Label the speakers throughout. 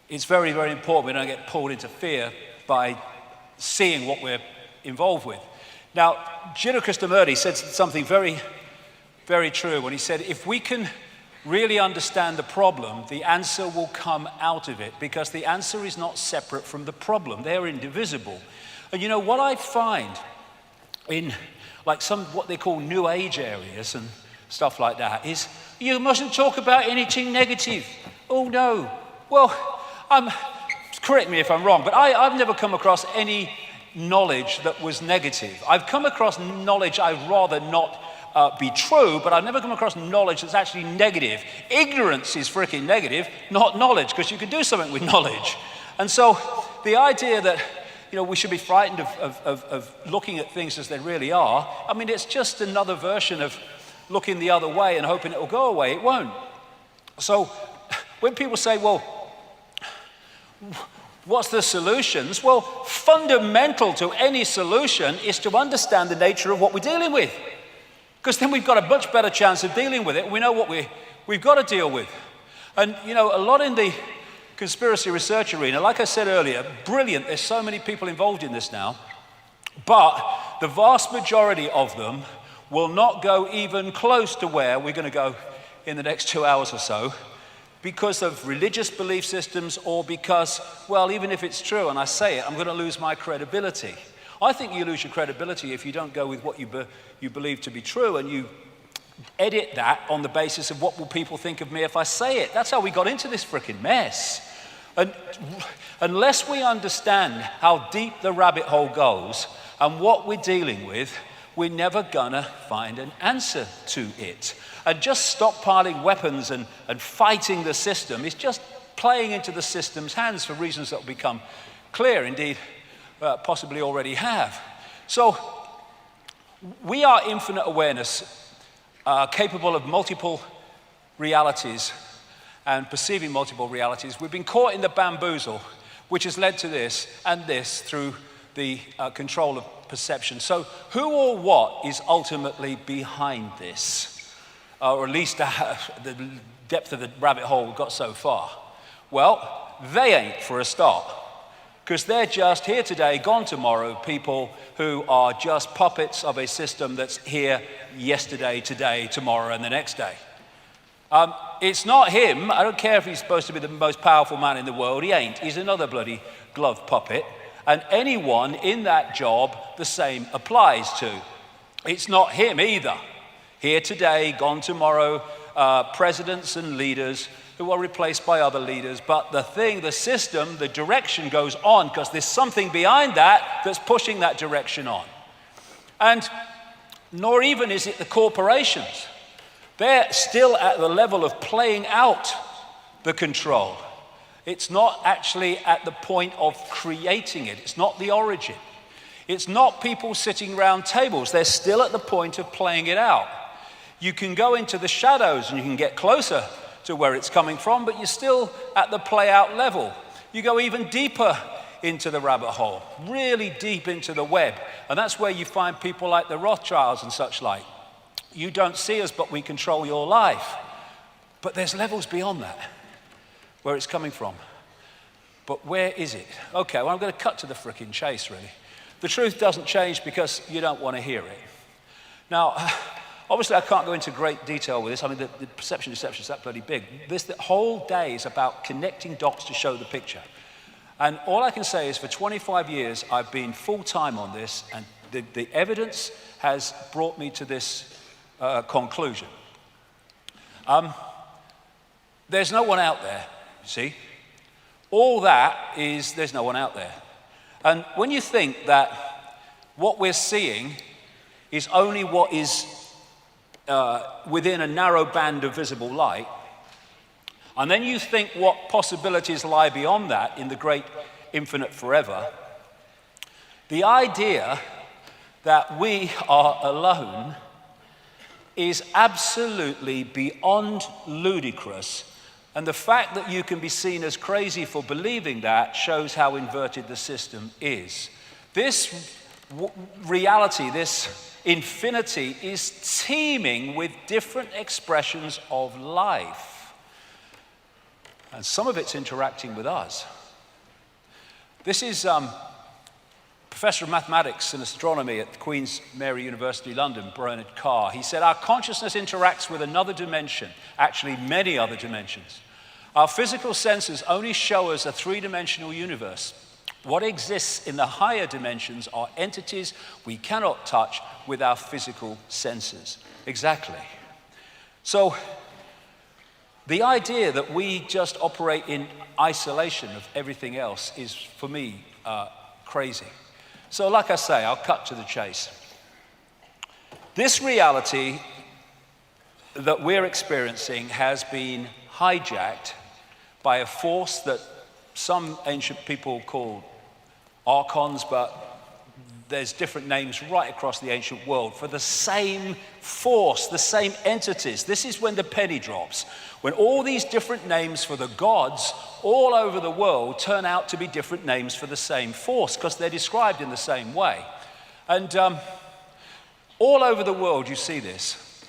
Speaker 1: it's very, very important we don't get pulled into fear by seeing what we're involved with. Now, Gino Krishnamurti said something very, very true when he said, if we can really understand the problem, the answer will come out of it, because the answer is not separate from the problem. They're indivisible. And you know, what I find in like some what they call New Age areas and stuff like that is, you mustn't talk about anything negative. Oh no. Well, correct me if I'm wrong, but I've never come across any knowledge that was negative. I've come across knowledge I'd rather not be true, but I've never come across knowledge that's actually negative. Ignorance is freaking negative, not knowledge, because you can do something with knowledge. And so the idea that, you know, we should be frightened of looking at things as they really are, I mean, it's just another version of looking the other way and hoping it will go away. It won't. So when people say, well, what's the solutions? Well, fundamental to any solution is to understand the nature of what we're dealing with. Because then we've got a much better chance of dealing with it. We know what we've got to deal with. And, you know, a lot in the conspiracy research arena, like I said earlier, brilliant. There's so many people involved in this now. But the vast majority of them will not go even close to where we're going to go in the next 2 hours or so, because of religious belief systems, or because, well, even if it's true and I say it, I'm going to lose my credibility. I think you lose your credibility if you don't go with what you believe to be true, and you edit that on the basis of what will people think of me if I say it. That's how we got into this freaking mess. And unless we understand how deep the rabbit hole goes and what we're dealing with, we're never gonna find an answer to it. And just stockpiling weapons and fighting the system is just playing into the system's hands for reasons that will become clear, indeed, possibly already have. So we are infinite awareness, capable of multiple realities and perceiving multiple realities. We've been caught in the bamboozle, which has led to this and this through the control of perception. So who or what is ultimately behind this? Or at least the depth of the rabbit hole we've got so far? Well, they ain't, for a start. Because they're just here today, gone tomorrow, people who are just puppets of a system that's here yesterday, today, tomorrow, and the next day. It's not him. I don't care if he's supposed to be the most powerful man in the world. He ain't. He's another bloody glove puppet. And anyone in that job, the same applies to. It's not him either. Here today, gone tomorrow, presidents and leaders who are replaced by other leaders. But the system, the direction goes on, because there's something behind that that's pushing that direction on. And nor even is it the corporations. They're still at the level of playing out the control. It's not actually at the point of creating it. It's not the origin. It's not people sitting around tables. They're still at the point of playing it out. You can go into the shadows and you can get closer to where it's coming from, but you're still at the play out level. You go even deeper into the rabbit hole, really deep into the web. And that's where you find people like the Rothschilds and such like. You don't see us, but we control your life. But there's levels beyond that, where it's coming from. But where is it? Okay, well, I'm going to cut to the frickin' chase, really. The truth doesn't change because you don't want to hear it. Now, obviously, I can't go into great detail with this. I mean, the perception deception is that bloody big. The whole day is about connecting dots to show the picture. And all I can say is for 25 years, I've been full-time on this, and the evidence has brought me to this conclusion. There's no one out there, see? All that is, there's no one out there. And when you think that what we're seeing is only what is within a narrow band of visible light, and then you think what possibilities lie beyond that in the great infinite forever, the idea that we are alone is absolutely beyond ludicrous. And the fact that you can be seen as crazy for believing that shows how inverted the system is. This reality, this infinity, is teeming with different expressions of life. And some of it's interacting with us. This is Professor of Mathematics and Astronomy at Queen's Mary University, London, Bernard Carr. He said, our consciousness interacts with another dimension, actually many other dimensions. Our physical senses only show us a three-dimensional universe. What exists in the higher dimensions are entities we cannot touch with our physical senses. Exactly. So, the idea that we just operate in isolation of everything else is, for me, crazy. So, like I say, I'll cut to the chase. This reality that we're experiencing has been hijacked by a force that some ancient people called archons, but there's different names right across the ancient world for the same force, the same entities. This is when the penny drops, when all these different names for the gods all over the world turn out to be different names for the same force, because they're described in the same way. And all over the world you see this.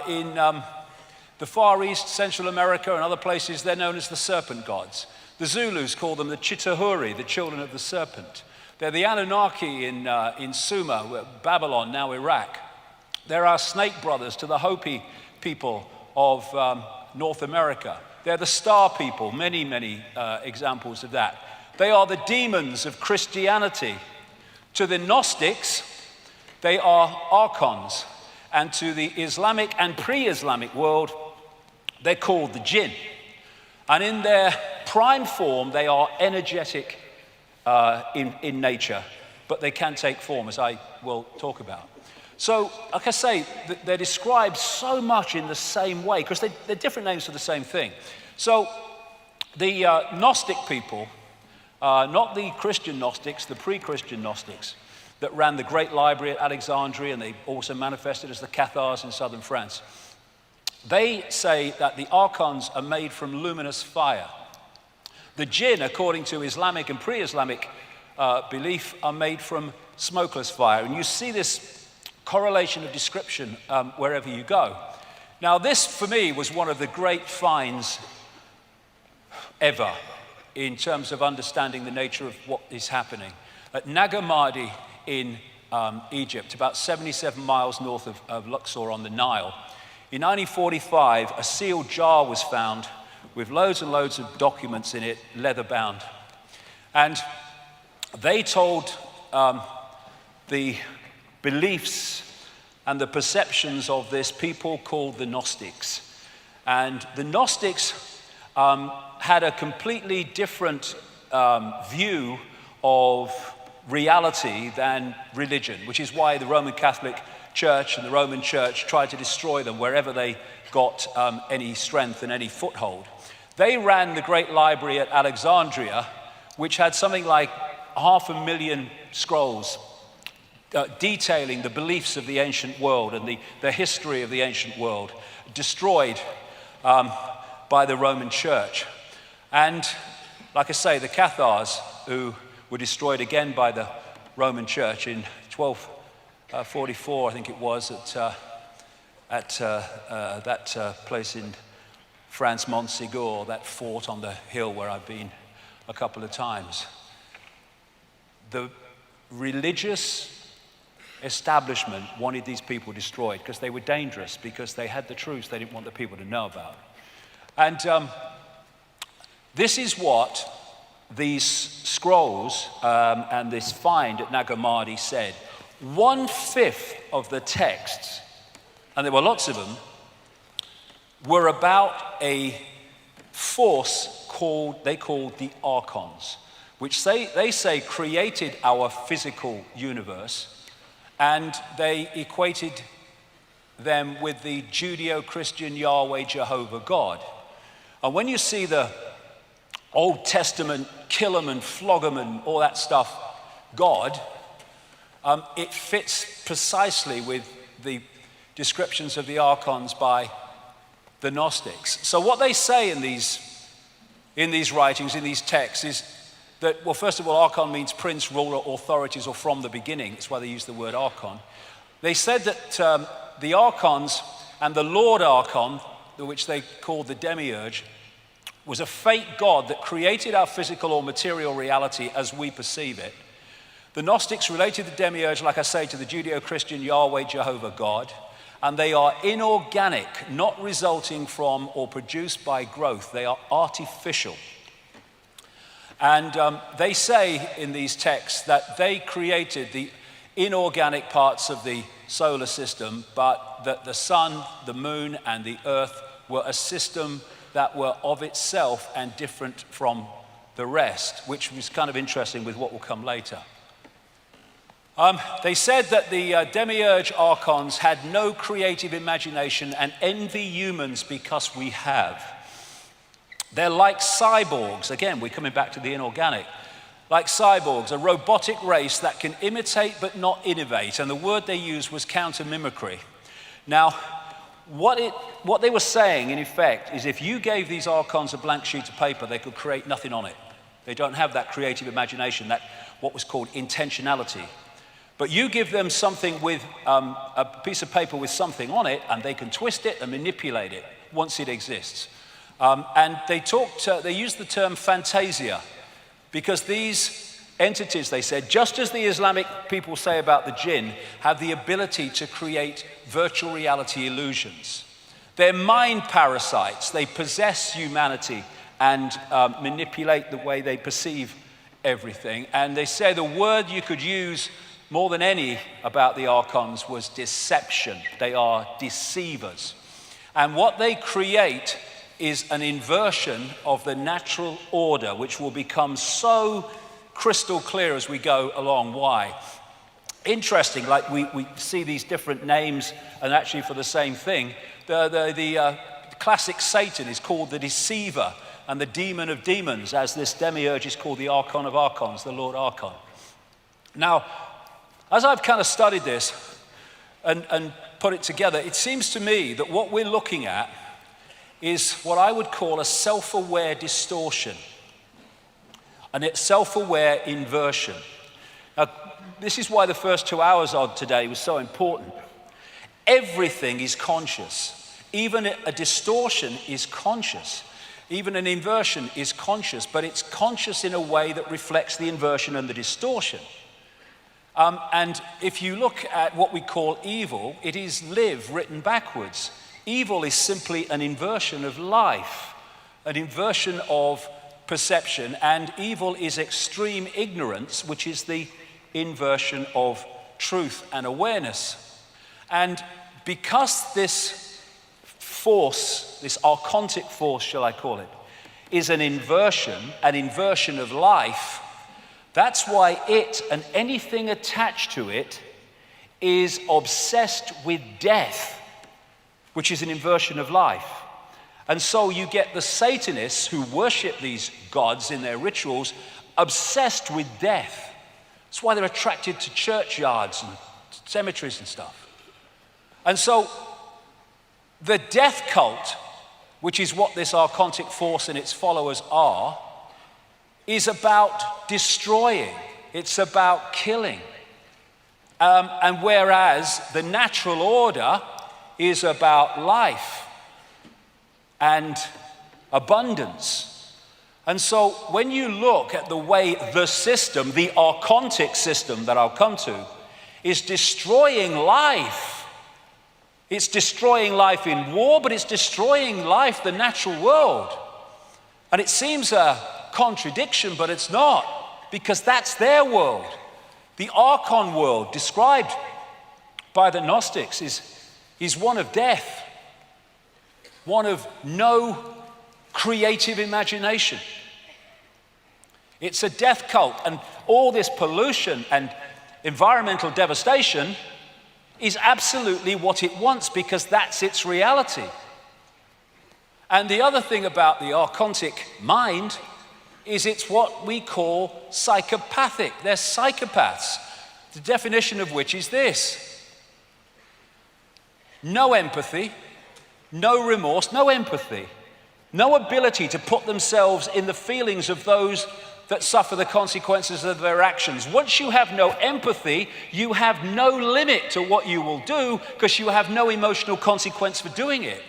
Speaker 1: In the Far East, Central America, and other places, they're known as the serpent gods. The Zulus call them the Chitahuri, the children of the serpent. They're the Anunnaki in Sumer, Babylon, now Iraq. They're our snake brothers to the Hopi people of North America. They're the star people, many, many examples of that. They are the demons of Christianity. To the Gnostics, they are archons. And to the Islamic and pre-Islamic world, they're called the jinn. And in their prime form, they are energetic in nature, but they can take form, as I will talk about. So, like I say, they're described so much in the same way, because they're different names for the same thing. So, the Gnostic people, not the Christian Gnostics, the pre-Christian Gnostics, that ran the great library at Alexandria, and they also manifested as the Cathars in southern France. They say that the archons are made from luminous fire. The jinn, according to Islamic and pre-Islamic belief, are made from smokeless fire. And you see this correlation of description wherever you go. Now, this, for me, was one of the great finds ever in terms of understanding the nature of what is happening. At Nag Hammadi in Egypt, about 77 miles north of Luxor on the Nile, in 1945, a sealed jar was found with loads and loads of documents in it, leather-bound. And they told the beliefs and the perceptions of this people called the Gnostics. And the Gnostics had a completely different view of reality than religion, which is why the Roman Catholic Church and the Roman Church tried to destroy them wherever they got any strength and any foothold. They ran the great library at Alexandria, which had something like 500,000 scrolls detailing the beliefs of the ancient world and the history of the ancient world, destroyed by the Roman Church. And, like I say, the Cathars, who were destroyed again by the Roman Church in 1244, I think it was, at that place in France, Montségur, that fort on the hill where I've been a couple of times. The religious establishment wanted these people destroyed because they were dangerous, because they had the truths they didn't want the people to know about. And this is what these scrolls and this find at Nag Hammadi said. 1/5 of the texts, and there were lots of them, were about a force they called the archons, which they say created our physical universe, and they equated them with the Judeo-Christian Yahweh Jehovah God. And when you see the Old Testament kill 'em and flog 'em and all that stuff God, it fits precisely with the descriptions of the archons by the Gnostics. So what they say in these writings, in these texts, is that, well, first of all, archon means prince, ruler, authorities, or from the beginning. That's why they use the word archon. They said that the archons and the Lord Archon, which they called the demiurge, was a fake God that created our physical or material reality as we perceive it. The Gnostics related the demiurge, like I say, to the Judeo-Christian Yahweh, Jehovah God, and they are inorganic, not resulting from or produced by growth. They are artificial. And they say in these texts that they created the inorganic parts of the solar system, but that the sun, the moon, and the earth were a system that were of itself and different from the rest, which was kind of interesting with what will come later. They said that the demiurge archons had no creative imagination and envy humans because we have. They're like cyborgs. Again, we're coming back to the inorganic. Like cyborgs, a robotic race that can imitate but not innovate. And the word they used was counter-mimicry. Now, what they were saying, in effect, is if you gave these archons a blank sheet of paper, they could create nothing on it. They don't have that creative imagination, that what was called intentionality. But you give them something with a piece of paper with something on it, and they can twist it and manipulate it once it exists. And they used the term fantasia, because these entities, they said, just as the Islamic people say about the jinn, have the ability to create virtual reality illusions. They're mind parasites. They possess humanity and manipulate the way they perceive everything. And they say the word you could use more than any about the archons was deception. They are deceivers. And what they create is an inversion of the natural order, which will become so crystal clear as we go along. Why? Interesting, like we see these different names, and actually for the same thing. The classic Satan is called the deceiver and the demon of demons, as this demiurge is called the archon of archons, the Lord Archon. Now, as I've kind of studied this and put it together, it seems to me that what we're looking at is what I would call a self-aware distortion, and it's self-aware inversion. Now, this is why the first 2 hours of today was so important. Everything is conscious. Even a distortion is conscious. Even an inversion is conscious, but it's conscious in a way that reflects the inversion and the distortion. And if you look at what we call evil, it is live written backwards. Evil is simply an inversion of life, an inversion of perception, and evil is extreme ignorance, which is the inversion of truth and awareness. And because this force, this archontic force, shall I call it, is an inversion of life, that's why it and anything attached to it is obsessed with death, which is an inversion of life. And so you get the Satanists who worship these gods in their rituals obsessed with death. That's why they're attracted to churchyards and cemeteries and stuff. And so the death cult, which is what this archontic force and its followers are, is about destroying. It's about killing. And whereas the natural order is about life and abundance. And so when you look at the way the system, the archontic system that I'll come to, is destroying life. It's destroying life in war, but it's destroying life, the natural world. And it seems a contradiction, but it's not, because that's their world. The archon world described by the Gnostics is one of death, one of no creative imagination. It's a death cult, and all this pollution and environmental devastation is absolutely what it wants, because that's its reality. And the other thing about the archontic mind is it's what we call psychopathic. They're psychopaths, the definition of which is this: no empathy, no remorse, no empathy, no ability to put themselves in the feelings of those that suffer the consequences of their actions. Once you have no empathy, you have no limit to what you will do, because you have no emotional consequence for doing it.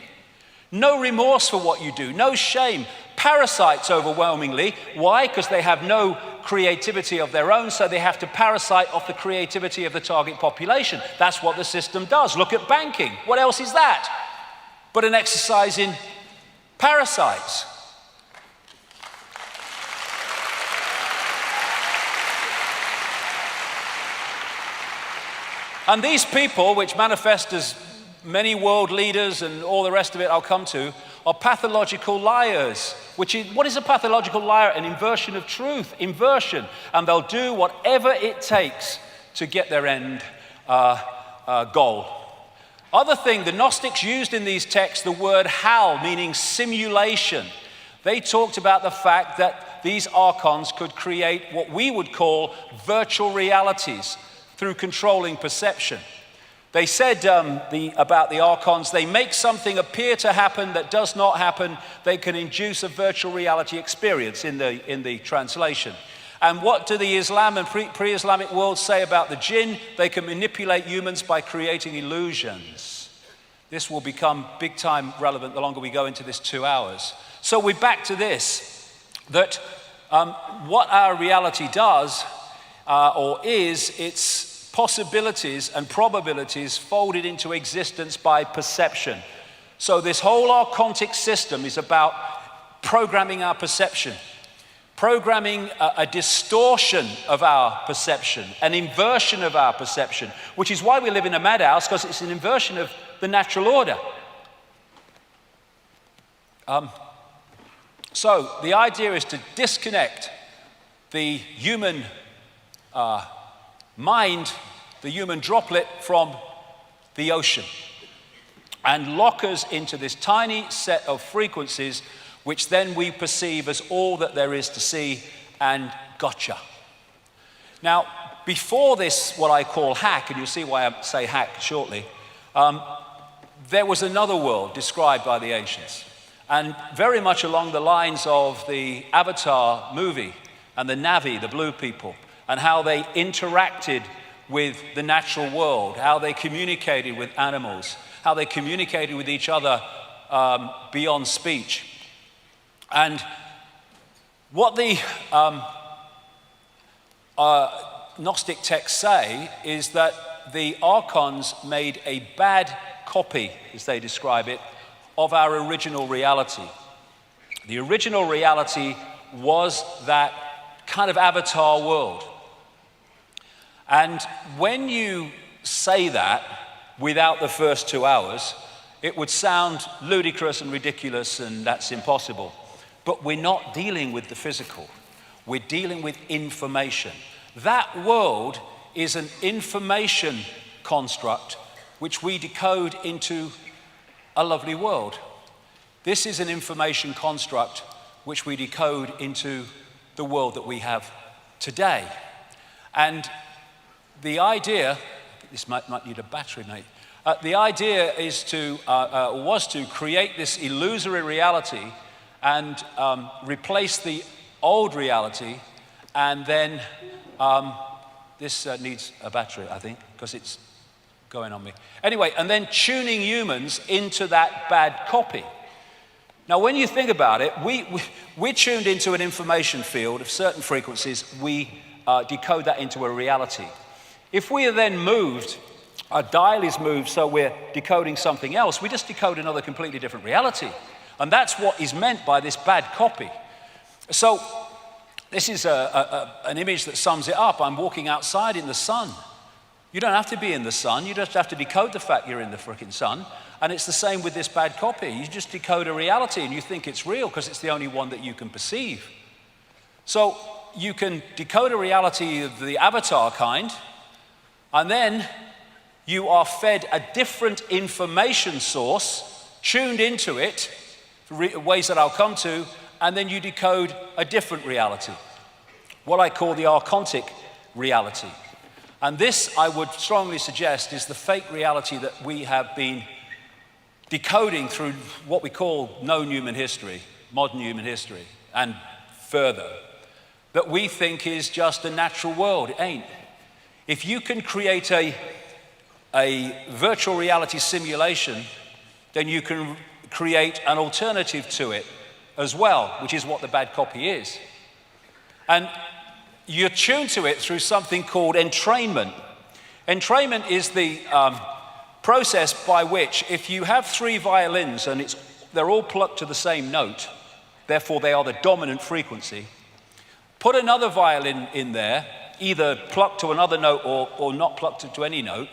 Speaker 1: No remorse for what you do, no shame, parasites overwhelmingly. Why? Because they have no creativity of their own, so they have to parasite off the creativity of the target population. That's what the system does. Look at banking. What else is that but an exercise in parasites? And these people, which manifest as many world leaders and all the rest of it I'll come to, are pathological liars. What is a pathological liar? An inversion of truth, inversion. And they'll do whatever it takes to get their end goal. Other thing, the Gnostics used in these texts the word hal, meaning simulation. They talked about the fact that these archons could create what we would call virtual realities through controlling perception. They said about the archons, they make something appear to happen that does not happen. They can induce a virtual reality experience in the translation. And what do the Islam and pre-Islamic worlds say about the jinn? They can manipulate humans by creating illusions. This will become big time relevant the longer we go into this 2 hours. So we're back to this, that what our reality does or is, it's possibilities and probabilities folded into existence by perception. So this whole archontic system is about programming our perception, programming a distortion of our perception, an inversion of our perception, which is why we live in a madhouse, because it's an inversion of the natural order. So the idea is to disconnect the human mind, the human droplet, from the ocean and lock us into this tiny set of frequencies which then we perceive as all that there is to see, and gotcha. Now, before this, what I call hack, and you'll see why I say hack shortly, there was another world described by the ancients, and very much along the lines of the Avatar movie and the Na'vi, the blue people, and how they interacted with the natural world, how they communicated with animals, how they communicated with each other beyond speech. And what the Gnostic texts say is that the archons made a bad copy, as they describe it, of our original reality. The original reality was that kind of avatar world. And when you say that without the first 2 hours, it would sound ludicrous and ridiculous, and that's impossible. But we're not dealing with the physical. We're dealing with information. That world is an information construct which we decode into a lovely world. This is an information construct which we decode into the world that we have today. And the idea, this might need a battery, mate. The idea is was to create this illusory reality and replace the old reality, and then this needs a battery, I think, because it's going on me. Anyway, and then tuning humans into that bad copy. Now, when you think about it, we're tuned into an information field of certain frequencies. We decode that into a reality. If we are then moved, our dial is moved, so we're decoding something else, we just decode another completely different reality. And that's what is meant by this bad copy. So this is an image that sums it up. I'm walking outside in the sun. You don't have to be in the sun. You just have to decode the fact you're in the frickin' sun. And it's the same with this bad copy. You just decode a reality and you think it's real because it's the only one that you can perceive. So you can decode a reality of the avatar kind, and then you are fed a different information source, tuned into it, ways that I'll come to, and then you decode a different reality, what I call the archontic reality. And this, I would strongly suggest, is the fake reality that we have been decoding through what we call known human history, modern human history, and further, that we think is just a natural world. It ain't. If you can create a virtual reality simulation, then you can create an alternative to it as well, which is what the bad copy is. And you're tuned to it through something called entrainment. Entrainment is the process by which, if you have 3 violins and they're all plucked to the same note, therefore they are the dominant frequency, put another violin in there, either plucked to another note or not plucked to any note,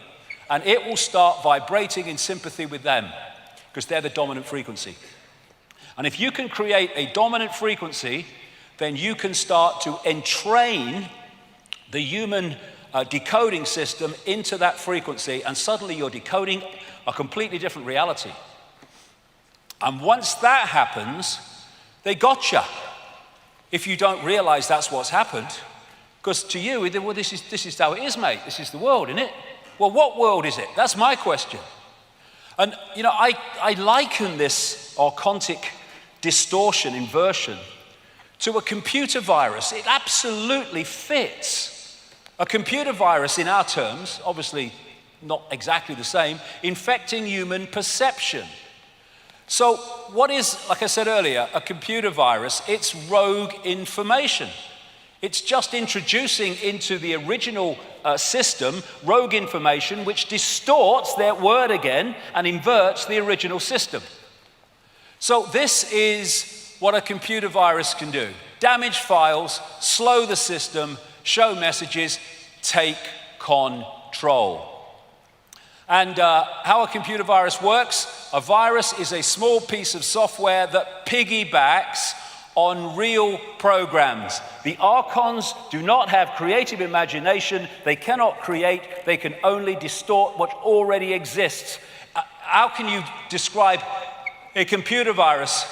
Speaker 1: and it will start vibrating in sympathy with them, because they're the dominant frequency. And if you can create a dominant frequency, then you can start to entrain the human decoding system into that frequency, and suddenly you're decoding a completely different reality. And once that happens, they gotcha. If you don't realize that's what's happened, because to you, well, this is how it is, mate. This is the world, isn't it? Well, what world is it? That's my question. And, you know, I liken this archontic distortion, inversion, to a computer virus. It absolutely fits. A computer virus, in our terms, obviously not exactly the same, infecting human perception. So what is, like I said earlier, a computer virus? It's rogue information. It's just introducing into the original system rogue information which distorts their word again and inverts the original system. So this is what a computer virus can do. Damage files, slow the system, show messages, take control. And how a computer virus works: a virus is a small piece of software that piggybacks on real programs. The archons do not have creative imagination. They cannot create. They can only distort what already exists. How can you describe a computer virus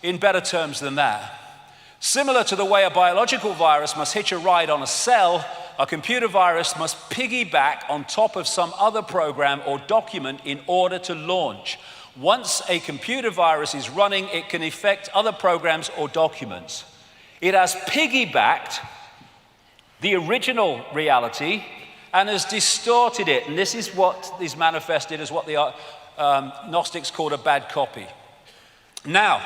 Speaker 1: in better terms than that? Similar to the way a biological virus must hitch a ride on a cell, a computer virus must piggyback on top of some other program or document in order to launch. Once a computer virus is running, it can affect other programs or documents. It has piggybacked the original reality and has distorted it. And this is what is manifested as what the Gnostics called a bad copy. Now,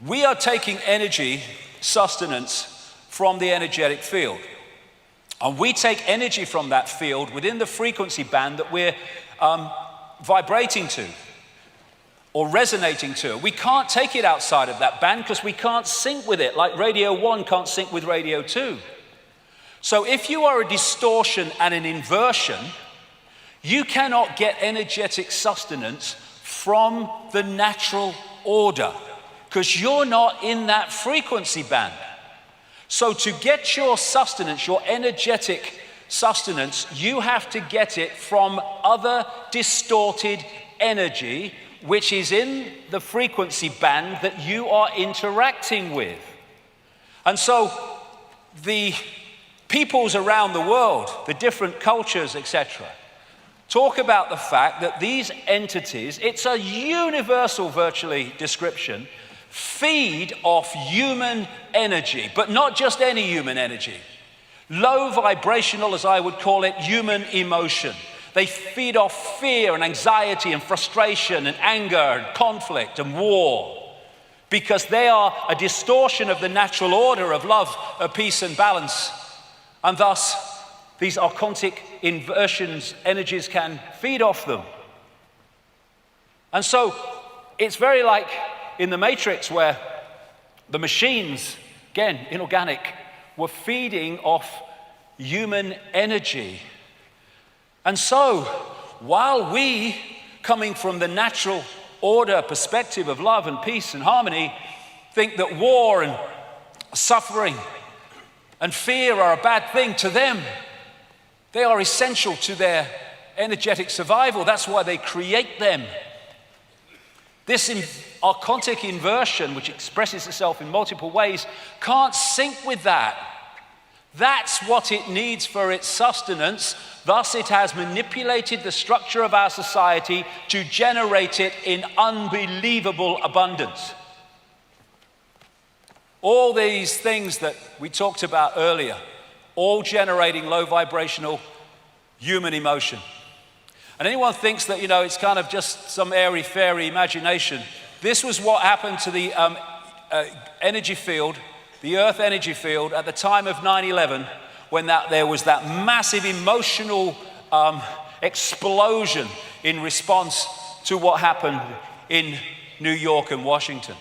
Speaker 1: we are taking energy, sustenance, from the energetic field. And we take energy from that field within the frequency band that we're vibrating to or resonating to. We can't take it outside of that band because we can't sync with it, like Radio 1 can't sync with Radio 2. So if you are a distortion and an inversion, you cannot get energetic sustenance from the natural order because you're not in that frequency band. So to get your sustenance, your energetic sustenance, you have to get it from other distorted energy, which is in the frequency band that you are interacting with. And so the peoples around the world, the different cultures, etc., talk about the fact that these entities, it's a universal virtually description, feed off human energy, but not just any human energy. Low vibrational, as I would call it, human emotion. They feed off fear and anxiety and frustration and anger and conflict and war because they are a distortion of the natural order of love, of peace and balance. And thus, these archontic inversions, energies can feed off them. And so, it's very like in the Matrix where the machines, again, inorganic, were feeding off human energy. And so, while we, coming from the natural order perspective of love and peace and harmony, think that war and suffering and fear are a bad thing, to them, they are essential to their energetic survival. That's why they create them. This archontic inversion, which expresses itself in multiple ways, can't sync with that. That's what it needs for its sustenance. Thus, it has manipulated the structure of our society to generate it in unbelievable abundance. All these things that we talked about earlier, all generating low vibrational human emotion. And anyone thinks that, it's kind of just some airy-fairy imagination. This was what happened to the energy field, the Earth energy field, at the time of 9/11, when there was that massive emotional explosion in response to what happened in New York and Washington.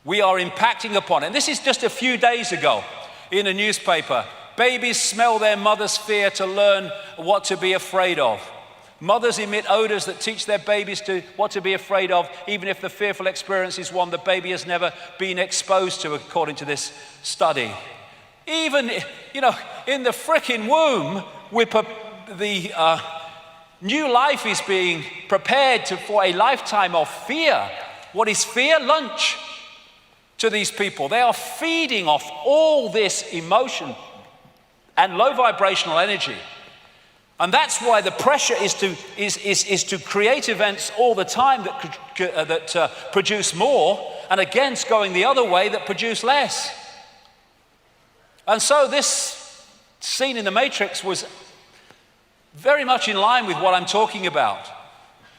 Speaker 1: We are impacting upon it. And this is just a few days ago in a newspaper. Babies smell their mother's fear to learn what to be afraid of. Mothers emit odors that teach their babies what to be afraid of, even if the fearful experience is one the baby has never been exposed to, according to this study. Even, in the frickin' womb, the new life is being prepared for a lifetime of fear. What is fear? Lunch to these people. They are feeding off all this emotion and low vibrational energy. And that's why the pressure is to create events all the time that produce more, and against going the other way that produce less. And so this scene in the Matrix was very much in line with what I'm talking about.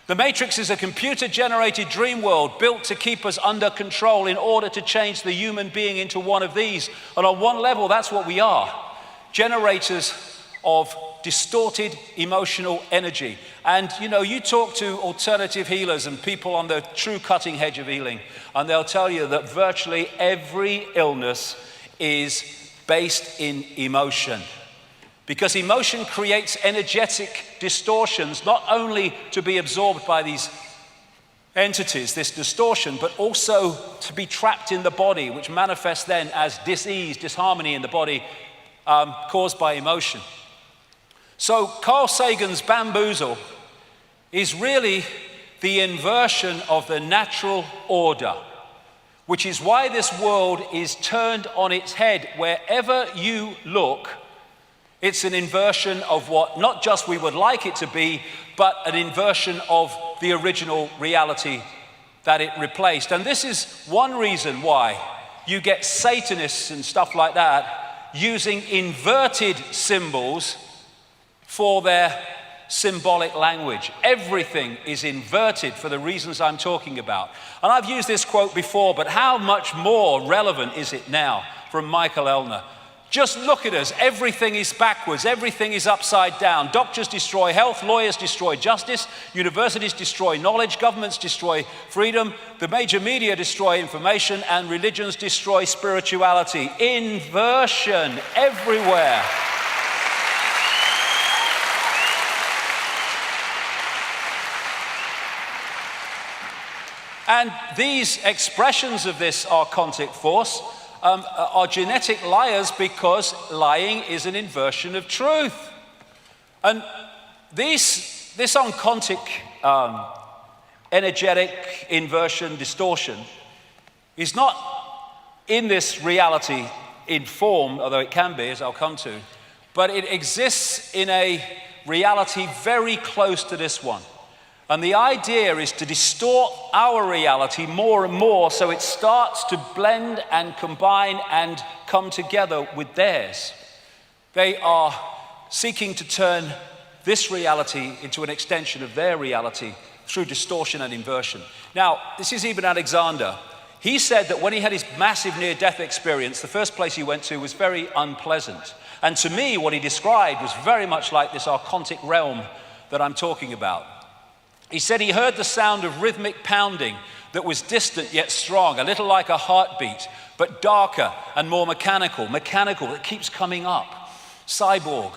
Speaker 1: The Matrix is a computer-generated dream world built to keep us under control in order to change the human being into one of these. And on one level, that's what we are. Generators of distorted emotional energy. And you talk to alternative healers and people on the true cutting edge of healing, and they'll tell you that virtually every illness is based in emotion. Because emotion creates energetic distortions, not only to be absorbed by these entities, this distortion, but also to be trapped in the body, which manifests then as dis-ease, disharmony in the body, caused by emotion. So Carl Sagan's bamboozle is really the inversion of the natural order, which is why this world is turned on its head. Wherever you look, it's an inversion of what not just we would like it to be, but an inversion of the original reality that it replaced. And this is one reason why you get Satanists and stuff like that using inverted symbols for their symbolic language. Everything is inverted for the reasons I'm talking about. And I've used this quote before, but how much more relevant is it now from Michael Elner? Just look at us. Everything is backwards. Everything is upside down. Doctors destroy health. Lawyers destroy justice. Universities destroy knowledge. Governments destroy freedom. The major media destroy information. And religions destroy spirituality. Inversion everywhere. And these expressions of this archontic force are genetic liars, because lying is an inversion of truth. And this archontic energetic inversion, distortion, is not in this reality in form, although it can be, as I'll come to, but it exists in a reality very close to this one. And the idea is to distort our reality more and more, so it starts to blend and combine and come together with theirs. They are seeking to turn this reality into an extension of their reality through distortion and inversion. Now, this is even Alexander. He said that when he had his massive near-death experience, the first place he went to was very unpleasant. And to me, what he described was very much like this archontic realm that I'm talking about. He said he heard the sound of rhythmic pounding that was distant yet strong, a little like a heartbeat, but darker and more mechanical, that keeps coming up. Cyborg.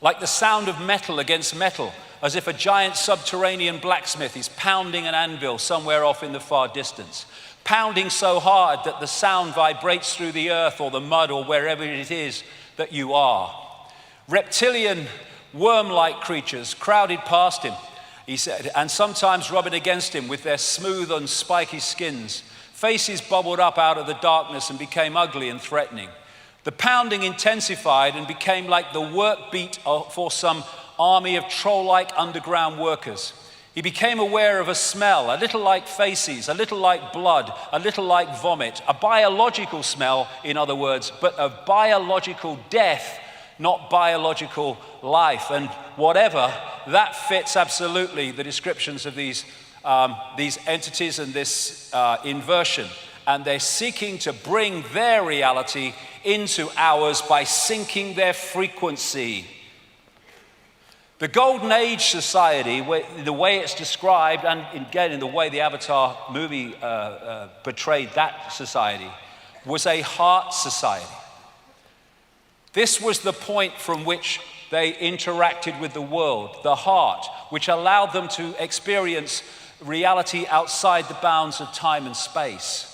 Speaker 1: Like the sound of metal against metal, as if a giant subterranean blacksmith is pounding an anvil somewhere off in the far distance. Pounding so hard that the sound vibrates through the earth or the mud or wherever it is that you are. Reptilian, worm-like creatures crowded past him, he said, and sometimes rubbing against him with their smooth and spiky skins. Faces bubbled up out of the darkness and became ugly and threatening. The pounding intensified and became like the work beat for some army of troll-like underground workers. He became aware of a smell, a little like faces, a little like blood, a little like vomit, a biological smell, in other words, but of biological death, not biological life. And whatever, that fits absolutely the descriptions of these entities and this inversion. and they're seeking to bring their reality into ours by syncing their frequency. The Golden Age society, the way it's described, and again in the way the Avatar movie portrayed that society, was a heart society. This was the point from which they interacted with the world, the heart, which allowed them to experience reality outside the bounds of time and space.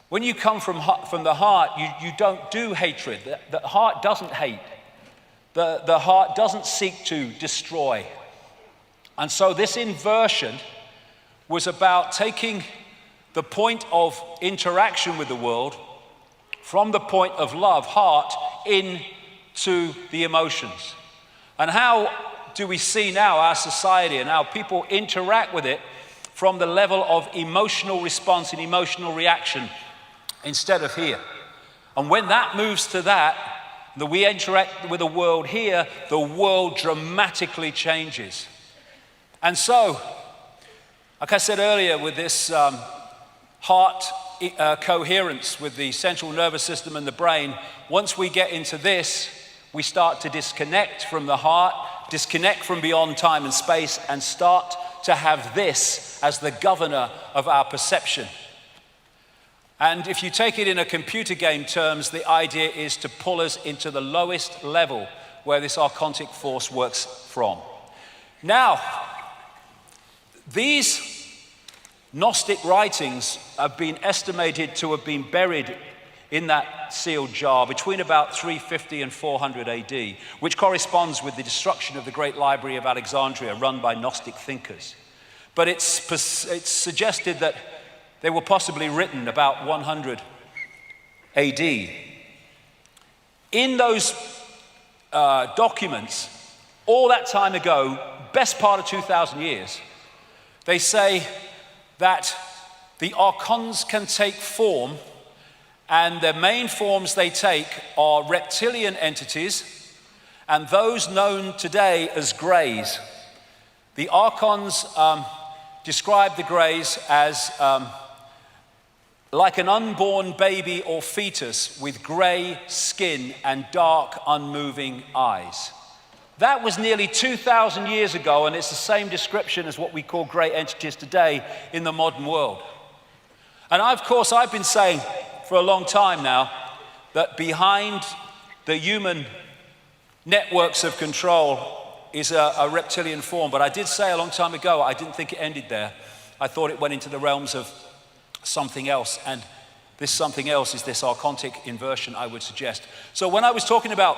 Speaker 1: When you come from the heart, you don't do hatred. The heart doesn't hate. The heart doesn't seek to destroy. And so this inversion was about taking the point of interaction with the world from the point of love, heart, into the emotions. And how do we see now our society and how people interact with it from the level of emotional response and emotional reaction instead of here? And when that moves to that we interact with the world here, the world dramatically changes. And so, like I said earlier, with this heart coherence with the central nervous system and the brain, once we get into this, we start to disconnect from the heart, disconnect from beyond time and space, and start to have this as the governor of our perception. And if you take it in a computer game terms, the idea is to pull us into the lowest level where this archontic force works from. Now, these Gnostic writings have been estimated to have been buried in that sealed jar between about 350 and 400 AD, which corresponds with the destruction of the great library of Alexandria run by Gnostic thinkers. But it's suggested that they were possibly written about 100 AD. In those documents, all that time ago, best part of 2,000 years, they say that the archons can take form, and the main forms they take are reptilian entities and those known today as greys. The archons describe the greys as like an unborn baby or fetus with grey skin and dark, unmoving eyes. That was nearly 2,000 years ago, and it's the same description as what we call grey entities today in the modern world. And of course, I've been saying for a long time now that behind the human networks of control is a reptilian form. But I did say a long time ago, I didn't think it ended there. I thought it went into the realms of something else, and this something else is this archontic inversion, I would suggest. So when I was talking about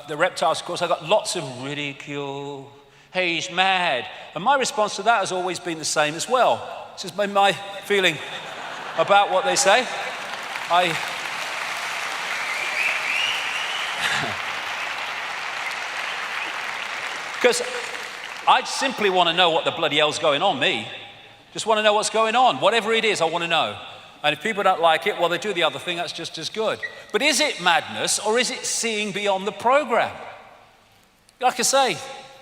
Speaker 1: the reptiles, of course, I got lots of ridicule. Hey, he's mad. And my response to that has always been the same as well. This is my feeling about what they say. Because I simply want to know what the bloody hell's going on, me. Just want to know what's going on. Whatever it is, I want to know. And if people don't like it, well, they do the other thing, that's just as good. But is it madness, or is it seeing beyond the program? Like I say,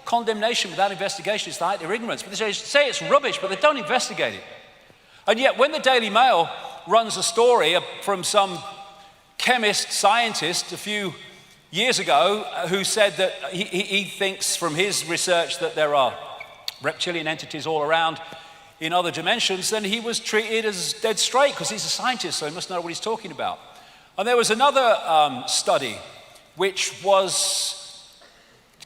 Speaker 1: condemnation without investigation is the height of ignorance. But they say it's rubbish, but they don't investigate it. And yet, when the Daily Mail runs a story from some chemist, scientist a few years ago who said that he thinks from his research that there are reptilian entities all around in other dimensions, then he was treated as dead straight because he's a scientist, so he must know what he's talking about. And there was another study which was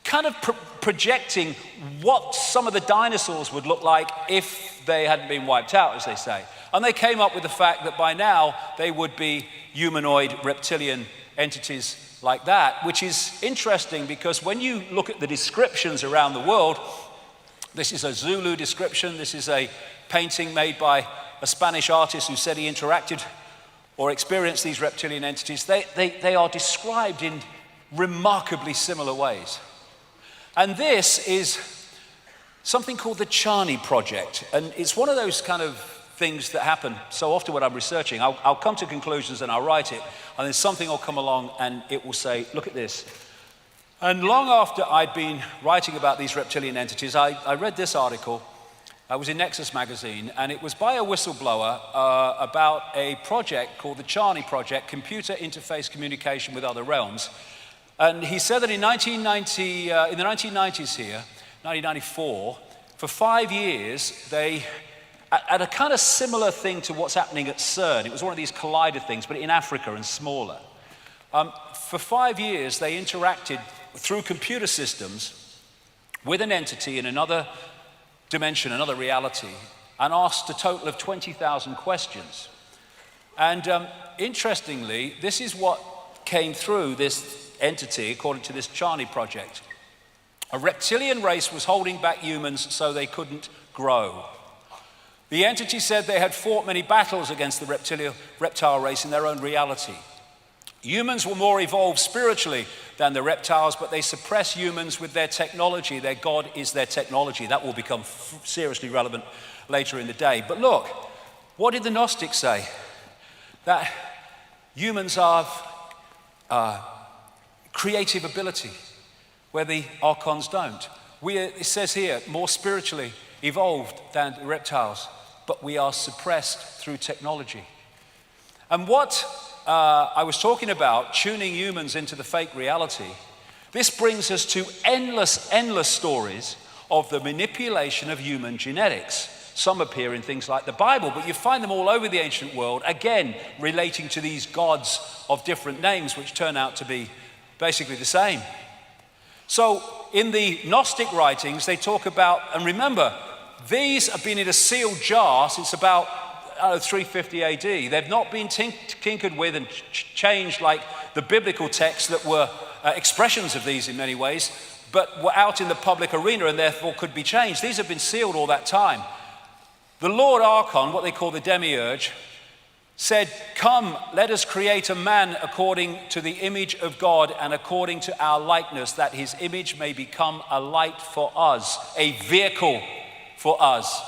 Speaker 1: kind of projecting what some of the dinosaurs would look like if they hadn't been wiped out, as they say. And they came up with the fact that by now they would be humanoid reptilian entities like that, which is interesting because when you look at the descriptions around the world, this is a Zulu description, this is a painting made by a Spanish artist who said he interacted or experienced these reptilian entities. They are described in remarkably similar ways. And this is something called the Charney Project. And it's one of those kind of things that happen so often when I'm researching. I'll come to conclusions and I'll write it, and then something will come along and it will say, look at this. And long after I'd been writing about these reptilian entities, I read this article, It was in Nexus magazine, and it was by a whistleblower about a project called the Charney Project, Computer Interface Communication with Other Realms. And he said that in the 1990s here, 1994, for 5 years, they, at a kind of similar thing to what's happening at CERN, it was one of these collider things, but in Africa and smaller. For 5 years, they interacted through computer systems with an entity in another dimension, another reality, and asked a total of 20,000 questions. And interestingly, this is what came through this entity, according to this Charney Project. A reptilian race was holding back humans so they couldn't grow. The entity said they had fought many battles against the reptile race in their own reality. Humans were more evolved spiritually than the reptiles, but they suppress humans with their technology. Their God is their technology. That will become seriously relevant later in the day. But look, what did the Gnostics say? That humans have creative ability, where the archons don't. It says here, more spiritually evolved than the reptiles, but we are suppressed through technology. And what I was talking about, tuning humans into the fake reality, this brings us to endless stories of the manipulation of human genetics. Some appear in things like the Bible, but you find them all over the ancient world, again, relating to these gods of different names, which turn out to be basically the same. So in the Gnostic writings, they talk about, and remember, these have been in a sealed jar since about 350 AD. They've not been tinkered with and changed like the biblical texts that were expressions of these in many ways, but were out in the public arena and therefore could be changed. These have been sealed all that time. The Lord Archon, what they call the Demiurge, said, "Come, let us create a man according to the image of God and according to our likeness, that his image may become a light for us, a vehicle for us."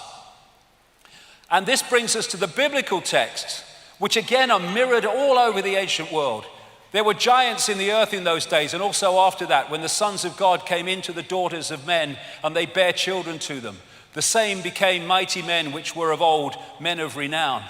Speaker 1: And this brings us to the biblical texts, which again are mirrored all over the ancient world. There were giants in the earth in those days, and also after that, when the sons of God came into the daughters of men, and they bare children to them. The same became mighty men which were of old, men of renown.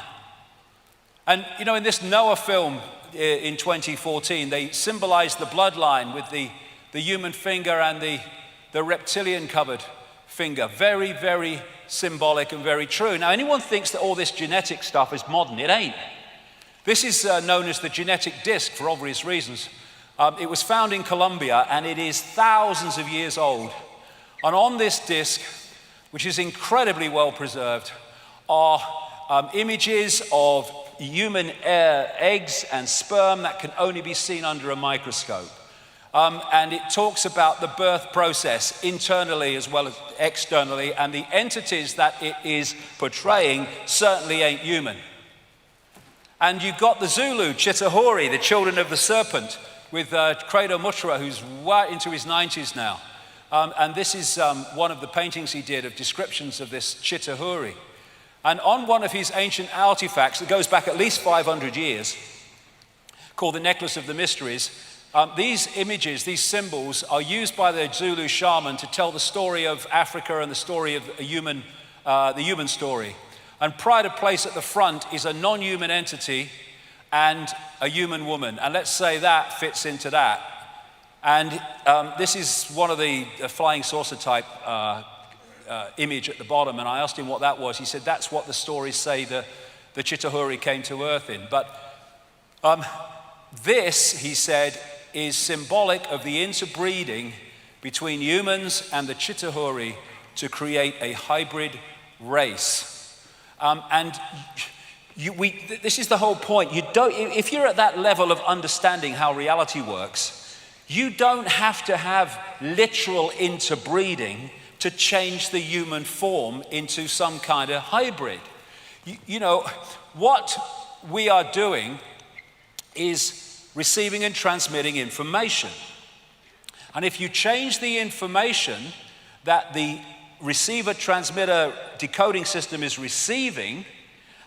Speaker 1: And you know, in this Noah film in 2014, they symbolized the bloodline with the human finger and the reptilian covered finger. Very, very symbolic and very true. Now, anyone thinks that all this genetic stuff is modern. It ain't. This is known as the genetic disc for obvious reasons. It was found in Colombia, and it is thousands of years old. And on this disc, which is incredibly well preserved, are images of human eggs and sperm that can only be seen under a microscope. And it talks about the birth process internally as well as externally, and the entities that it is portraying certainly ain't human. And you've got the Zulu, Chitahuri, the children of the serpent, with Credo Mutra, who's right into his 90s now. And this is one of the paintings he did of descriptions of this Chitahuri. And on one of his ancient artifacts that goes back at least 500 years, called the Necklace of the Mysteries, these images, these symbols, are used by the Zulu shaman to tell the story of Africa and the story of the human story. And pride of place at the front is a non-human entity and a human woman. And let's say that fits into that. And this is one of the flying saucer type image at the bottom. And I asked him what that was. He said, that's what the stories say the Chitahuri came to Earth in. But this, he said, is symbolic of the interbreeding between humans and the Chitahuri to create a hybrid race. This is the whole point. If you're at that level of understanding how reality works, you don't have to have literal interbreeding to change the human form into some kind of hybrid. You know, what we are doing is receiving and transmitting information. And if you change the information that the receiver, transmitter, decoding system is receiving,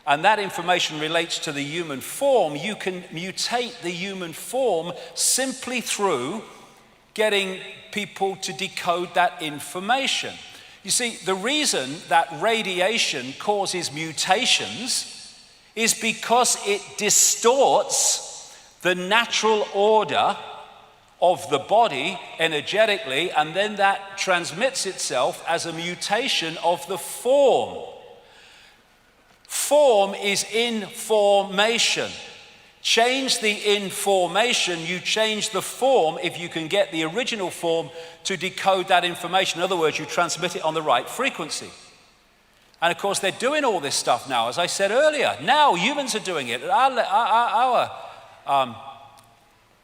Speaker 1: and that information relates to the human form, you can mutate the human form simply through getting people to decode that information. You see, the reason that radiation causes mutations is because it distorts the natural order of the body energetically, and then that transmits itself as a mutation of the form. Form is information. Change the information, you change the form if you can get the original form to decode that information. In other words, you transmit it on the right frequency. And of course, they're doing all this stuff now, as I said earlier. Now humans are doing it at our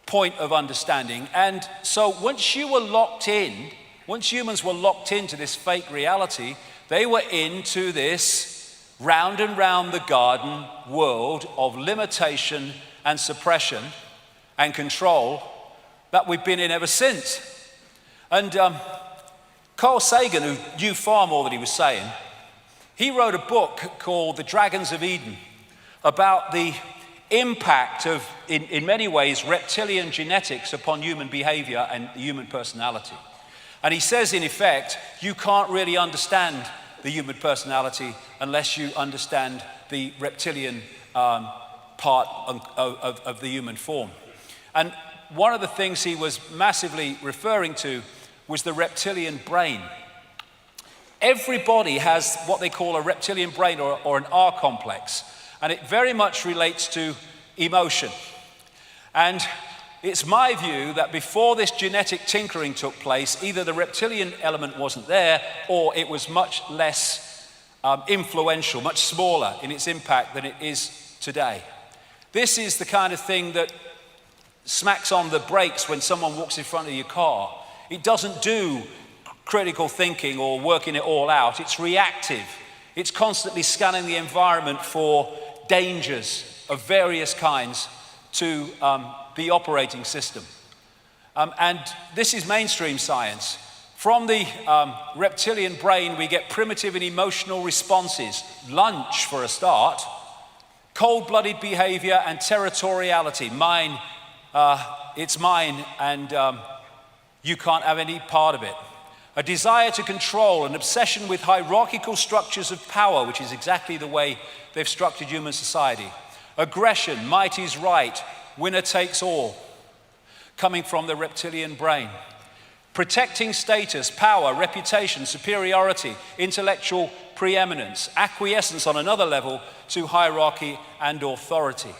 Speaker 1: point of understanding. And so once humans were locked into this fake reality, they were into this round and round the garden world of limitation and suppression and control that we've been in ever since. And Carl Sagan, who knew far more than he was saying, he wrote a book called The Dragons of Eden about the impact of, in many ways, reptilian genetics upon human behavior and human personality. And he says, in effect, you can't really understand the human personality unless you understand the reptilian part of the human form. And one of the things he was massively referring to was the reptilian brain. Everybody has what they call a reptilian brain or an R complex, and it very much relates to emotion. And it's my view that before this genetic tinkering took place, either the reptilian element wasn't there, or it was much less influential, much smaller in its impact than it is today. This is the kind of thing that smacks on the brakes when someone walks in front of your car. It doesn't do critical thinking or working it all out. It's reactive. It's constantly scanning the environment for dangers of various kinds to the operating system. And this is mainstream science. From the reptilian brain, we get primitive and emotional responses. Lunch, for a start. Cold-blooded behavior and territoriality. Mine, it's mine, and you can't have any part of it. A desire to control, an obsession with hierarchical structures of power, which is exactly the way they've structured human society. Aggression, might is right, winner takes all, coming from the reptilian brain. Protecting status, power, reputation, superiority, intellectual preeminence, acquiescence on another level to hierarchy and authority.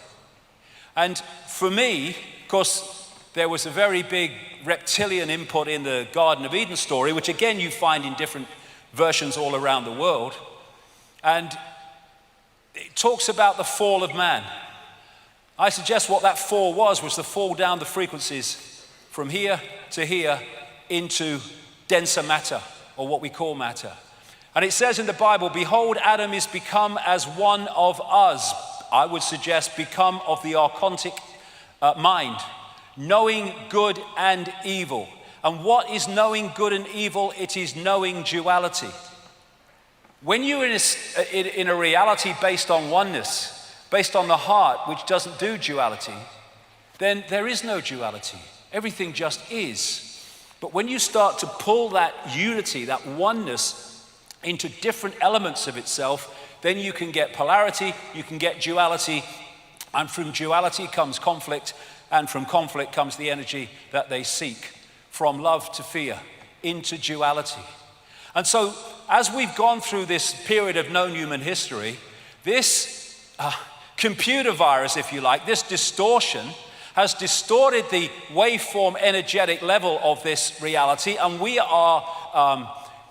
Speaker 1: And for me, of course, there was a very big reptilian input in the Garden of Eden story, which again you find in different versions all around the world. And it talks about the fall of man. I suggest what that fall was the fall down the frequencies from here to here into denser matter, or what we call matter. And it says in the Bible, behold, Adam is become as one of us. I would suggest become of the archontic mind, knowing good and evil. And what is knowing good and evil? It is knowing duality. When you're in a reality based on oneness, based on the heart, which doesn't do duality, then there is no duality. Everything just is. But when you start to pull that unity, that oneness, into different elements of itself, then you can get polarity, you can get duality, and from duality comes conflict, and from conflict comes the energy that they seek, from love to fear, into duality. And so, as we've gone through this period of known human history, this computer virus, if you like, this distortion, has distorted the waveform energetic level of this reality, and we are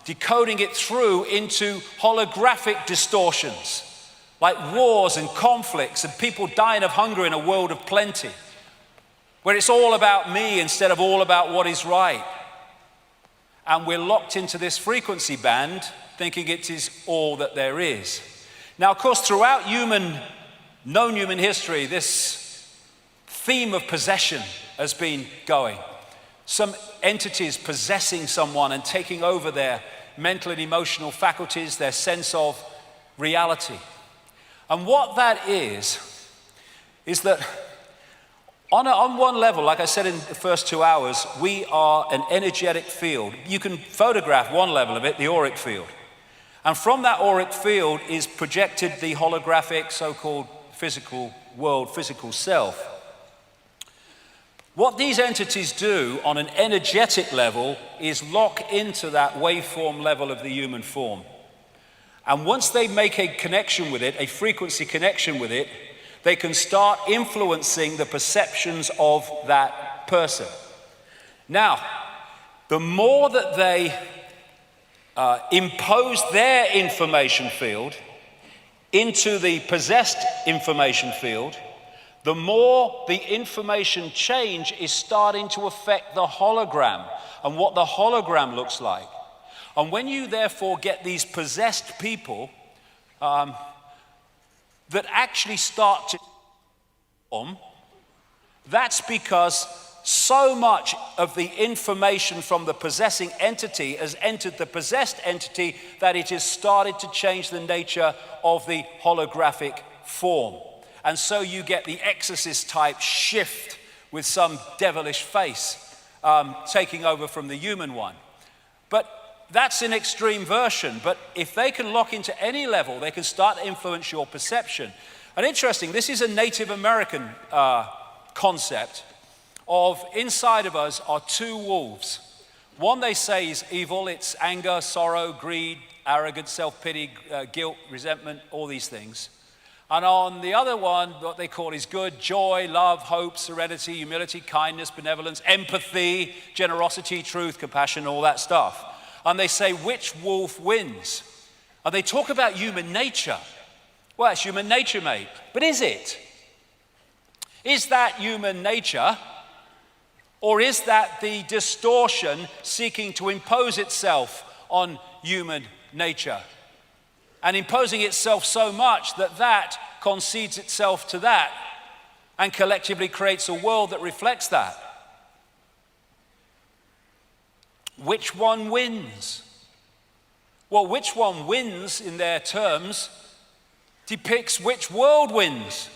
Speaker 1: decoding it through into holographic distortions, like wars and conflicts and people dying of hunger in a world of plenty, where it's all about me instead of all about what is right. And we're locked into this frequency band, thinking it is all that there is. Now, of course, throughout known human history, this theme of possession has been going. Some entities possessing someone and taking over their mental and emotional faculties, their sense of reality. And what that is that On one level, like I said in the first 2 hours, we are an energetic field. You can photograph one level of it, the auric field. And from that auric field is projected the holographic, so-called physical world, physical self. What these entities do on an energetic level is lock into that waveform level of the human form. And once they make a connection with it, a frequency connection with it, they can start influencing the perceptions of that person. Now, the more that they impose their information field into the possessed information field, the more the information change is starting to affect the hologram and what the hologram looks like. And when you therefore get these possessed people that actually start to form, that's because so much of the information from the possessing entity has entered the possessed entity that it has started to change the nature of the holographic form. And so you get the exorcist type shift with some devilish face taking over from the human one. But that's an extreme version. But if they can lock into any level, they can start to influence your perception. And interesting, this is a Native American concept of inside of us are two wolves. One they say is evil, it's anger, sorrow, greed, arrogance, self-pity, guilt, resentment, all these things. And on the other one, what they call is good, joy, love, hope, serenity, humility, kindness, benevolence, empathy, generosity, truth, compassion, all that stuff. And they say, which wolf wins? And they talk about human nature. Well, it's human nature, mate. But is it? Is that human nature? Or is that the distortion seeking to impose itself on human nature? And imposing itself so much that that concedes itself to that and collectively creates a world that reflects that. Which one wins? Well, which one wins in their terms depicts which world wins.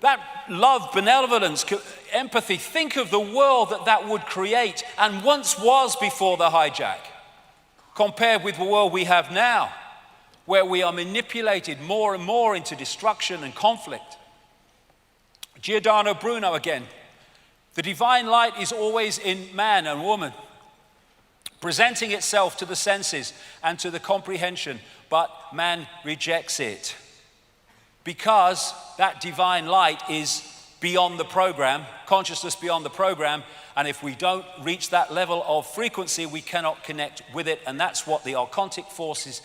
Speaker 1: That love, benevolence, empathy, think of the world that would create and once was before the hijack, compared with the world we have now, where we are manipulated more and more into destruction and conflict. Giordano Bruno again. The divine light is always in man and woman, presenting itself to the senses and to the comprehension, but man rejects it because that divine light is beyond the program, consciousness beyond the program, and if we don't reach that level of frequency, we cannot connect with it, and that's what the archontic forces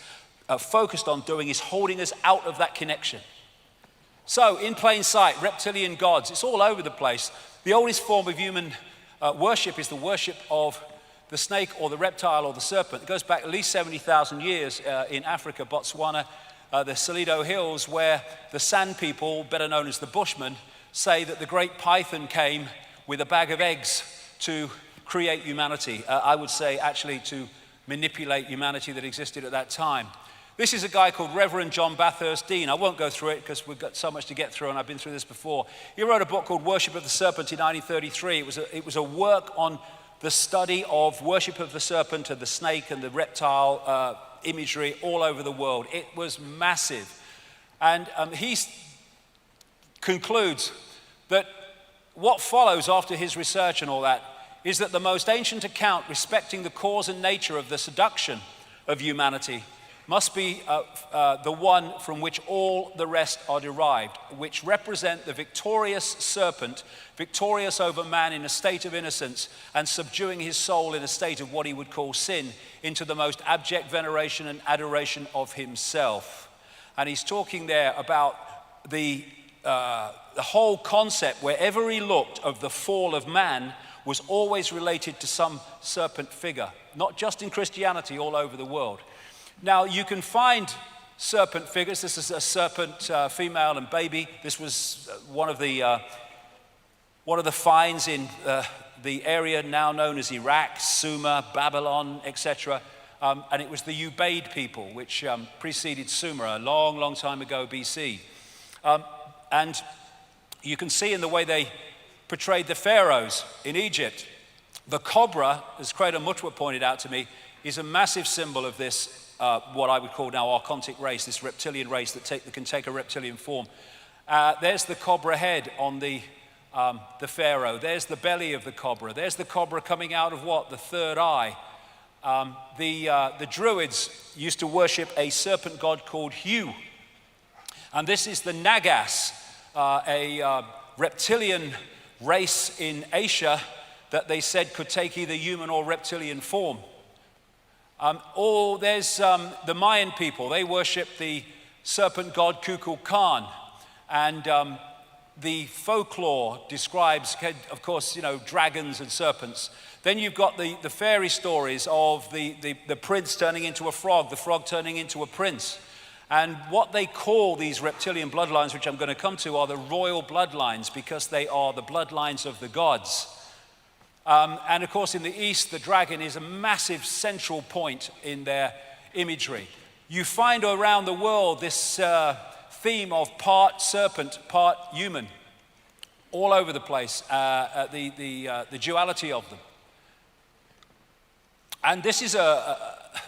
Speaker 1: are focused on doing, is holding us out of that connection. So, in plain sight, reptilian gods, it's all over the place. The oldest form of human worship is the worship of the snake or the reptile or the serpent. It goes back at least 70,000 years in Africa, Botswana, the Salido Hills, where the San people, better known as the Bushmen, say that the great python came with a bag of eggs to create humanity. I would say actually to manipulate humanity that existed at that time. This is a guy called Reverend John Bathurst Dean. I won't go through it because we've got so much to get through and I've been through this before. He wrote a book called Worship of the Serpent in 1933. It was a work on the study of worship of the serpent and the snake and the reptile imagery all over the world. It was massive. And he concludes that what follows after his research and all that is that the most ancient account respecting the cause and nature of the seduction of humanity must be the one from which all the rest are derived, which represent the victorious serpent, victorious over man in a state of innocence and subduing his soul in a state of what he would call sin into the most abject veneration and adoration of himself. And he's talking there about the whole concept, wherever he looked, of the fall of man was always related to some serpent figure, not just in Christianity, all over the world. Now, you can find serpent figures. This is a serpent, female and baby. This was one of the finds in the area now known as Iraq, Sumer, Babylon, etc. And it was the Ubaid people, which preceded Sumer a long, long time ago, BC. And You can see in the way they portrayed the pharaohs in Egypt. The cobra, as Craig Mutwa pointed out to me, is a massive symbol of this, what I would call now archontic race, this reptilian race that can take a reptilian form. There's the cobra head on the pharaoh. There's the belly of the cobra. There's the cobra coming out of what? The third eye. The Druids used to worship a serpent god called Hu. And this is the Nagas, a reptilian race in Asia that they said could take either human or reptilian form. Or there's the Mayan people. They worship the serpent god Kukulkan. And the folklore describes, of course, dragons and serpents. Then you've got the fairy stories of the prince turning into a frog, the frog turning into a prince. And what they call these reptilian bloodlines, which I'm going to come to, are the royal bloodlines, because they are the bloodlines of the gods. And of course, in the East, the dragon is a massive central point in their imagery. You find around the world this theme of part serpent, part human, all over the place, the duality of them. And this is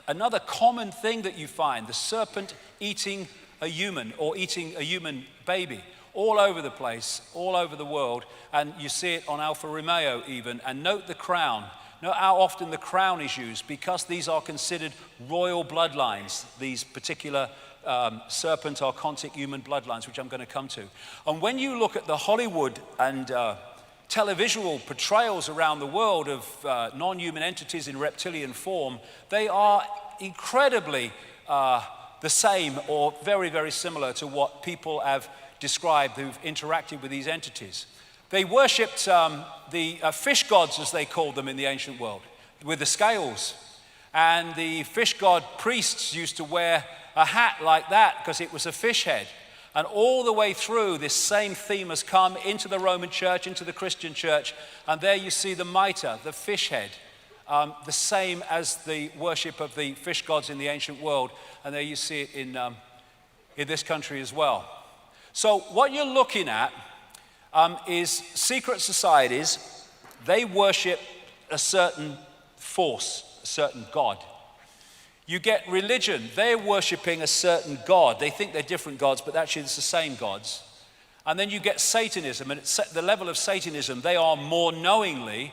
Speaker 1: another common thing that you find, the serpent eating a human or eating a human baby, all over the place, all over the world. And you see it on Alfa Romeo even. And note the crown. Note how often the crown is used, because these are considered royal bloodlines, these particular serpent archontic human bloodlines, which I'm going to come to. And when you look at the Hollywood and televisual portrayals around the world of non-human entities in reptilian form, they are incredibly the same or very, very similar to what people have described who've interacted with these entities. They worshipped the fish gods, as they called them in the ancient world, with the scales. And the fish god priests used to wear a hat like that because it was a fish head. And all the way through, this same theme has come into the Roman church, into the Christian church. And there you see the mitre, the fish head, the same as the worship of the fish gods in the ancient world. And there you see it in this country as well. So what you're looking at is secret societies. They worship a certain force, a certain god. You get religion. They're worshipping a certain god. They think they're different gods, but actually it's the same gods. And then you get Satanism. And at the level of Satanism, they are more knowingly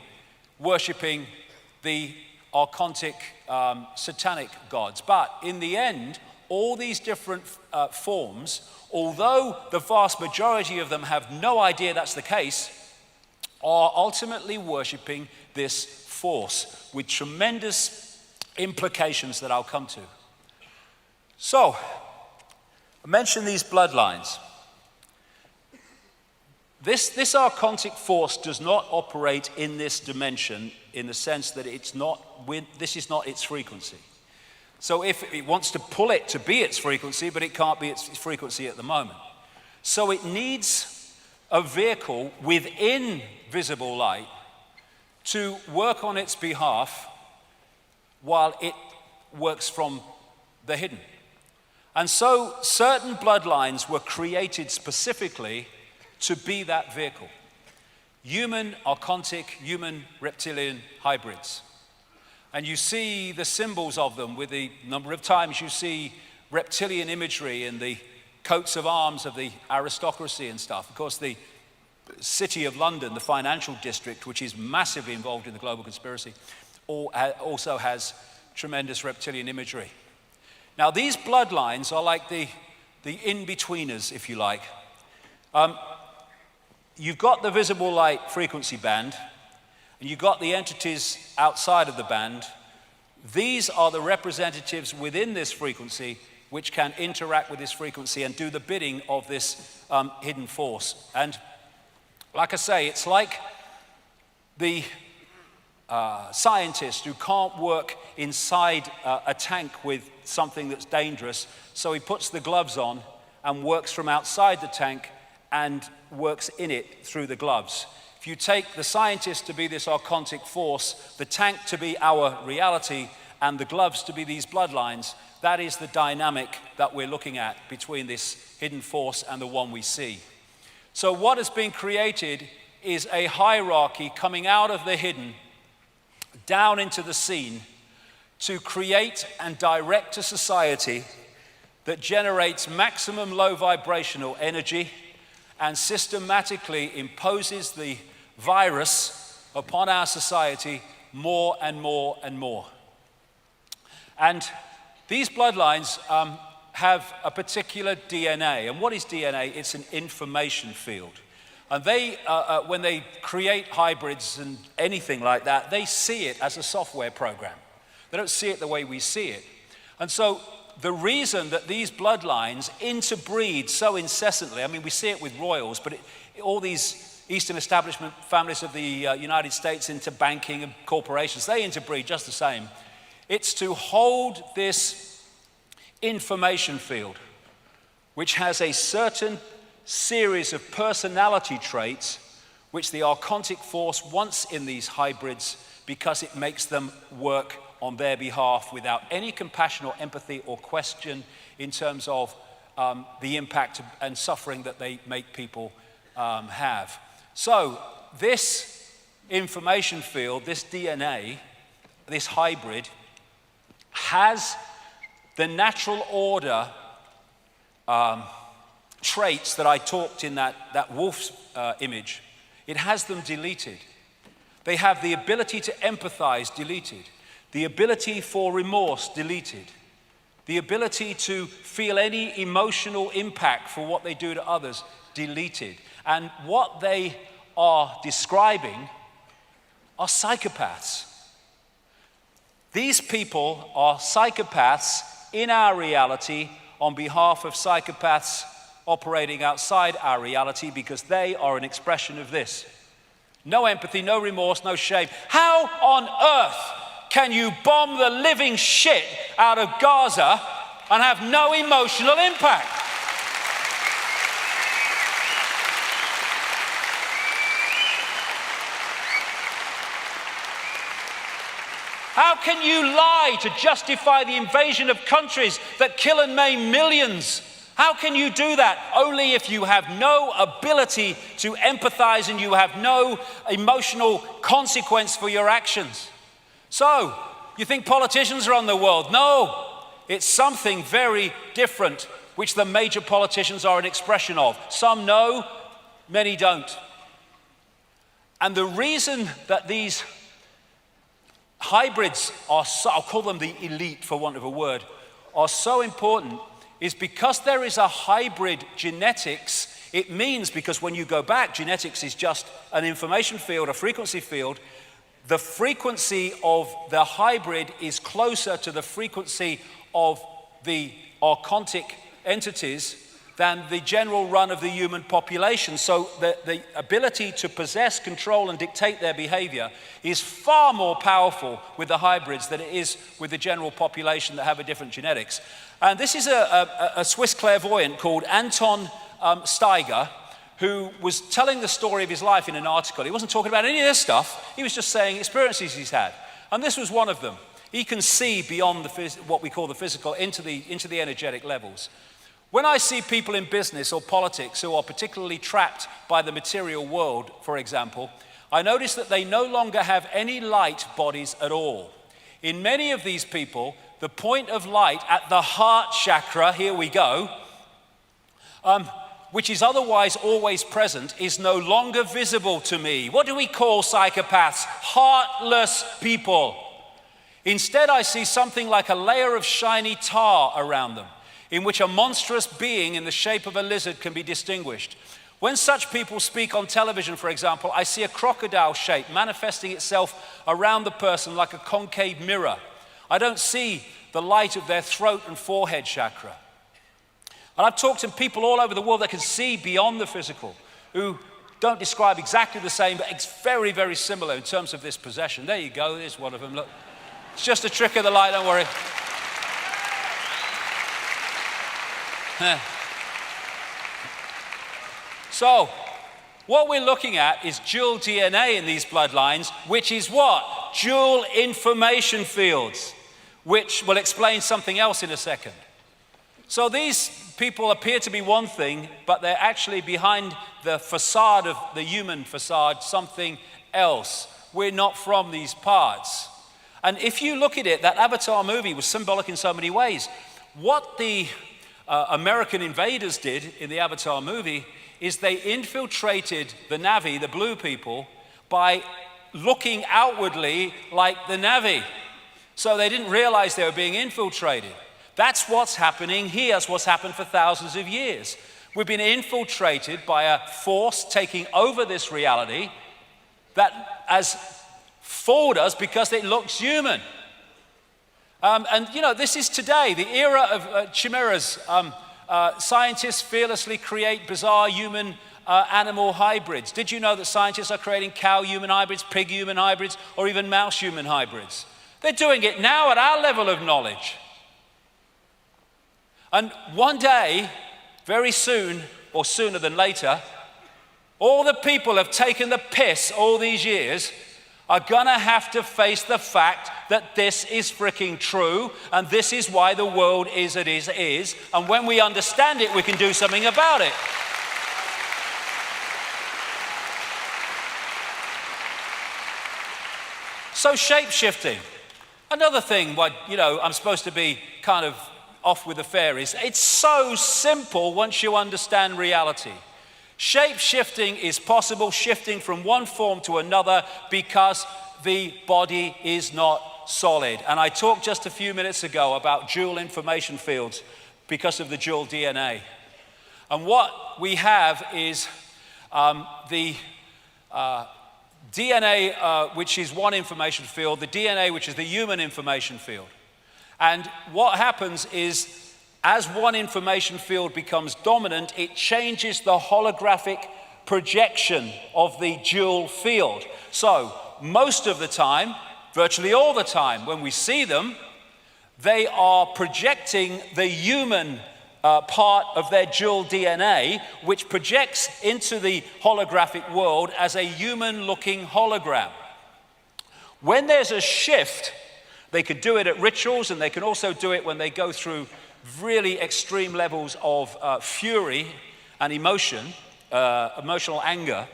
Speaker 1: worshipping the archontic satanic gods. But in the end, all these different forms, although the vast majority of them have no idea that's the case, are ultimately worshipping this force with tremendous implications that I'll come to. So, I mentioned these bloodlines. This archontic force does not operate in this dimension in the sense that this is not its frequency. So if it wants to pull it to be its frequency, but it can't be its frequency at the moment. So it needs a vehicle within visible light to work on its behalf while it works from the hidden. And so certain bloodlines were created specifically to be that vehicle. Human, archontic, human, reptilian hybrids. And you see the symbols of them with the number of times you see reptilian imagery in the coats of arms of the aristocracy and stuff. Of course, the City of London, the financial district, which is massively involved in the global conspiracy, also has tremendous reptilian imagery. Now, these bloodlines are like the in-betweeners, if you like. You've got the visible light frequency band, and you've got the entities outside of the band. These are the representatives within this frequency which can interact with this frequency and do the bidding of this hidden force. And like I say, it's like the scientist who can't work inside a tank with something that's dangerous, so he puts the gloves on and works from outside the tank and works in it through the gloves. If you take the scientist to be this archontic force, the tank to be our reality, and the gloves to be these bloodlines, that is the dynamic that we're looking at between this hidden force and the one we see. So what has been created is a hierarchy coming out of the hidden, down into the seen, to create and direct a society that generates maximum low vibrational energy and systematically imposes the virus upon our society more and more and more. And these bloodlines have a particular DNA. And what is DNA? It's an information field. And they, when they create hybrids and anything like that, they see it as a software program. They don't see it the way we see it. And so the reason that these bloodlines interbreed so incessantly, I mean, we see it with royals, but all these Eastern establishment families of the United States into banking and corporations, they interbreed just the same. It's to hold this information field, which has a certain series of personality traits which the archontic force wants in these hybrids because it makes them work on their behalf without any compassion or empathy or question in terms of the impact and suffering that they make people have. So this information field, this DNA, this hybrid, has the natural order traits that I talked in that wolf's image. It has them deleted. They have the ability to empathize deleted, the ability for remorse deleted, the ability to feel any emotional impact for what they do to others deleted. And what they are describing are psychopaths. These people are psychopaths in our reality on behalf of psychopaths operating outside our reality, because they are an expression of this. No empathy, no remorse, no shame. How on earth can you bomb the living shit out of Gaza and have no emotional impact? How can you lie to justify the invasion of countries that kill and maim millions? How can you do that? Only if you have no ability to empathize and you have no emotional consequence for your actions. So, you think politicians are on the world? No, it's something very different, which the major politicians are an expression of. Some know, many don't. And the reason that these hybrids are so, I'll call them the elite for want of a word, are so important is because there is a hybrid genetics. It means, because when you go back, genetics is just an information field, a frequency field. The frequency of the hybrid is closer to the frequency of the archontic entities than the general run of the human population. So the ability to possess, control, and dictate their behavior is far more powerful with the hybrids than it is with the general population that have a different genetics. And this is a Swiss clairvoyant called Anton Steiger, who was telling the story of his life in an article. He wasn't talking about any of this stuff. He was just saying experiences he's had. And this was one of them. He can see beyond what we call the physical into the energetic levels. When I see people in business or politics who are particularly trapped by the material world, for example, I notice that they no longer have any light bodies at all. In many of these people, the point of light at the heart chakra, here we go, which is otherwise always present, is no longer visible to me. What do we call psychopaths? Heartless people. Instead, I see something like a layer of shiny tar around them, in which a monstrous being in the shape of a lizard can be distinguished. When such people speak on television, for example, I see a crocodile shape manifesting itself around the person like a concave mirror. I don't see the light of their throat and forehead chakra. And I've talked to people all over the world that can see beyond the physical, who don't describe exactly the same, but it's very, very similar in terms of this possession. There you go, there's one of them, look. It's just a trick of the light, don't worry. So, what we're looking at is dual DNA in these bloodlines, which is what? Dual information fields, which will explain something else in a second. So these people appear to be one thing, but they're actually behind the facade of the human facade, something else. We're not from these parts. And if you look at it, that Avatar movie was symbolic in so many ways. What the American invaders did in the Avatar movie is they infiltrated the Na'vi, the blue people, by looking outwardly like the Na'vi. So they didn't realize they were being infiltrated. That's what's happening here. That's what's happened for thousands of years. We've been infiltrated by a force taking over this reality that has fooled us because it looks human. And you know, this is today, the era of chimeras. Scientists fearlessly create bizarre human animal hybrids. Did you know that scientists are creating cow-human hybrids, pig-human hybrids, or even mouse-human hybrids? They're doing it now at our level of knowledge. And one day, very soon, or sooner than later, all the people have taken the piss all these years are gonna have to face the fact that this is freaking true, and this is why the world is as it is, and when we understand it, we can do something about it. So shape-shifting, another thing, you know, I'm supposed to be kind of off with the fairies. It's so simple once you understand reality. Shape-shifting is possible, shifting from one form to another because the body is not solid. And I talked just a few minutes ago about dual information fields because of the dual DNA. And what we have is the DNA, which is one information field, the DNA, which is the human information field. And what happens is, as one information field becomes dominant, it changes the holographic projection of the dual field. So, most of the time, virtually all the time, when we see them, they are projecting the human part of their dual DNA, which projects into the holographic world as a human-looking hologram. When there's a shift, they could do it at rituals, and they can also do it when they go through really extreme levels of fury and emotion, emotional anger.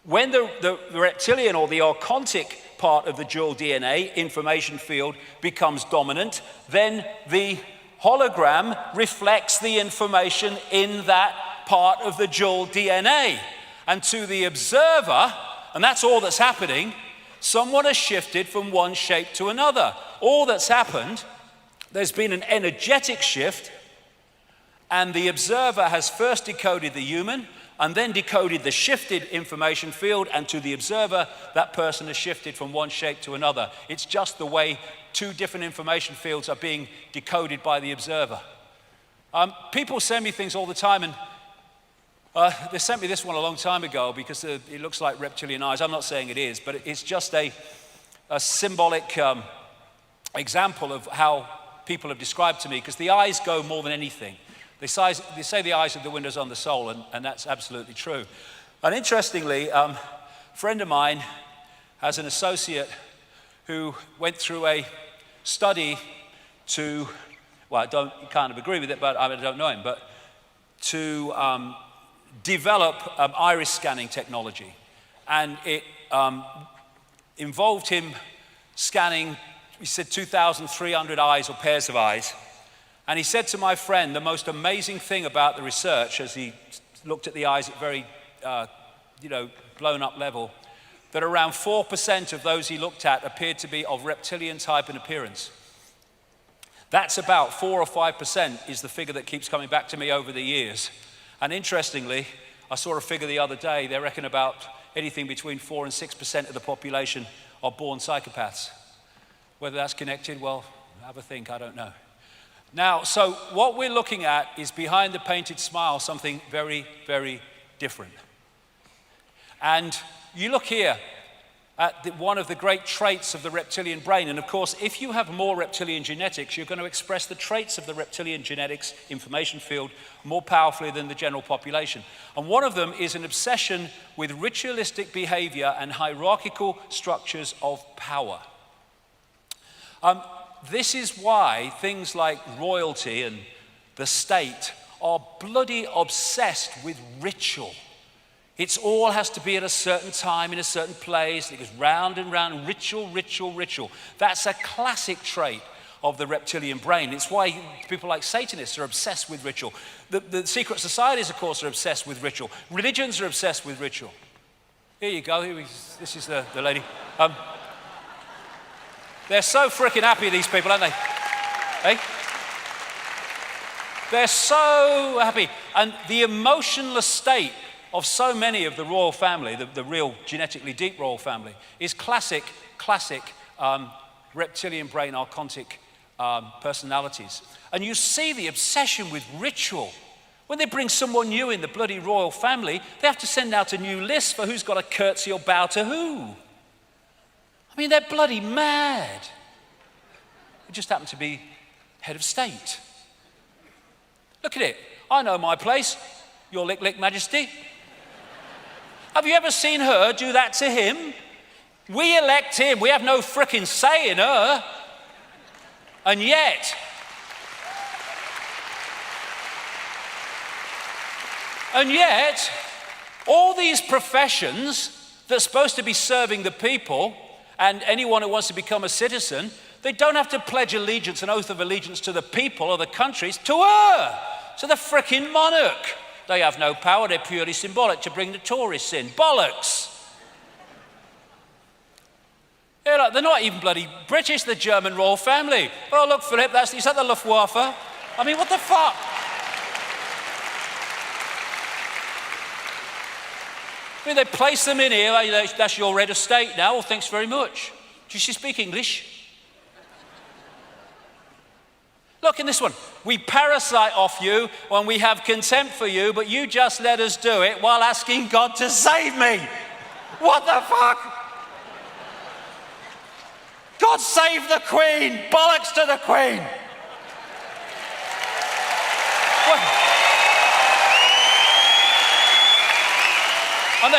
Speaker 1: When the reptilian or the archontic part of the dual DNA information field becomes dominant, then the hologram reflects the information in that part of the dual DNA. And to the observer, and that's all that's happening, someone has shifted from one shape to another. All that's happened, there's been an energetic shift, and the observer has first decoded the human and then decoded the shifted information field, and to the observer, that person has shifted from one shape to another. It's just the way two different information fields are being decoded by the observer. People send me things all the time, and they sent me this one a long time ago because it looks like reptilian eyes. I'm not saying it is, but it's just a symbolic example of how people have described to me, because the eyes go more than anything. They say the eyes are the windows on the soul, and that's absolutely true. And interestingly, a friend of mine has an associate who went through a study to, well, I kind of agree with it, but I don't know him, but to develop iris scanning technology. And it involved him scanning, he said, 2,300 eyes or pairs of eyes. And he said to my friend, the most amazing thing about the research, as he looked at the eyes at very, blown up level, that around 4% of those he looked at appeared to be of reptilian type in appearance. That's about 4 or 5% is the figure that keeps coming back to me over the years. And interestingly, I saw a figure the other day, they reckon about anything between 4 and 6% of the population are born psychopaths. Whether that's connected, well, have a think, I don't know. Now, so what we're looking at is behind the painted smile, something very, very different. And you look here at one of the great traits of the reptilian brain. And of course, if you have more reptilian genetics, you're going to express the traits of the reptilian genetics information field more powerfully than the general population. And one of them is an obsession with ritualistic behavior and hierarchical structures of power. This is why things like royalty and the state, are bloody obsessed with ritual. It all has to be at a certain time, in a certain place. It goes round and round, ritual, ritual, ritual. That's a classic trait of the reptilian brain. It's why people like Satanists are obsessed with ritual. The secret societies, of course, are obsessed with ritual. Religions are obsessed with ritual. Here you go. This is the lady. They're so freaking happy, these people, aren't they? Hey? They're so happy. And the emotionless state of so many of the royal family, the real genetically deep royal family, is classic reptilian brain archontic personalities. And you see the obsession with ritual. When they bring someone new in the bloody royal family, they have to send out a new list for who's got to curtsy or bow to who. I mean, they're bloody mad. It just happened to be head of state. Look at it. I know my place, Your Lick Majesty. Have you ever seen her do that to him? We elect him. We have no frickin' say in her. And yet, all these professions that are supposed to be serving the people and anyone who wants to become a citizen, they don't have to pledge allegiance, an oath of allegiance to the people or the countries, to her, to the frickin' monarch. They have no power, they're purely symbolic to bring the tourists in. Bollocks. Yeah, like, they're not even bloody British, the German royal family. Oh, look, Philip, is that the Luftwaffe? I mean, what the fuck? I mean, they place them in here, that's your head of state now, well, thanks very much. Does she speak English? Look in this one. We parasite off you when we have contempt for you, but you just let us do it while asking God to save me. What the fuck? God save the Queen! Bollocks to the Queen! And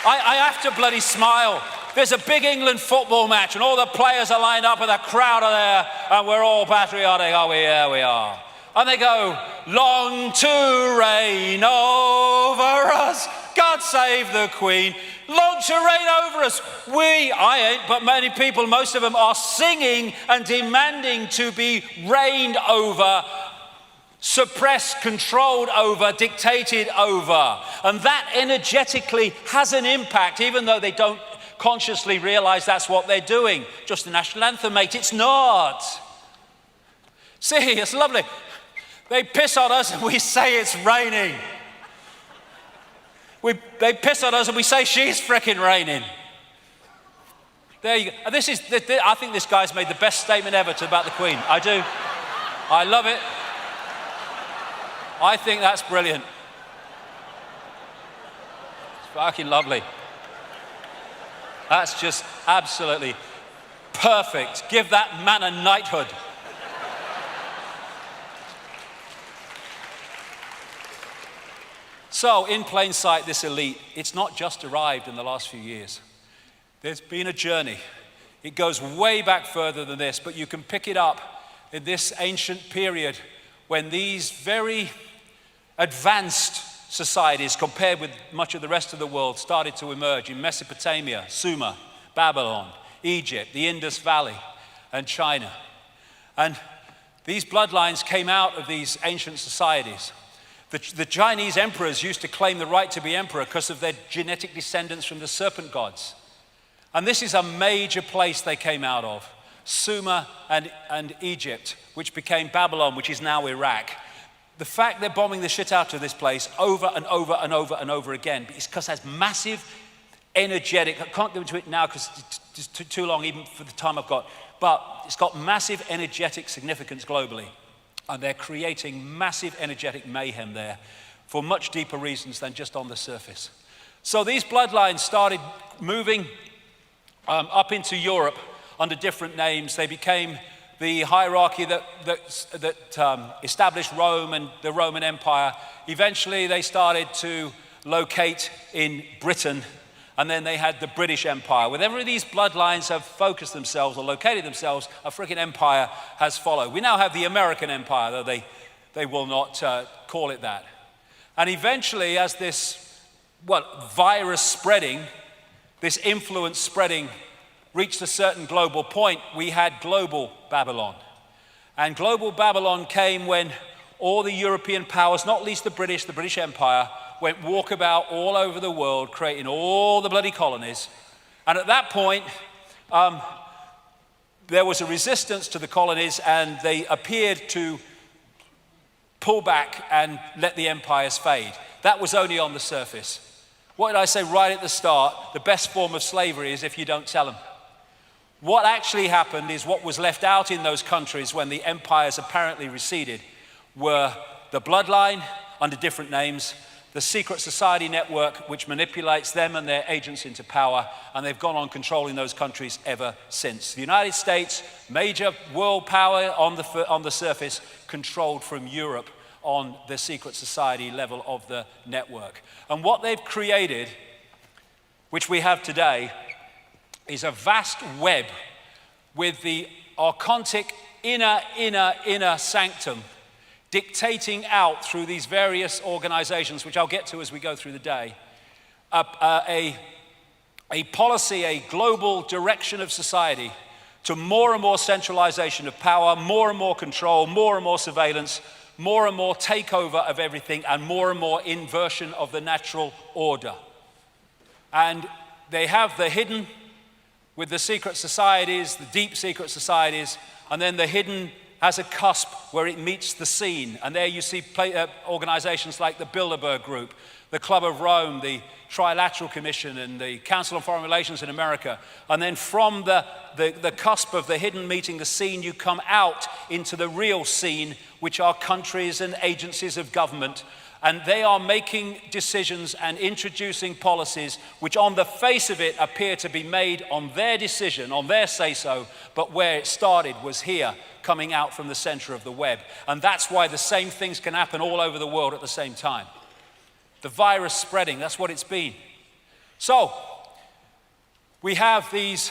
Speaker 1: I have to bloody smile. There's a big England football match and all the players are lined up and the crowd are there and we're all patriotic. Oh, yeah, we are. And they go, long to reign over us. God save the Queen. Long to reign over us. I ain't, but many people, most of them are singing and demanding to be reigned over, suppressed, controlled over, dictated over. And that energetically has an impact, even though they don't consciously realize that's what they're doing. Just the national anthem, mate. It's not. See, it's lovely. They piss on us and we say it's raining. They piss on us and we say she's frickin' raining. There you go. And I think this guy's made the best statement ever about the Queen. I do. I love it. I think that's brilliant. It's fucking lovely. That's just absolutely perfect. Give that man a knighthood. So, in plain sight, this elite, it's not just arrived in the last few years. There's been a journey. It goes way back further than this, but you can pick it up in this ancient period when these very advanced societies, compared with much of the rest of the world, started to emerge in Mesopotamia, Sumer, Babylon, Egypt, the Indus Valley, and China. And these bloodlines came out of these ancient societies. The Chinese emperors used to claim the right to be emperor because of their genetic descendants from the serpent gods. And this is a major place they came out of, Sumer and Egypt, which became Babylon, which is now Iraq. The fact they're bombing the shit out of this place over and over and over and over again is because it has massive energetic, I can't go into it now because it's too long even for the time I've got, but it's got massive energetic significance globally. And they're creating massive energetic mayhem there for much deeper reasons than just on the surface. So these bloodlines started moving up into Europe under different names. They became the hierarchy that established Rome and the Roman Empire. Eventually, they started to locate in Britain and then they had the British Empire. Wherever these bloodlines have focused themselves or located themselves, a freaking empire has followed. We now have the American Empire, though they will not call it that. And eventually, as this, virus spreading, this influence spreading, reached a certain global point, we had global Babylon. And global Babylon came when all the European powers, not least the British Empire, went walkabout all over the world, creating all the bloody colonies. And at that point, there was a resistance to the colonies, and they appeared to pull back and let the empires fade. That was only on the surface. What did I say right at the start? The best form of slavery is if you don't tell them. What actually happened is what was left out in those countries when the empires apparently receded were the bloodline under different names, the secret society network which manipulates them and their agents into power, and they've gone on controlling those countries ever since. The United States, major world power on the surface, controlled from Europe on the secret society level of the network. And what they've created, which we have today, is a vast web with the archontic inner sanctum dictating out through these various organizations, which I'll get to as we go through the day, a policy, a global direction of society to more and more centralization of power, more and more control, more and more surveillance, more and more takeover of everything, and more inversion of the natural order. And they have the hidden with the secret societies, the deep secret societies, and then the hidden has a cusp where it meets the seen. And there you see organizations like the Bilderberg Group, the Club of Rome, the Trilateral Commission, and the Council on Foreign Relations in America. And then from the cusp of the hidden meeting the seen, you come out into the real scene, which are countries and agencies of government. And they are making decisions and introducing policies which on the face of it appear to be made on their decision, on their say-so, but where it started was here, coming out from the center of the web. And that's why the same things can happen all over the world at the same time. The virus spreading, that's what it's been. So, we have these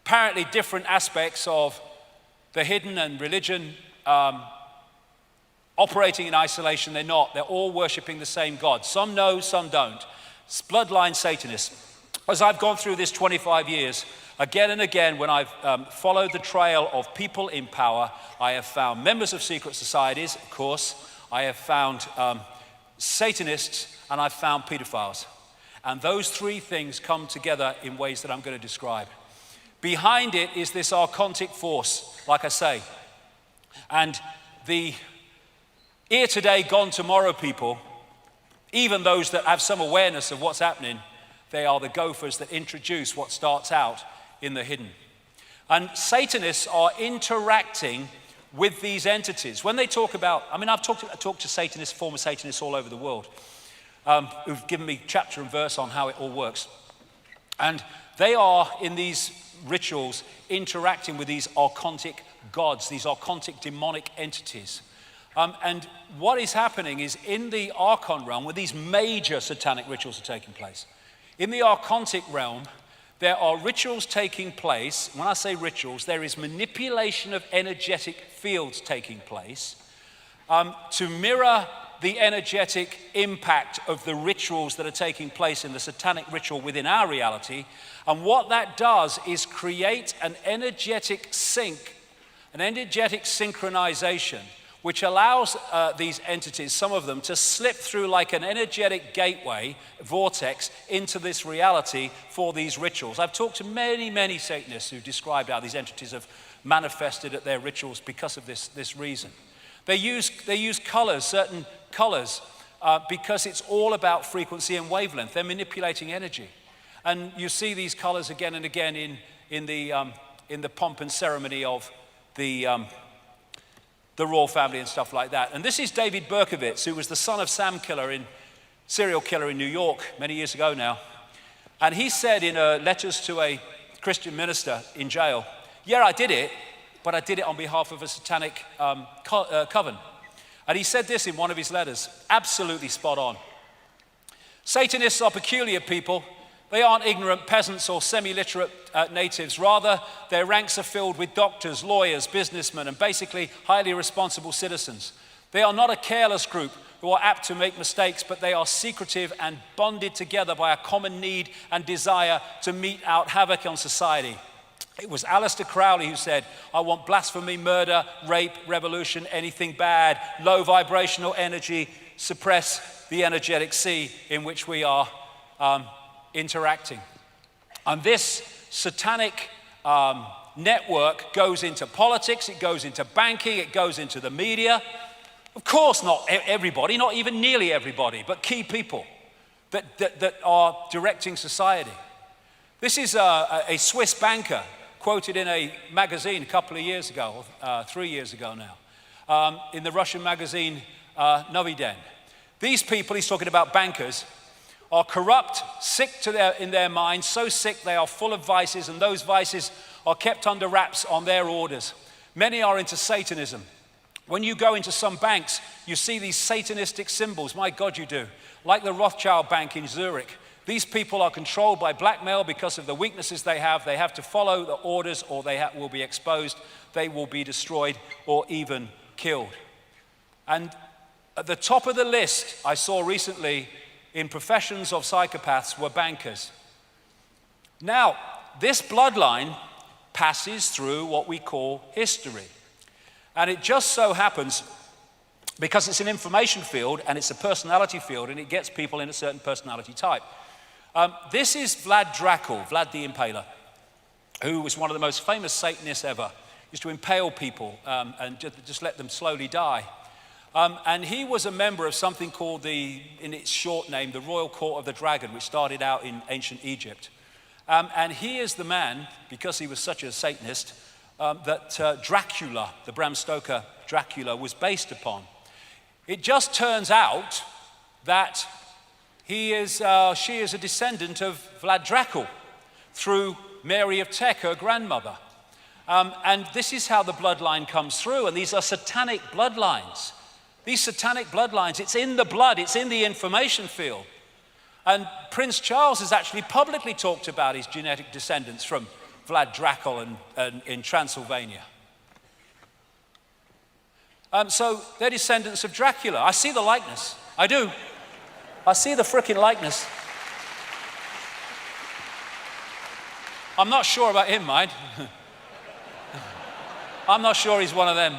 Speaker 1: apparently different aspects of the hidden and religion operating in isolation. They're not. They're all worshiping the same God. Some know, some don't. It's bloodline Satanists. As I've gone through this 25 years, again and again, when I've followed the trail of people in power, I have found members of secret societies, of course. I have found Satanists, and I've found pedophiles. And those three things come together in ways that I'm going to describe. Behind it is this archontic force, like I say. And the here today, gone tomorrow people, even those that have some awareness of what's happening, they are the gophers that introduce what starts out in the hidden. And Satanists are interacting with these entities. When they talk about, I've talked to Satanists, former Satanists all over the world, who've given me chapter and verse on how it all works. And they are, in these rituals, interacting with these archontic gods, these archontic demonic entities. And what is happening is in the archon realm, where these major satanic rituals are taking place, in the archontic realm, there are rituals taking place. When I say rituals, there is manipulation of energetic fields taking place to mirror the energetic impact of the rituals that are taking place in the satanic ritual within our reality. And what that does is create an energetic sync, an energetic synchronization, which allows these entities, some of them, to slip through like an energetic gateway, vortex, into this reality for these rituals. I've talked to many, many Satanists who described how these entities have manifested at their rituals because of this reason. They use colors, certain colors, because it's all about frequency and wavelength. They're manipulating energy. And you see these colors again and again in the pomp and ceremony of the royal family and stuff like that. And this is David Berkowitz, who was the son of serial killer in New York many years ago now. And he said in letters to a Christian minister in jail, yeah, I did it, but I did it on behalf of a satanic coven. And he said this in one of his letters, absolutely spot on. Satanists are peculiar people. They aren't ignorant peasants or semi-literate natives. Rather, their ranks are filled with doctors, lawyers, businessmen, and basically highly responsible citizens. They are not a careless group who are apt to make mistakes, but they are secretive and bonded together by a common need and desire to mete out havoc on society. It was Aleister Crowley who said, "I want blasphemy, murder, rape, revolution, anything bad, low vibrational energy, suppress the energetic sea in which we are interacting." And this satanic network goes into politics, it goes into banking, it goes into the media. Of course, not everybody, not even nearly everybody, but key people that are directing society. This is a Swiss banker quoted in a magazine a couple of years ago, 3 years ago now, in the Russian magazine Novy Den. These people, he's talking about bankers, are corrupt, sick in their minds, so sick they are full of vices, and those vices are kept under wraps on their orders. Many are into Satanism. When you go into some banks, you see these Satanistic symbols. My God, you do. Like the Rothschild Bank in Zurich. These people are controlled by blackmail because of the weaknesses they have. They have to follow the orders or they will be exposed. They will be destroyed or even killed. And at the top of the list I saw recently in professions of psychopaths were bankers. Now, this bloodline passes through what we call history. And it just so happens, because it's an information field and it's a personality field and it gets people in a certain personality type. This is Vlad Dracul, Vlad the Impaler, who was one of the most famous Satanists ever. He used to impale people and just let them slowly die. And he was a member of something called in its short name, the Royal Court of the Dragon, which started out in ancient Egypt. And he is the man, because he was such a Satanist, that Dracula, the Bram Stoker Dracula, was based upon. It just turns out that she is a descendant of Vlad Dracul through Mary of Teck, her grandmother. And this is how the bloodline comes through, and these are satanic bloodlines. These satanic bloodlines, it's in the blood, it's in the information field. And Prince Charles has actually publicly talked about his genetic descendants from Vlad Dracul and in Transylvania. So they're descendants of Dracula. I see the likeness. I do. I see the frickin' likeness. I'm not sure about him, mind. I'm not sure he's one of them.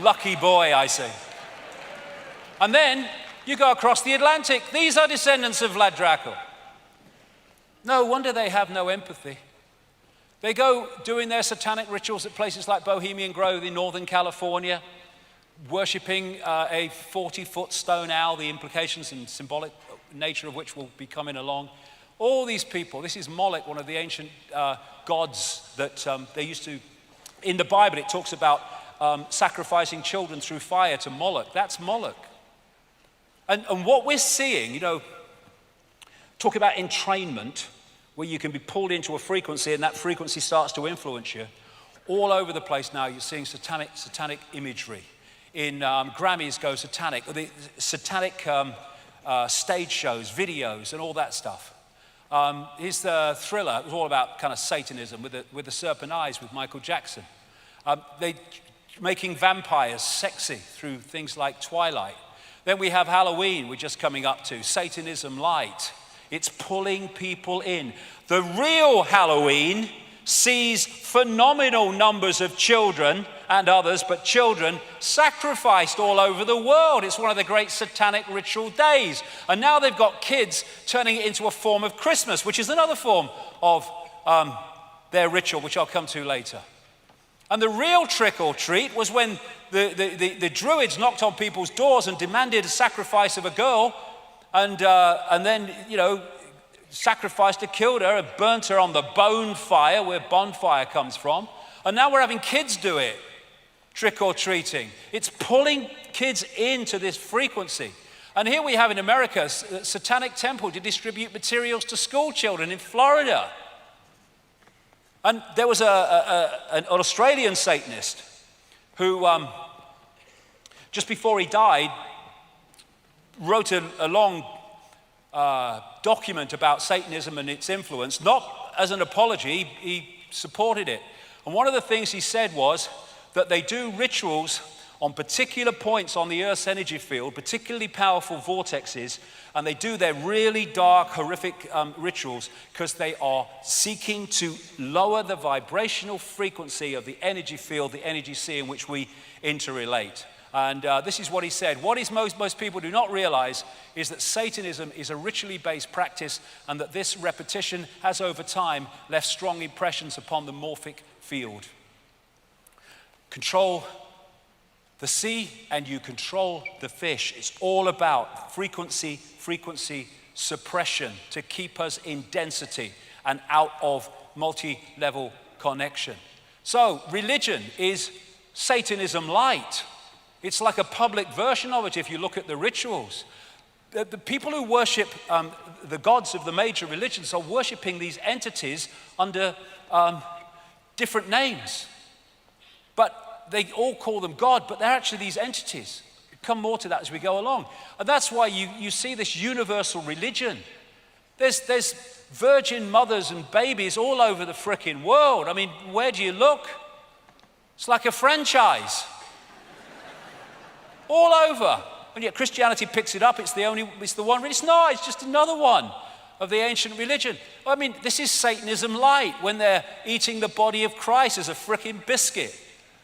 Speaker 1: Lucky boy, I say. And then you go across the Atlantic. These are descendants of Vlad Dracul. No wonder they have no empathy. They go doing their satanic rituals at places like Bohemian Grove in Northern California, worshipping a 40-foot stone owl, the implications and symbolic nature of which will be coming along. All these people, this is Moloch, one of the ancient gods that they used to, in the Bible it talks about sacrificing children through fire to Moloch. That's Moloch. And what we're seeing, talk about entrainment, where you can be pulled into a frequency and that frequency starts to influence you. All over the place now you're seeing satanic imagery. In Grammys go satanic, the satanic stage shows, videos and all that stuff. Here's the Thriller. It was all about kind of Satanism with the serpent eyes with Michael Jackson. They making vampires sexy through things like Twilight. Then we have Halloween, we're just coming up to, Satanism Light. It's pulling people in. The real Halloween sees phenomenal numbers of children and others, but children sacrificed all over the world. It's one of the great satanic ritual days. And now they've got kids turning it into a form of Christmas, which is another form of their ritual, which I'll come to later. And the real trick or treat was when the Druids knocked on people's doors and demanded a sacrifice of a girl, and then, sacrificed her, killed her, and burnt her on the bone fire, where bonfire comes from. And now we're having kids do it, trick or treating. It's pulling kids into this frequency. And here we have in America a satanic temple to distribute materials to school children in Florida. And there was an Australian Satanist who, just before he died, wrote a long document about Satanism and its influence, not as an apology, he supported it. And one of the things he said was that they do rituals on particular points on the Earth's energy field, particularly powerful vortexes, and they do their really dark, horrific rituals because they are seeking to lower the vibrational frequency of the energy field, the energy sea in which we interrelate. And this is what he said. What is most people do not realize is that Satanism is a ritually based practice, and that this repetition has over time left strong impressions upon the morphic field. Control the sea and you control the fish. It's all about frequency suppression to keep us in density and out of multi-level connection. So religion is Satanism light. It's like a public version of it if you look at the rituals. The people who worship the gods of the major religions are worshiping these entities under different names. But they all call them God, but they're actually these entities. We'll come more to that as we go along. And that's why you see this universal religion. There's virgin mothers and babies all over the frickin' world. I mean, where do you look? It's like a franchise. All over. And yet Christianity picks it up. It's the one. It's not. It's just another one of the ancient religion. I mean, this is Satanism light, when they're eating the body of Christ as a frickin' biscuit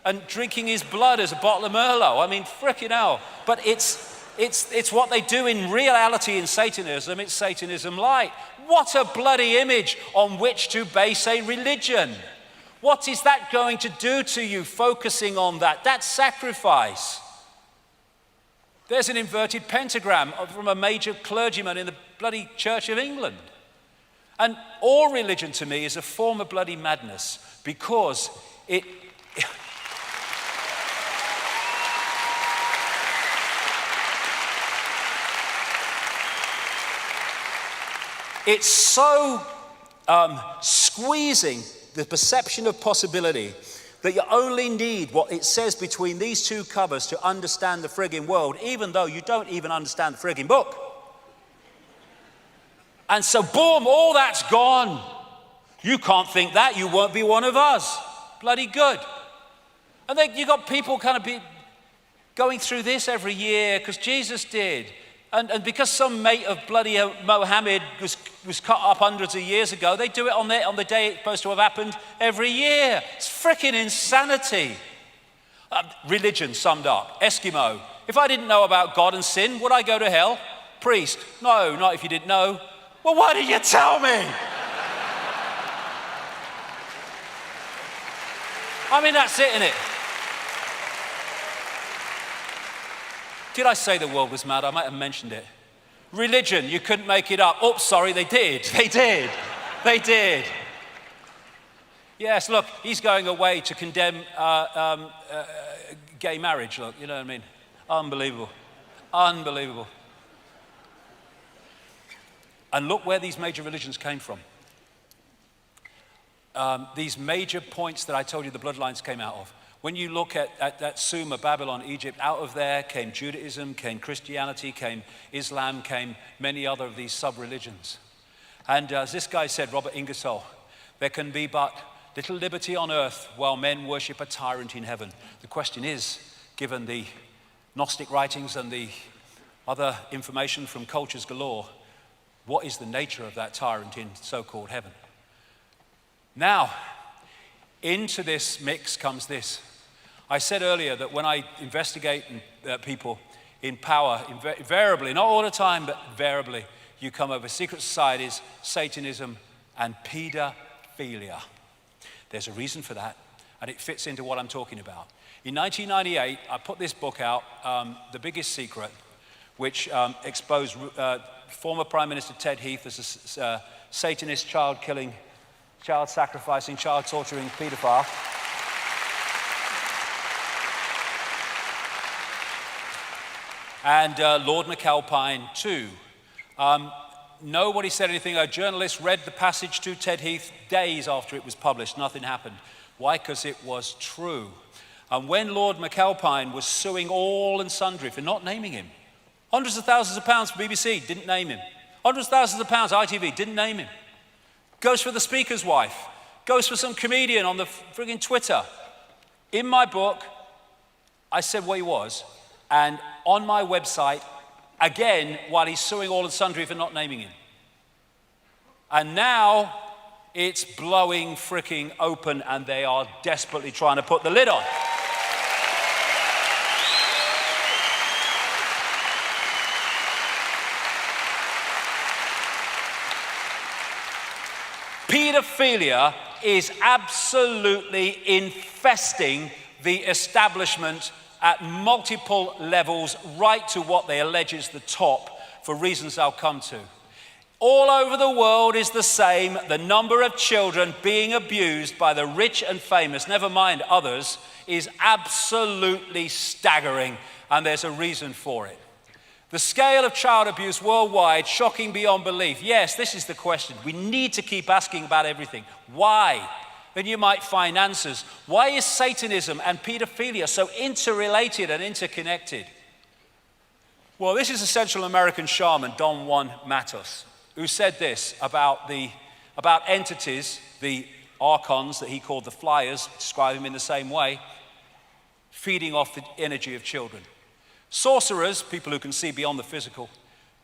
Speaker 1: and drinking his blood as a bottle of Merlot. I mean, frickin' hell. But it's what they do in reality in Satanism. It's Satanism light. What a bloody image on which to base a religion. What is that going to do to you, focusing on that? That's sacrifice. There's an inverted pentagram from a major clergyman in the bloody Church of England. And all religion to me is a form of bloody madness, because it's so squeezing the perception of possibility that you only need what it says between these two covers to understand the friggin' world, even though you don't even understand the friggin' book. And so, boom, all that's gone. You can't think that, you won't be one of us. Bloody good. And then you got people kind of going through this every year because Jesus did. And because some mate of bloody Mohammed was cut up hundreds of years ago, they do it on the day it's supposed to have happened every year. It's freaking insanity. Religion summed up. Eskimo. If I didn't know about God and sin, would I go to hell? Priest. No, not if you didn't know. Well, why did you tell me? I mean, that's it, isn't it? Did I say the world was mad? I might have mentioned it. Religion, you couldn't make it up. Oh, sorry, they did. They did. They did. Yes, look, he's going away to condemn gay marriage. Look, you know what I mean? Unbelievable. Unbelievable. And look where these major religions came from. These major points that I told you the bloodlines came out of. When you look at that Sumer, Babylon, Egypt, out of there came Judaism, came Christianity, came Islam, came many other of these sub-religions. And as this guy said, Robert Ingersoll, there can be but little liberty on earth while men worship a tyrant in heaven. The question is, given the Gnostic writings and the other information from cultures galore, what is the nature of that tyrant in so-called heaven? Now, into this mix comes this. I said earlier that when I investigate people in power, invariably, not all the time, but invariably, you come over secret societies, Satanism, and pedophilia. There's a reason for that, and it fits into what I'm talking about. In 1998, I put this book out, The Biggest Secret, which exposed former Prime Minister Ted Heath as a Satanist, child-killing, child-sacrificing, child-torturing pedophile. And Lord McAlpine, too. Nobody said anything. A journalist read the passage to Ted Heath days after it was published. Nothing happened. Why? Because it was true. And when Lord McAlpine was suing all and sundry for not naming him, hundreds of thousands of pounds for BBC, didn't name him. Hundreds of thousands of pounds, ITV, didn't name him. Goes for the speaker's wife. Goes for some comedian on the friggin' Twitter. In my book, I said what he was, and on my website, again, while he's suing all and sundry for not naming him. And now it's blowing fricking open, and they are desperately trying to put the lid on. Pedophilia is absolutely infesting the establishment at multiple levels, right to what they allege is the top, for reasons I'll come to. All over the world is the same. The number of children being abused by the rich and famous, never mind others, is absolutely staggering, and there's a reason for it. The scale of child abuse worldwide, shocking beyond belief. Yes, this is the question. We need to keep asking about everything. Why? Then you might find answers. Why is Satanism and pedophilia so interrelated and interconnected? Well, this is a Central American shaman, Don Juan Matos, who said this about entities, the archons that he called the flyers, describe him in the same way, feeding off the energy of children. Sorcerers, people who can see beyond the physical,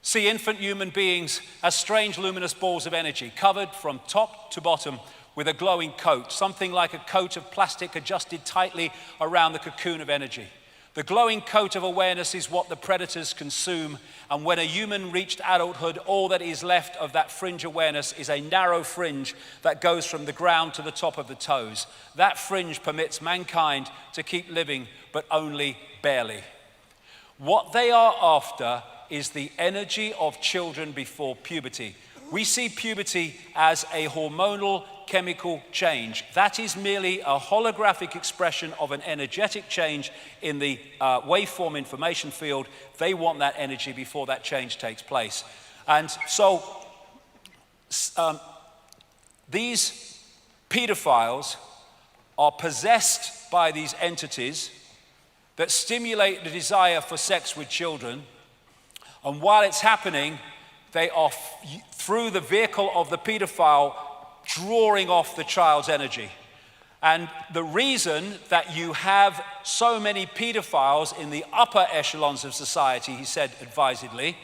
Speaker 1: see infant human beings as strange luminous balls of energy, covered from top to bottom with a glowing coat, something like a coat of plastic adjusted tightly around the cocoon of energy. The glowing coat of awareness is what the predators consume, and when a human reached adulthood, all that is left of that fringe awareness is a narrow fringe that goes from the ground to the top of the toes. That fringe permits mankind to keep living, but only barely. What they are after is the energy of children before puberty. We see puberty as a hormonal chemical change. That is merely a holographic expression of an energetic change in the waveform information field. They want that energy before that change takes place. And so these pedophiles are possessed by these entities that stimulate the desire for sex with children, and while it's happening, they are, through the vehicle of the pedophile, drawing off the child's energy. And the reason that you have so many pedophiles in the upper echelons of society, he said advisedly,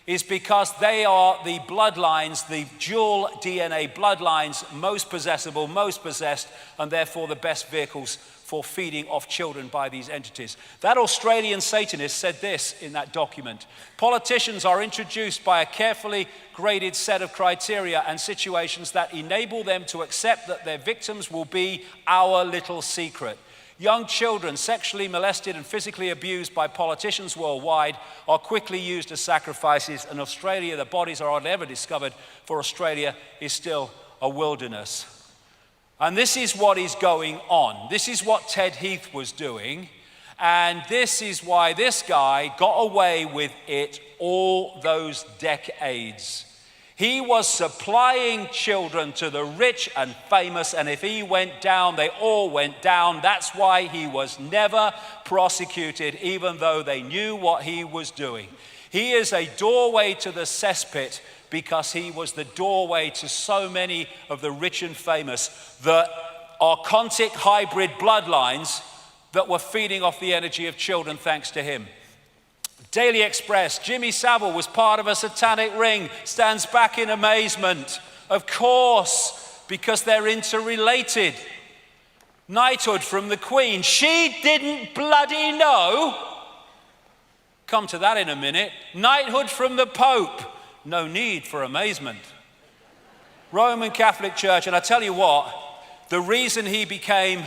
Speaker 1: is because they are the bloodlines, the dual DNA bloodlines, most possessible, most possessed, and therefore the best vehicles for feeding off children by these entities. That Australian Satanist said this in that document: politicians are introduced by a carefully graded set of criteria and situations that enable them to accept that their victims will be our little secret. Young children sexually molested and physically abused by politicians worldwide are quickly used as sacrifices. In Australia, the bodies are hardly ever discovered, for Australia is still a wilderness. And this is what is going on. This is what Ted Heath was doing. And this is why this guy got away with it all those decades. He was supplying children to the rich and famous, and if he went down, they all went down. That's why he was never prosecuted, even though they knew what he was doing. He is a doorway to the cesspit, because he was the doorway to so many of the rich and famous, the archontic hybrid bloodlines that were feeding off the energy of children thanks to him. Daily Express, Jimmy Savile was part of a satanic ring, stands back in amazement. Of course, because they're interrelated. Knighthood from the Queen, she didn't bloody know. Come to that in a minute. Knighthood from the Pope, no need for amazement. Roman Catholic Church, and I tell you what, the reason he became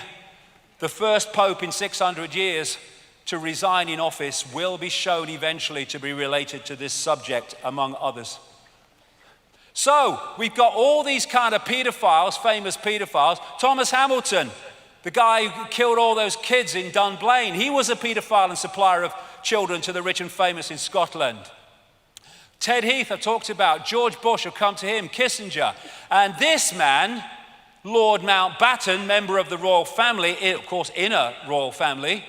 Speaker 1: the first Pope in 600 years to resign in office will be shown eventually to be related to this subject, among others. So, we've got all these kind of pedophiles, famous pedophiles. Thomas Hamilton, the guy who killed all those kids in Dunblane, he was a pedophile and supplier of children to the rich and famous in Scotland. Ted Heath, I talked about. George Bush, I'll come to him. Kissinger. And this man, Lord Mountbatten, member of the royal family, of course, inner royal family,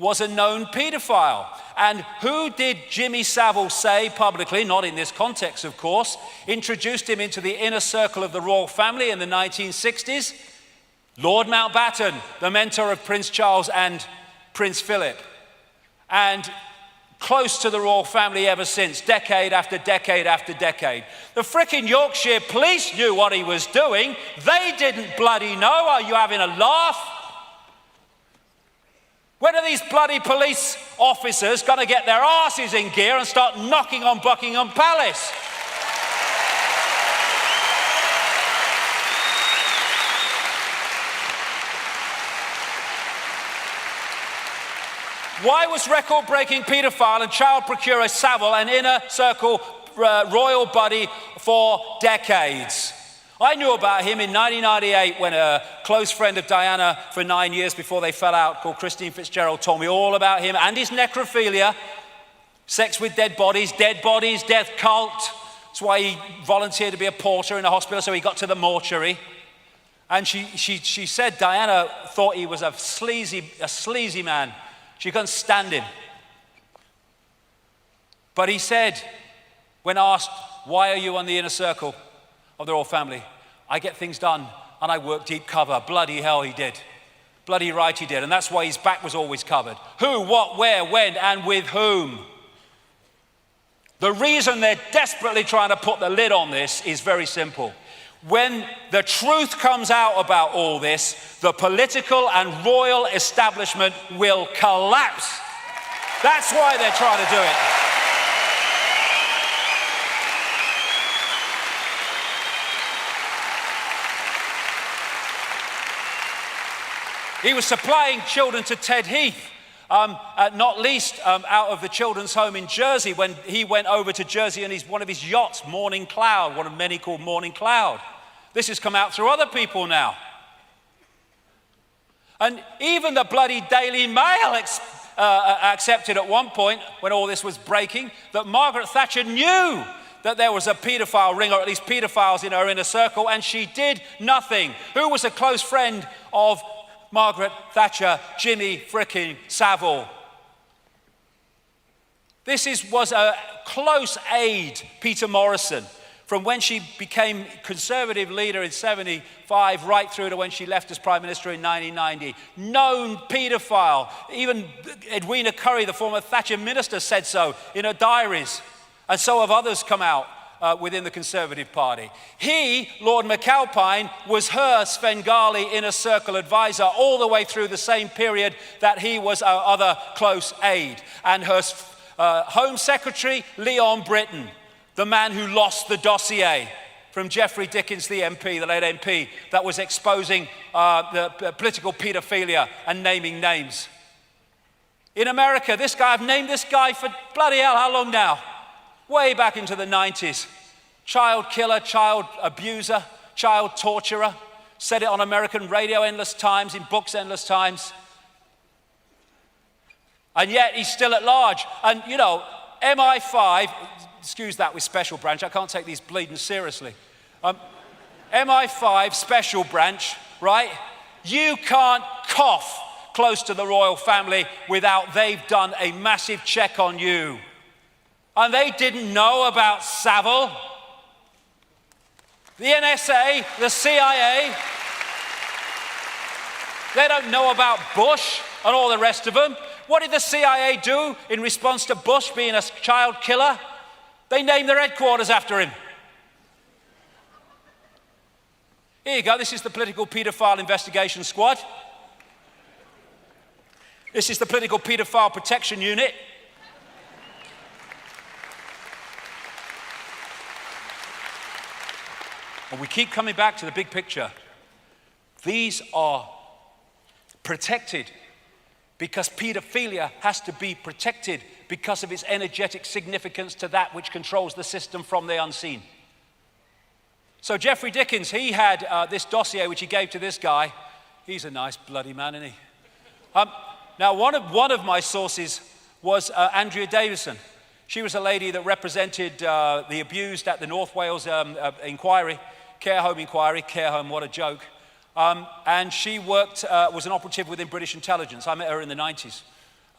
Speaker 1: was a known paedophile. And who did Jimmy Savile say publicly, not in this context of course, introduced him into the inner circle of the royal family in the 1960s? Lord Mountbatten, the mentor of Prince Charles and Prince Philip. And close to the royal family ever since, decade after decade after decade. The frickin' Yorkshire police knew what he was doing. They didn't bloody know. Are you having a laugh? When are these bloody police officers going to get their asses in gear and start knocking on Buckingham Palace? Why was record-breaking paedophile and child procurer Savile an inner circle royal buddy for decades? I knew about him in 1998 when a close friend of Diana for 9 years before they fell out, called Christine Fitzgerald, told me all about him and his necrophilia, sex with dead bodies, death cult. That's why he volunteered to be a porter in a hospital, so he got to the mortuary. And she said Diana thought he was a sleazy man. She couldn't stand him. But he said, when asked, why are you on the inner circle of the royal family? I get things done and I work deep cover. Bloody hell he did. Bloody right he did. And that's why his back was always covered. Who, what, where, when, and with whom? The reason they're desperately trying to put the lid on this is very simple. When the truth comes out about all this, the political and royal establishment will collapse. That's why they're trying to do it. He was supplying children to Ted Heath, not least out of the children's home in Jersey when he went over to Jersey and one of his yachts, Morning Cloud, one of many called Morning Cloud. This has come out through other people now. And even the bloody Daily Mail accepted at one point, when all this was breaking, that Margaret Thatcher knew that there was a paedophile ring, or at least paedophiles in her inner circle, and she did nothing. Who was a close friend of Margaret Thatcher? Jimmy frickin' Savile. This was a close aide, Peter Morrison, from when she became Conservative leader in 75 right through to when she left as Prime Minister in 1990. Known paedophile. Even Edwina Currie, the former Thatcher minister, said so in her diaries. And so have others come out within the Conservative Party. He, Lord McAlpine, was her Svengali inner circle advisor all the way through the same period that he was our other close aide. And her Home Secretary, Leon Britton, the man who lost the dossier from Geoffrey Dickens, the MP, the late MP, that was exposing the political paedophilia and naming names. In America, this guy, I've named this guy for bloody hell, how long now? Way back into the 90s. Child killer, child abuser, child torturer. Said it on American radio endless times, in books endless times. And yet he's still at large. And you know, MI5, excuse that with Special Branch, I can't take these bleeding seriously. MI5 Special Branch, right? You can't cough close to the royal family without they've done a massive check on you. And they didn't know about Savile. The NSA, the CIA, they don't know about Bush and all the rest of them. What did the CIA do in response to Bush being a child killer? They named their headquarters after him. Here you go, this is the Political Paedophile Investigation Squad. This is the Political Paedophile Protection Unit. And we keep coming back to the big picture. These are protected because paedophilia has to be protected because of its energetic significance to that which controls the system from the unseen. So Geoffrey Dickens, he had this dossier which he gave to this guy. He's a nice bloody man, isn't he? Now, one of my sources was Andrea Davison. She was a lady that represented the abused at the North Wales inquiry, care home, what a joke. And she worked, was an operative within British intelligence. I met her in the 90s.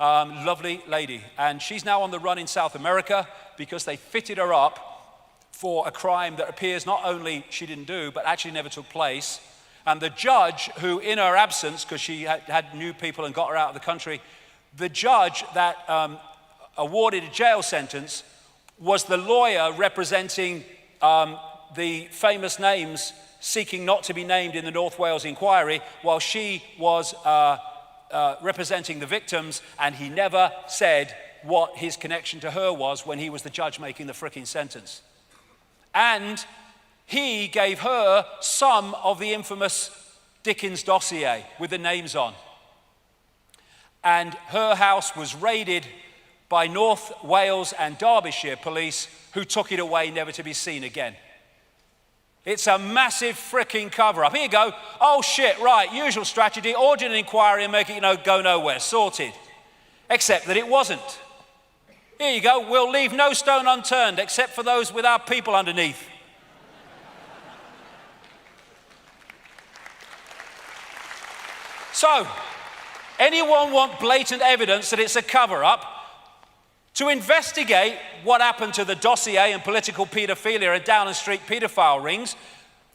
Speaker 1: lovely lady. And she's now on the run in South America because they fitted her up for a crime that appears not only she didn't do, but actually never took place. And the judge, who in her absence, because she had new people and got her out of the country, the judge that awarded a jail sentence was the lawyer representing the famous names seeking not to be named in the North Wales inquiry, while she was representing the victims, and he never said what his connection to her was when he was the judge making the fricking sentence. And he gave her some of the infamous Dickens dossier with the names on. And her house was raided by North Wales and Derbyshire police, who took it away never to be seen again. It's a massive fricking cover-up. Here you go. Oh shit, right, usual strategy, order an inquiry and make it, go nowhere, sorted. Except that it wasn't. Here you go, we'll leave no stone unturned except for those with our people underneath. So, anyone want blatant evidence that it's a cover-up? To investigate what happened to the dossier and political paedophilia and Downing Street paedophile rings,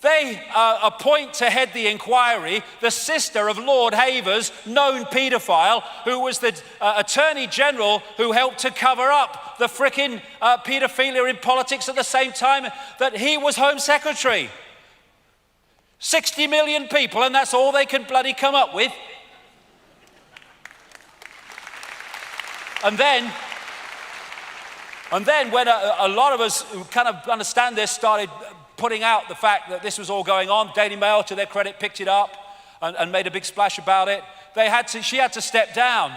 Speaker 1: they appoint to head the inquiry the sister of Lord Havers, known paedophile, who was the Attorney General who helped to cover up the frickin' paedophilia in politics at the same time that he was Home Secretary. 60 million people, and that's all they can bloody come up with. And then when a lot of us who kind of understand this started putting out the fact that this was all going on, Daily Mail, to their credit, picked it up and made a big splash about it. She had to step down.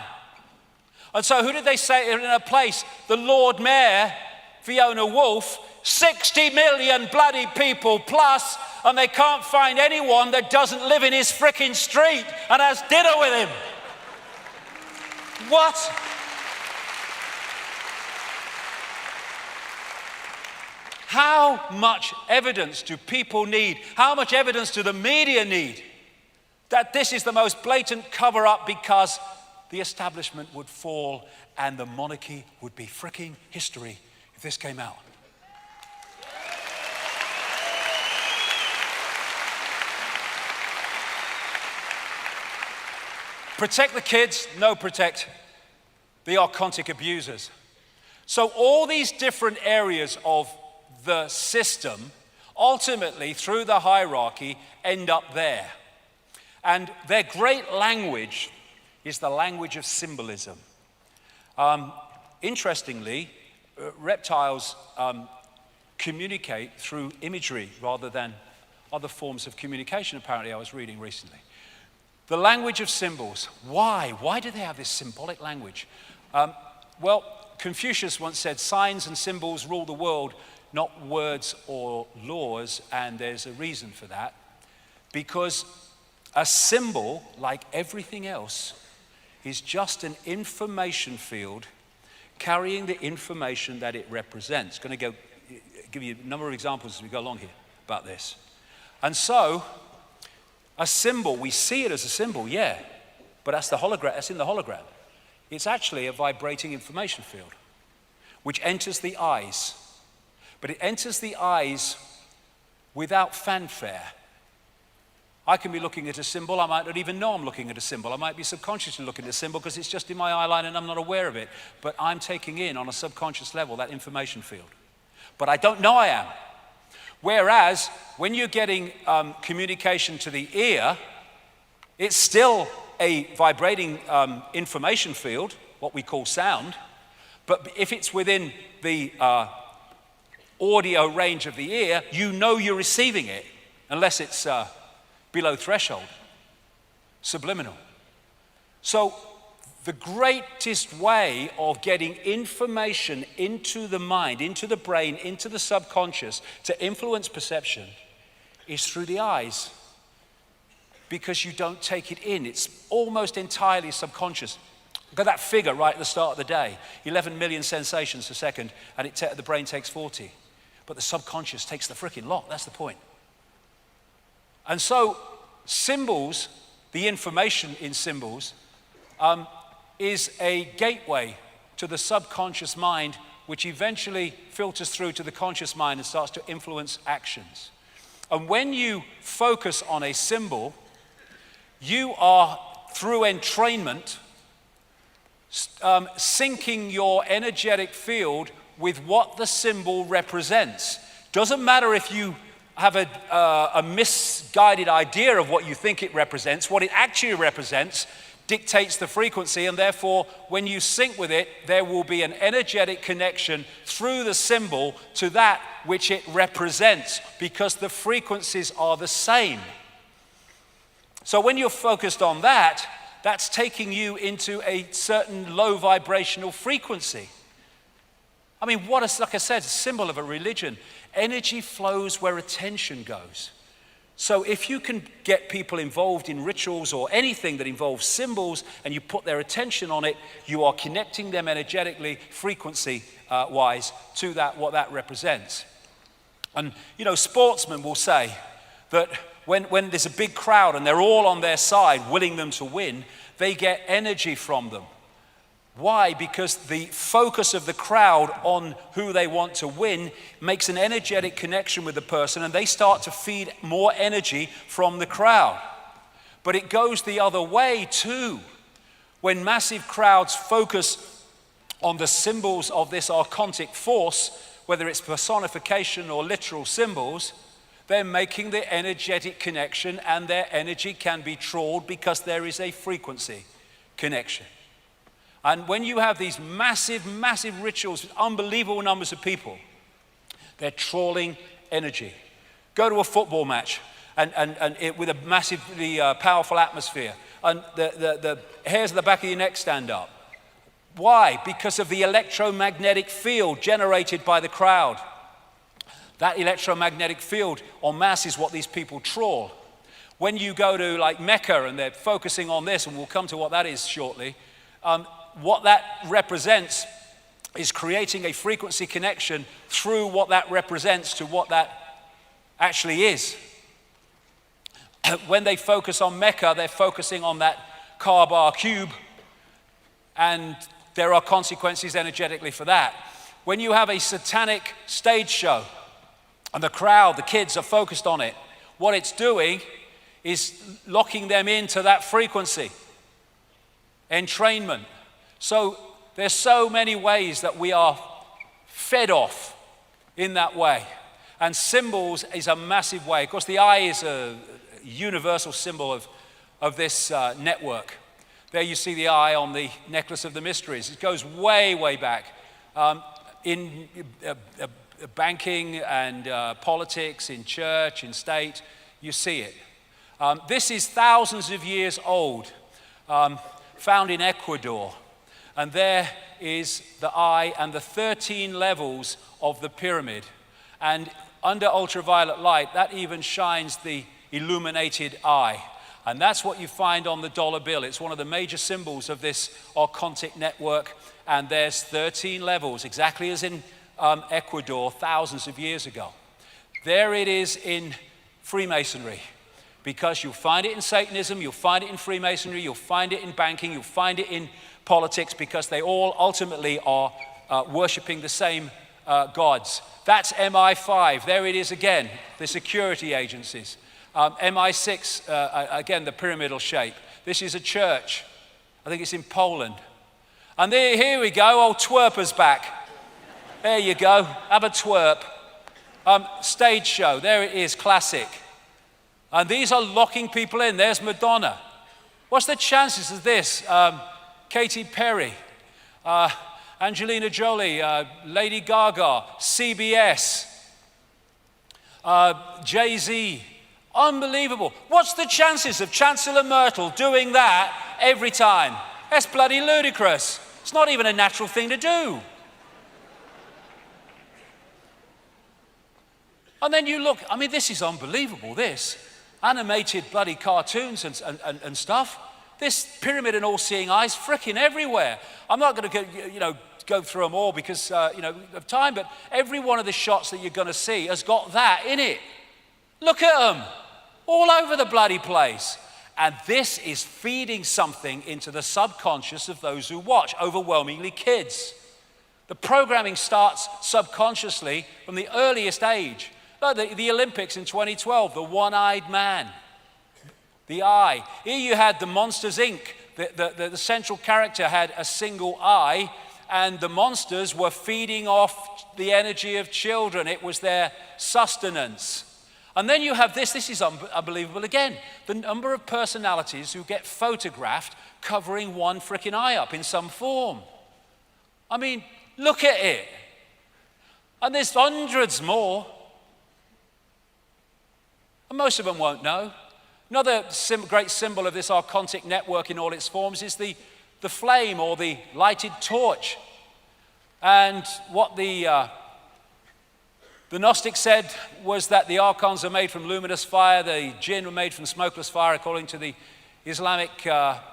Speaker 1: And so who did they say in her place? The Lord Mayor, Fiona Woolf, 60 million bloody people plus, and they can't find anyone that doesn't live in his frickin' street and has dinner with him. What? How much evidence do people need? How much evidence do the media need that this is the most blatant cover-up, because the establishment would fall and the monarchy would be fricking history if this came out? Protect the kids, no, protect the archontic abusers. So all these different areas of the system, ultimately through the hierarchy, end up there. And their great language is the language of symbolism. Interestingly, reptiles communicate through imagery rather than other forms of communication, apparently, I was reading recently. The language of symbols. Why? Why do they have this symbolic language? Well, Confucius once said, signs and symbols rule the world, not words or laws, and there's a reason for that. Because a symbol, like everything else, is just an information field carrying the information that it represents. Going to give you a number of examples as we go along here about this. And so, a symbol, we see it as a symbol, yeah, but that's the hologram. That's in the hologram. It's actually a vibrating information field, which enters the eyes. But it enters the eyes without fanfare. I can be looking at a symbol, I might not even know I'm looking at a symbol. I might be subconsciously looking at a symbol because it's just in my eye line and I'm not aware of it. But I'm taking in, on a subconscious level, that information field. But I don't know I am. Whereas, when you're getting communication to the ear, it's still a vibrating information field, what we call sound. But if it's within the audio range of the ear, you know you're receiving it, unless it's below threshold, subliminal. So the greatest way of getting information into the mind, into the brain, into the subconscious to influence perception is through the eyes, because you don't take it in. It's almost entirely subconscious. Look at that figure right at the start of the day, 11 million sensations a second, and the brain takes 40. But the subconscious takes the frickin' lot, that's the point. And so symbols, the information in symbols, is a gateway to the subconscious mind, which eventually filters through to the conscious mind and starts to influence actions. And when you focus on a symbol, you are, through entrainment, syncing your energetic field with what the symbol represents. Doesn't matter if you have a misguided idea of what you think it represents. What it actually represents dictates the frequency, and therefore, when you sync with it, there will be an energetic connection through the symbol to that which it represents, because the frequencies are the same. So when you're focused on that, that's taking you into a certain low vibrational frequency. I mean, like I said, a symbol of a religion. Energy flows where attention goes. So if you can get people involved in rituals or anything that involves symbols and you put their attention on it, you are connecting them energetically, frequency-wise, to that, what that represents. And, you know, sportsmen will say that when there's a big crowd and they're all on their side, willing them to win, they get energy from them. Why? Because the focus of the crowd on who they want to win makes an energetic connection with the person, and they start to feed more energy from the crowd. But it goes the other way too. When massive crowds focus on the symbols of this archontic force, whether it's personification or literal symbols, they're making the energetic connection, and their energy can be trawled because there is a frequency connection. And when you have these massive, massive rituals with unbelievable numbers of people, they're trawling energy. Go to a football match with a massively powerful atmosphere, and the hairs at the back of your neck stand up. Why? Because of the electromagnetic field generated by the crowd. That electromagnetic field en masse is what these people trawl. When you go to like Mecca and they're focusing on this, and we'll come to what that is shortly, what that represents is creating a frequency connection through what that represents to what that actually is. When they focus on Mecca, they're focusing on that Kaaba cube, and there are consequences energetically for that. When you have a satanic stage show and the crowd, the kids are focused on it, what it's doing is locking them into that frequency. Entrainment. So there's so many ways that we are fed off in that way. And symbols is a massive way. Of course, the eye is a universal symbol of this network. There you see the eye on the necklace of the mysteries. It goes way, way back. In banking and politics, in church, in state, you see it. This is thousands of years old, found in Ecuador. And there is the eye and the 13 levels of the pyramid. And under ultraviolet light, that even shines the illuminated eye. And that's what you find on the dollar bill. It's one of the major symbols of this archontic network. And there's 13 levels, exactly as in Ecuador thousands of years ago. There it is in Freemasonry, because you'll find it in Satanism, you'll find it in Freemasonry, you'll find it in banking, you'll find it in politics, because they all ultimately are worshiping the same gods. That's MI5. There it is again, the security agencies. MI6, again, the pyramidal shape. This is a church. I think it's in Poland. And here we go, old twerper's back. There you go, have a twerp. Stage show, there it is, classic. And these are locking people in. There's Madonna. What's the chances of this? Katy Perry, Angelina Jolie, Lady Gaga, CBS, Jay-Z. Unbelievable. What's the chances of Chancellor Merkel doing that every time? That's bloody ludicrous. It's not even a natural thing to do. And then you look, I mean, this is unbelievable, this. Animated bloody cartoons and stuff. This pyramid and all-seeing eyes freaking everywhere. I'm not going to go through them all because of time, but every one of the shots that you're going to see has got that in it. Look at them, all over the bloody place. And this is feeding something into the subconscious of those who watch, overwhelmingly kids. The programming starts subconsciously from the earliest age. The Olympics in 2012, the one-eyed man, the eye. Here you had the Monsters, Inc. The central character had a single eye, and the monsters were feeding off the energy of children. It was their sustenance. And then you have this is unbelievable again, the number of personalities who get photographed covering one freaking eye up in some form. I mean, look at it. And there's hundreds more. And most of them won't know. Another great symbol of this archontic network in all its forms is the flame or the lighted torch. And what the Gnostics said was that the archons are made from luminous fire, the jinn were made from smokeless fire according to the Islamic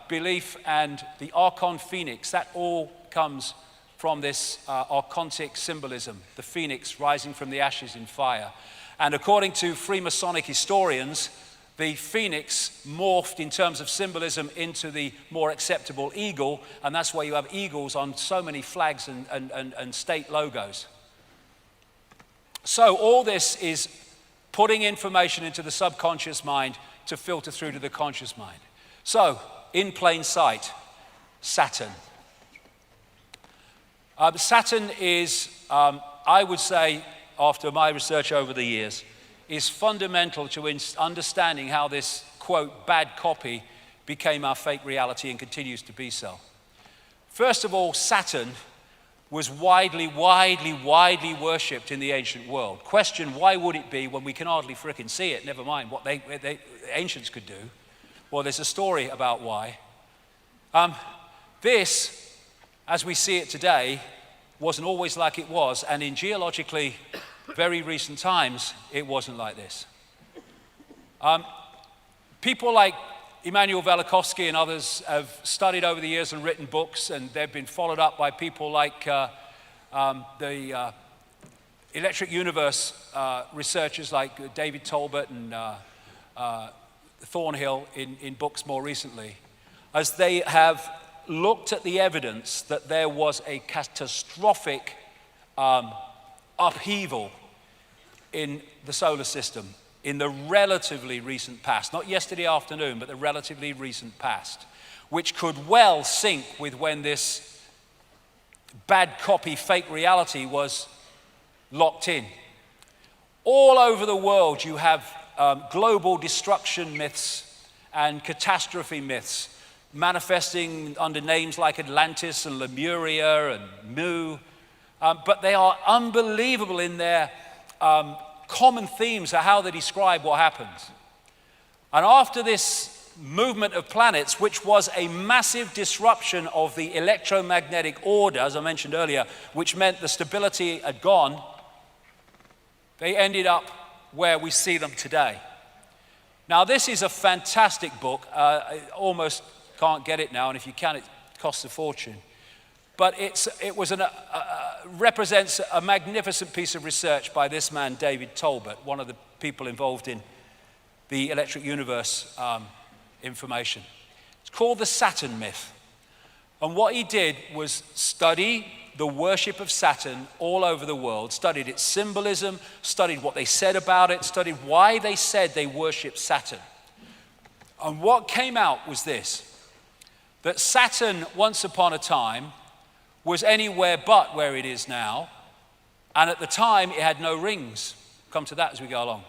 Speaker 1: belief, and the archon phoenix, that all comes from this archontic symbolism, the phoenix rising from the ashes in fire. And according to Freemasonic historians, the phoenix morphed in terms of symbolism into the more acceptable eagle, and that's why you have eagles on so many flags and state logos. So all this is putting information into the subconscious mind to filter through to the conscious mind. So, in plain sight, Saturn. Saturn is, I would say, after my research over the years, is fundamental to understanding how this, quote, bad copy became our fake reality and continues to be so. First of all, Saturn was widely worshipped in the ancient world. Question, why would it be when we can hardly frickin' see it, never mind what the ancients could do? Well, there's a story about why. This, as we see it today, wasn't always like it was, and in geologically very recent times, it wasn't like this. People like Immanuel Velikovsky and others have studied over the years and written books, and they've been followed up by people like the Electric Universe researchers like David Tolbert and Thornhill in books more recently, as they have looked at the evidence that there was a catastrophic upheaval in the solar system in the relatively recent past, not yesterday afternoon, but the relatively recent past, which could well sync with when this bad copy fake reality was locked in. All over the world you have global destruction myths and catastrophe myths manifesting under names like Atlantis and Lemuria and Mu, but they are unbelievable in their common themes of how they describe what happens. And after this movement of planets, which was a massive disruption of the electromagnetic order, as I mentioned earlier, which meant the stability had gone, they ended up where we see them today. Now, this is a fantastic book. I almost can't get it now, and if you can, it costs a fortune. But it represents a magnificent piece of research by this man, David Tolbert, one of the people involved in the Electric Universe information. It's called the Saturn myth. And what he did was study the worship of Saturn all over the world, studied its symbolism, studied what they said about it, studied why they said they worshiped Saturn. And what came out was this, that Saturn, once upon a time, was anywhere but where it is now, and at the time it had no rings. Come to that as we go along.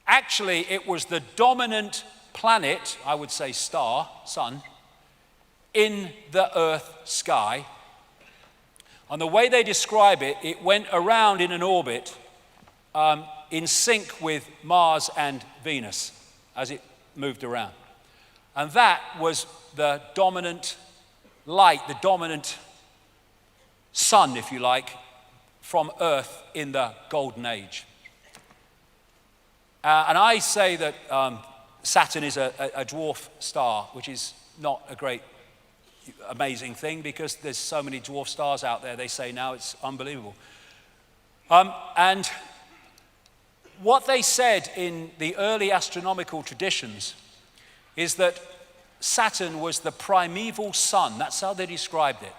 Speaker 1: Actually, it was the dominant planet, I would say star, sun, in the Earth sky. And the way they describe it, it went around in an orbit in sync with Mars and Venus as it moved around. And that was the dominant light, the dominant sun, if you like, from Earth in the Golden Age. And I say that Saturn is a dwarf star, which is not a great, amazing thing because there's so many dwarf stars out there, they say now, it's unbelievable. And what they said in the early astronomical traditions is that Saturn was the primeval sun. That's how they described it.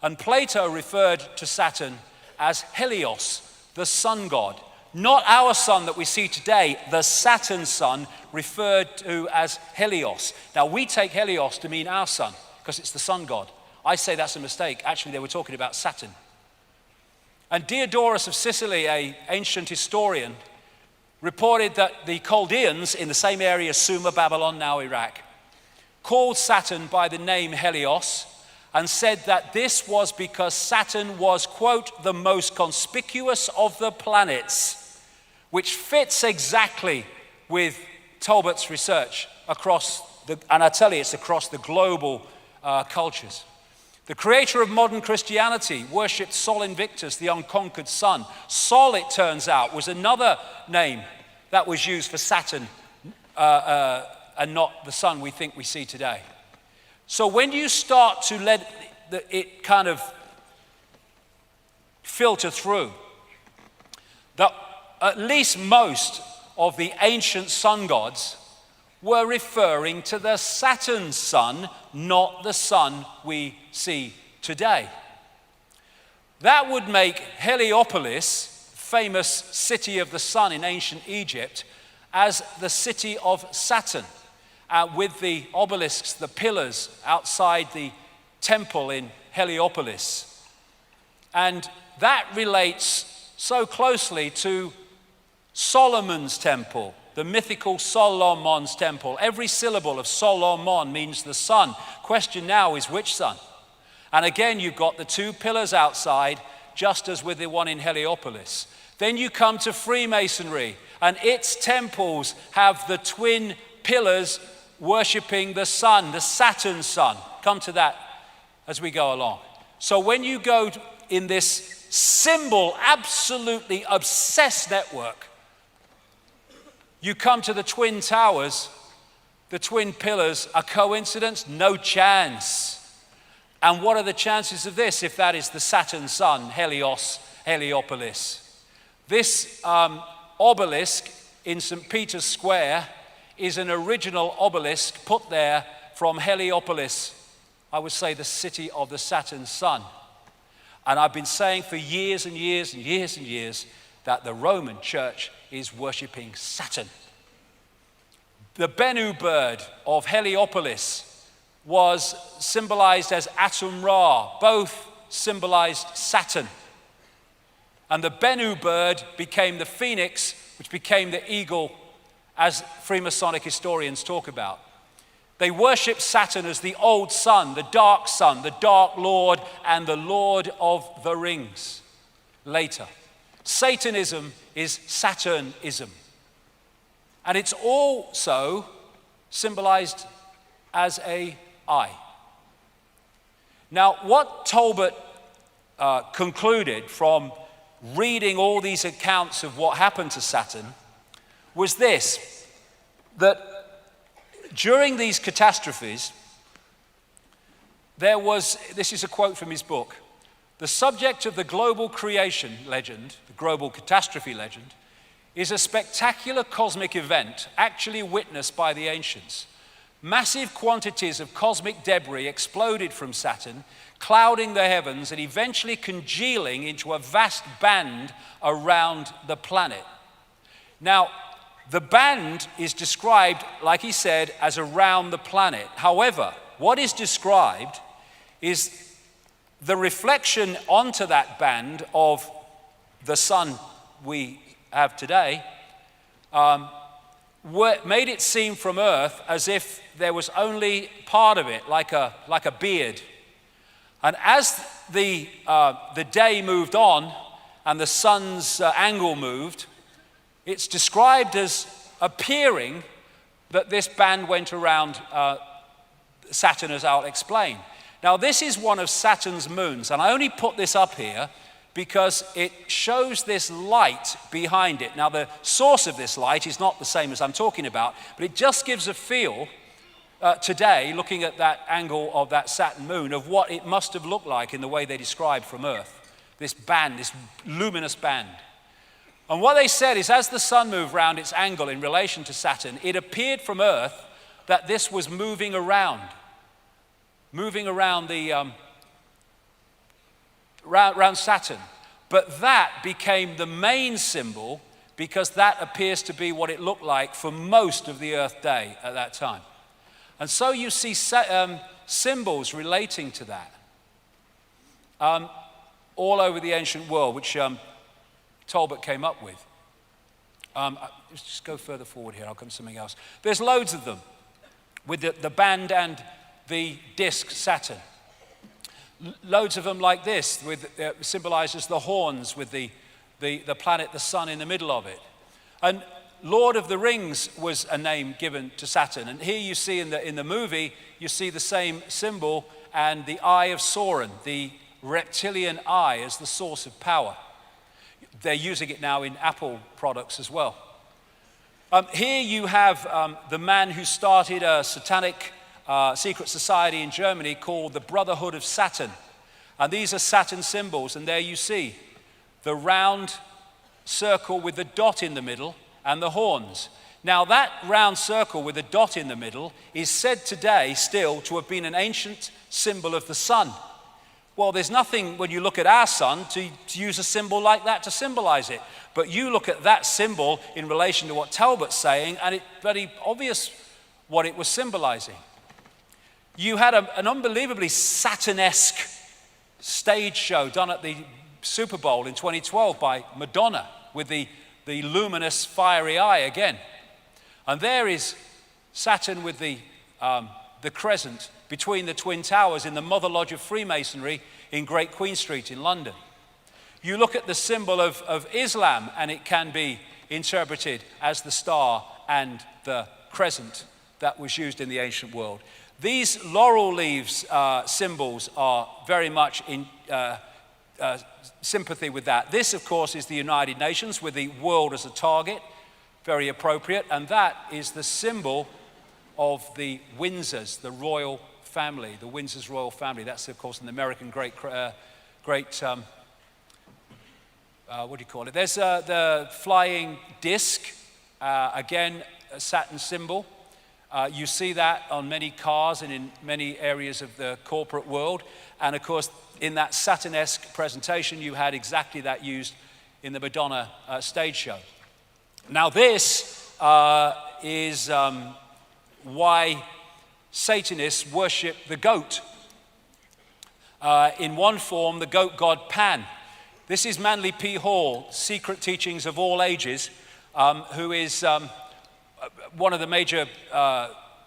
Speaker 1: And Plato referred to Saturn as Helios, the sun god. Not our sun that we see today, the Saturn sun, referred to as Helios. Now, we take Helios to mean our sun, because it's the sun god. I say that's a mistake. Actually, they were talking about Saturn. And Diodorus of Sicily, an ancient historian, reported that the Chaldeans in the same area as Sumer, Babylon, now Iraq, called Saturn by the name Helios and said that this was because Saturn was, quote, the most conspicuous of the planets, which fits exactly with Talbot's research across and I tell you, it's across the global cultures. The creator of modern Christianity worshipped Sol Invictus, the unconquered sun. Sol, it turns out, was another name that was used for Saturn and not the sun we think we see today. So when you start to let it kind of filter through, that at least most of the ancient sun gods were referring to the Saturn sun, not the sun we see today. That would make Heliopolis, famous city of the sun in ancient Egypt, as the city of Saturn, with the obelisks, the pillars outside the temple in Heliopolis. And that relates so closely to Solomon's temple, the mythical Solomon's temple. Every syllable of Solomon means the sun. Question now is which sun? And again, you've got the two pillars outside, just as with the one in Heliopolis. Then you come to Freemasonry, and its temples have the twin pillars worshipping the sun, the Saturn sun. Come to that as we go along. So when you go in this symbol, absolutely obsessed network, you come to the twin towers, the twin pillars. A coincidence? No chance. And what are the chances of this if that is the Saturn sun, Helios, Heliopolis? This obelisk in St. Peter's Square is an original obelisk put there from Heliopolis, I would say the city of the Saturn sun. And I've been saying for years and years and years and years that the Roman church is worshipping Saturn. The Bennu bird of Heliopolis was symbolized as Atum-Ra. Both symbolized Saturn. And the Bennu bird became the phoenix, which became the eagle, as Freemasonic historians talk about. They worship Saturn as the old sun, the dark lord, and the lord of the rings. Later, Satanism is Saturnism. And it's also symbolized as an eye. Now, what Talbot concluded from reading all these accounts of what happened to Saturn was this, that during these catastrophes, this is a quote from his book, the subject of the global creation legend, the global catastrophe legend, is a spectacular cosmic event actually witnessed by the ancients. Massive quantities of cosmic debris exploded from Saturn, clouding the heavens and eventually congealing into a vast band around the planet. Now, the band is described, like he said, as around the planet. However, what is described is the reflection onto that band of the sun we have today, made it seem from Earth as if there was only part of it, like a beard. And as the day moved on and the sun's angle moved, it's described as appearing that this band went around Saturn, as I'll explain. Now, this is one of Saturn's moons, and I only put this up here because it shows this light behind it. Now, the source of this light is not the same as I'm talking about, but it just gives a feel today, looking at that angle of that Saturn moon, of what it must have looked like in the way they described from Earth. This band, this luminous band. And what they said is as the sun moved round its angle in relation to Saturn, it appeared from Earth that this was moving around around Saturn. But that became the main symbol because that appears to be what it looked like for most of the Earth day at that time. And so you see symbols relating to that all over the ancient world, which Talbot came up with. Let's just go further forward here, I'll come to something else. There's loads of them with the band and the disc Saturn. Loads of them like this, with symbolizes the horns with the planet, the sun in the middle of it. And Lord of the Rings was a name given to Saturn. And here you see in the movie, you see the same symbol and the Eye of Sauron, the reptilian eye as the source of power. They're using it now in Apple products as well. Here you have the man who started a satanic secret society in Germany called the Brotherhood of Saturn. And these are Saturn symbols, and there you see the round circle with the dot in the middle and the horns. Now that round circle with the dot in the middle is said today still to have been an ancient symbol of the sun. Well, there's nothing when you look at our sun to use a symbol like that to symbolize it. But you look at that symbol in relation to what Talbot's saying, and it's very obvious what it was symbolizing. You had an unbelievably Saturn-esque stage show done at the Super Bowl in 2012 by Madonna with the luminous fiery eye again. And there is Saturn with the crescent between the Twin Towers in the Mother Lodge of Freemasonry in Great Queen Street in London. You look at the symbol of Islam, and it can be interpreted as the star and the crescent that was used in the ancient world. These laurel leaves symbols are very much in sympathy with that. This, of course, is the United Nations with the world as a target, very appropriate, and that is the symbol of the Windsors, the royal family, the Windsors royal family. That's, of course, an American great what do you call it? There's the flying disc, again, a Saturn symbol. You see that on many cars and in many areas of the corporate world. And of course, in that Saturn-esque presentation, you had exactly that used in the Madonna stage show. Now this is why Satanists worship the goat. In one form, the goat god Pan. This is Manly P. Hall, Secret Teachings of All Ages, who is one of the major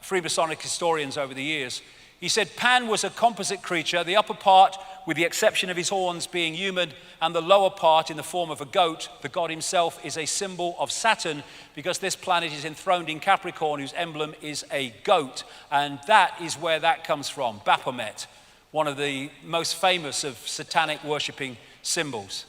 Speaker 1: Freemasonic historians over the years. He said Pan was a composite creature, the upper part, with the exception of his horns, being human, and the lower part in the form of a goat. The god himself is a symbol of Saturn because this planet is enthroned in Capricorn, whose emblem is a goat. And that is where that comes from, Baphomet, one of the most famous of satanic worshipping symbols.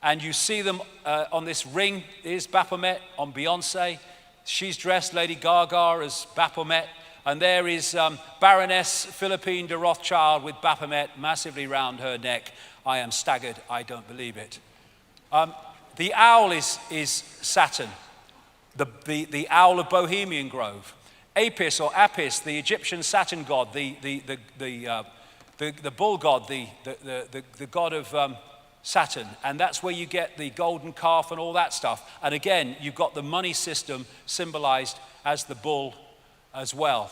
Speaker 1: And you see them on this ring is Baphomet on Beyonce. She's dressed, Lady Gaga, as Baphomet. And there is Baroness Philippine de Rothschild with Baphomet massively round her neck. I am staggered, I don't believe it. The owl is Saturn, the owl of Bohemian Grove. Apis or Apis, the Egyptian Saturn god, the bull god, the god of Saturn, and that's where you get the golden calf and all that stuff. And again, you've got the money system symbolized as the bull as well.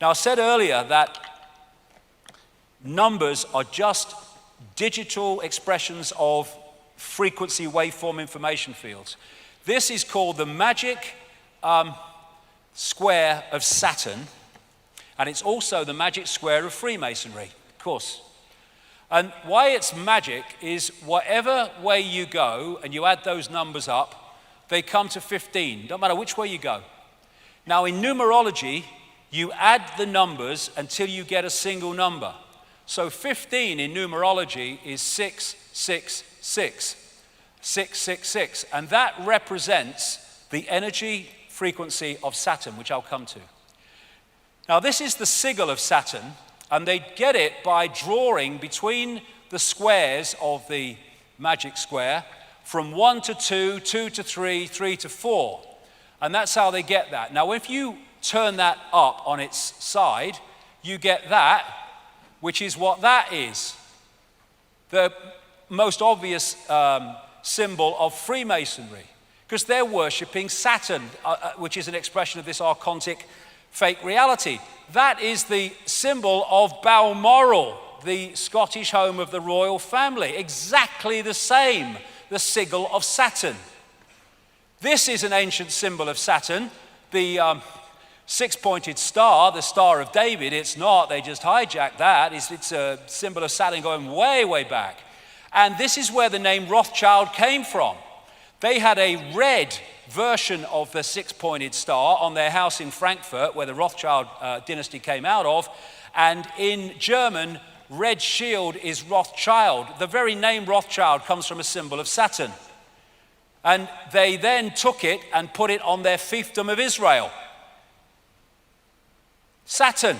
Speaker 1: Now, I said earlier that numbers are just digital expressions of frequency waveform information fields. This is called the magic square of Saturn, and it's also the magic square of Freemasonry, of course. And why it's magic is whatever way you go and you add those numbers up, they come to 15. Don't matter which way you go. Now in numerology, you add the numbers until you get a single number. So 15 in numerology is 666. 666. And that represents the energy frequency of Saturn, which I'll come to. Now this is the sigil of Saturn. And they get it by drawing between the squares of the magic square from 1 to 2, 2 to 3, 3 to 4. And that's how they get that. Now, if you turn that up on its side, you get that, which is what that is. The most obvious symbol of Freemasonry, because they're worshipping Saturn, which is an expression of this archontic fake reality. That is the symbol of Balmoral, the Scottish home of the royal family. Exactly the same, the sigil of Saturn. This is an ancient symbol of Saturn, the six-pointed star, the Star of David. It's not, they just hijacked that. It's a symbol of Saturn going way, way back. And this is where the name Rothschild came from. They had a red version of the six-pointed star on their house in Frankfurt, where the Rothschild dynasty came out of. And in German, red shield is Rothschild. The very name Rothschild comes from a symbol of Saturn. And they then took it and put it on their fiefdom of Israel. Saturn.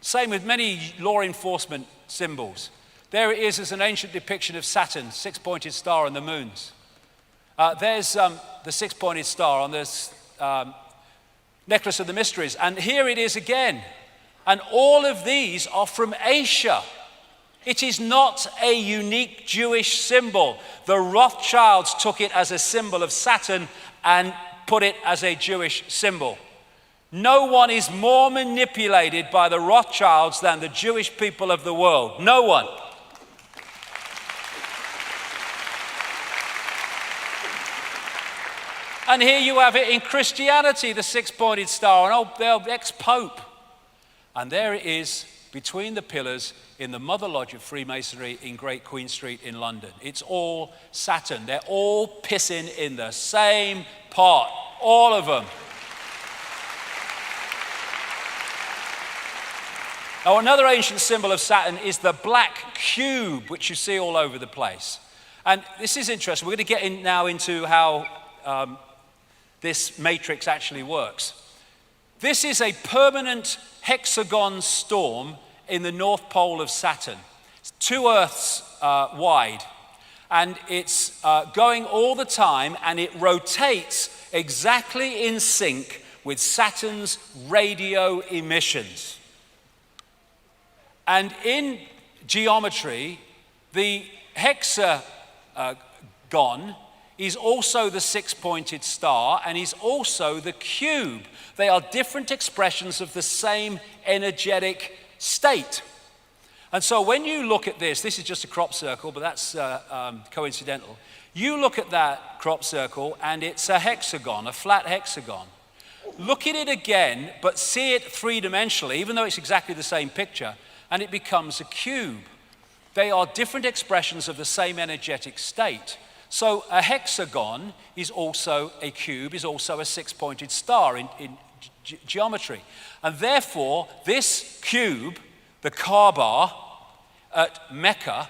Speaker 1: Same with many law enforcement symbols. There it is as an ancient depiction of Saturn, six-pointed star and the moons. There's the six-pointed star on this necklace of the mysteries. And here it is again. And all of these are from Asia. It is not a unique Jewish symbol. The Rothschilds took it as a symbol of Saturn and put it as a Jewish symbol. No one is more manipulated by the Rothschilds than the Jewish people of the world. No one. And here you have it in Christianity, the six-pointed star, an old ex-pope. And there it is between the pillars in the Mother Lodge of Freemasonry in Great Queen Street in London. It's all Saturn. They're all pissing in the same pot, all of them. Now, another ancient symbol of Saturn is the black cube, which you see all over the place. And this is interesting. We're going to get in now into how this matrix actually works. This is a permanent hexagon storm in the North Pole of Saturn. It's 2 Earths wide, and it's going all the time, and it rotates exactly in sync with Saturn's radio emissions. And in geometry, the hexagon is also the six-pointed star, and is also the cube. They are different expressions of the same energetic state. And so when you look at this is just a crop circle, but that's coincidental. You look at that crop circle, and it's a hexagon, a flat hexagon. Look at it again, but see it three-dimensionally, even though it's exactly the same picture, and it becomes a cube. They are different expressions of the same energetic state. So a hexagon is also a cube, is also a six-pointed star in geometry. And therefore, this cube, the Kaaba at Mecca,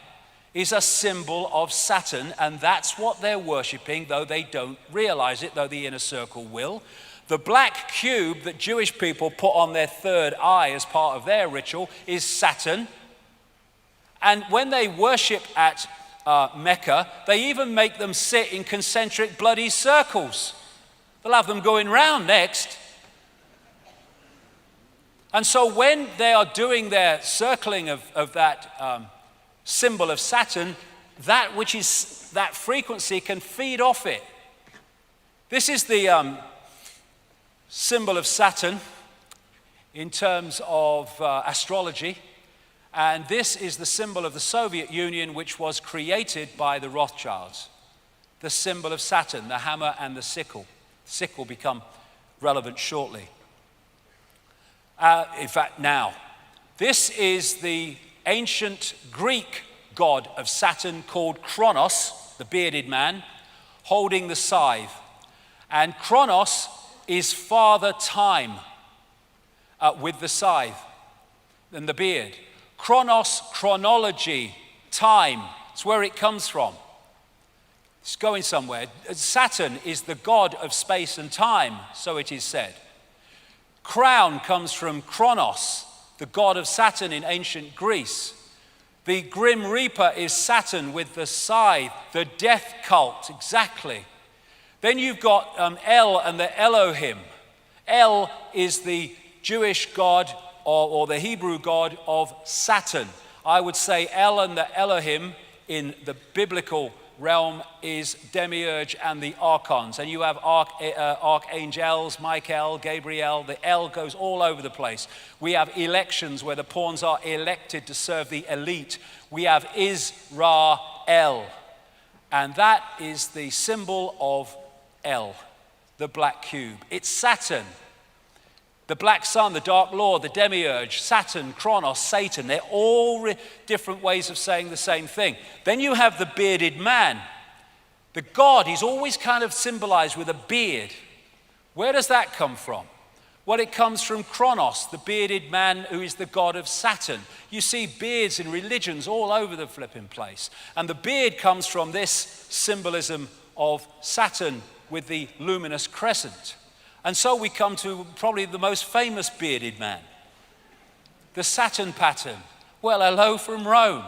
Speaker 1: is a symbol of Saturn, and that's what they're worshipping, though they don't realize it, though the inner circle will. The black cube that Jewish people put on their third eye as part of their ritual is Saturn. And when they worship at Mecca, they even make them sit in concentric bloody circles. They'll have them going round next. And so when they are doing their circling of that symbol of Saturn, that which is that frequency can feed off it. This is the symbol of Saturn in terms of astrology. And this is the symbol of the Soviet Union, which was created by the Rothschilds. The symbol of Saturn, the hammer and the sickle. Sickle become relevant shortly. In fact, now. This is the ancient Greek god of Saturn called Kronos, the bearded man, holding the scythe. And Kronos is Father Time with the scythe and the beard. Chronos, chronology, time. It's where it comes from. It's going somewhere. Saturn is the god of space and time, so it is said. Crown comes from Kronos, the god of Saturn in ancient Greece. The Grim Reaper is Saturn with the scythe, the death cult, exactly. Then you've got El and the Elohim. El is the Jewish god or the Hebrew god of Saturn. I would say El and the Elohim in the biblical realm is demiurge and the archons. And you have archangels, Michael, Gabriel. The El goes all over the place. We have elections where the pawns are elected to serve the elite. We have Israel. And that is the symbol of El, the black cube. It's Saturn. The black sun, the dark lord, the demiurge, Saturn, Kronos, Satan, they're all different ways of saying the same thing. Then you have the bearded man. The god is always kind of symbolized with a beard. Where does that come from? Well, it comes from Kronos, the bearded man who is the god of Saturn. You see beards in religions all over the flipping place. And the beard comes from this symbolism of Saturn with the luminous crescent. And so we come to probably the most famous bearded man, the Saturn pattern. Well, hello from Rome.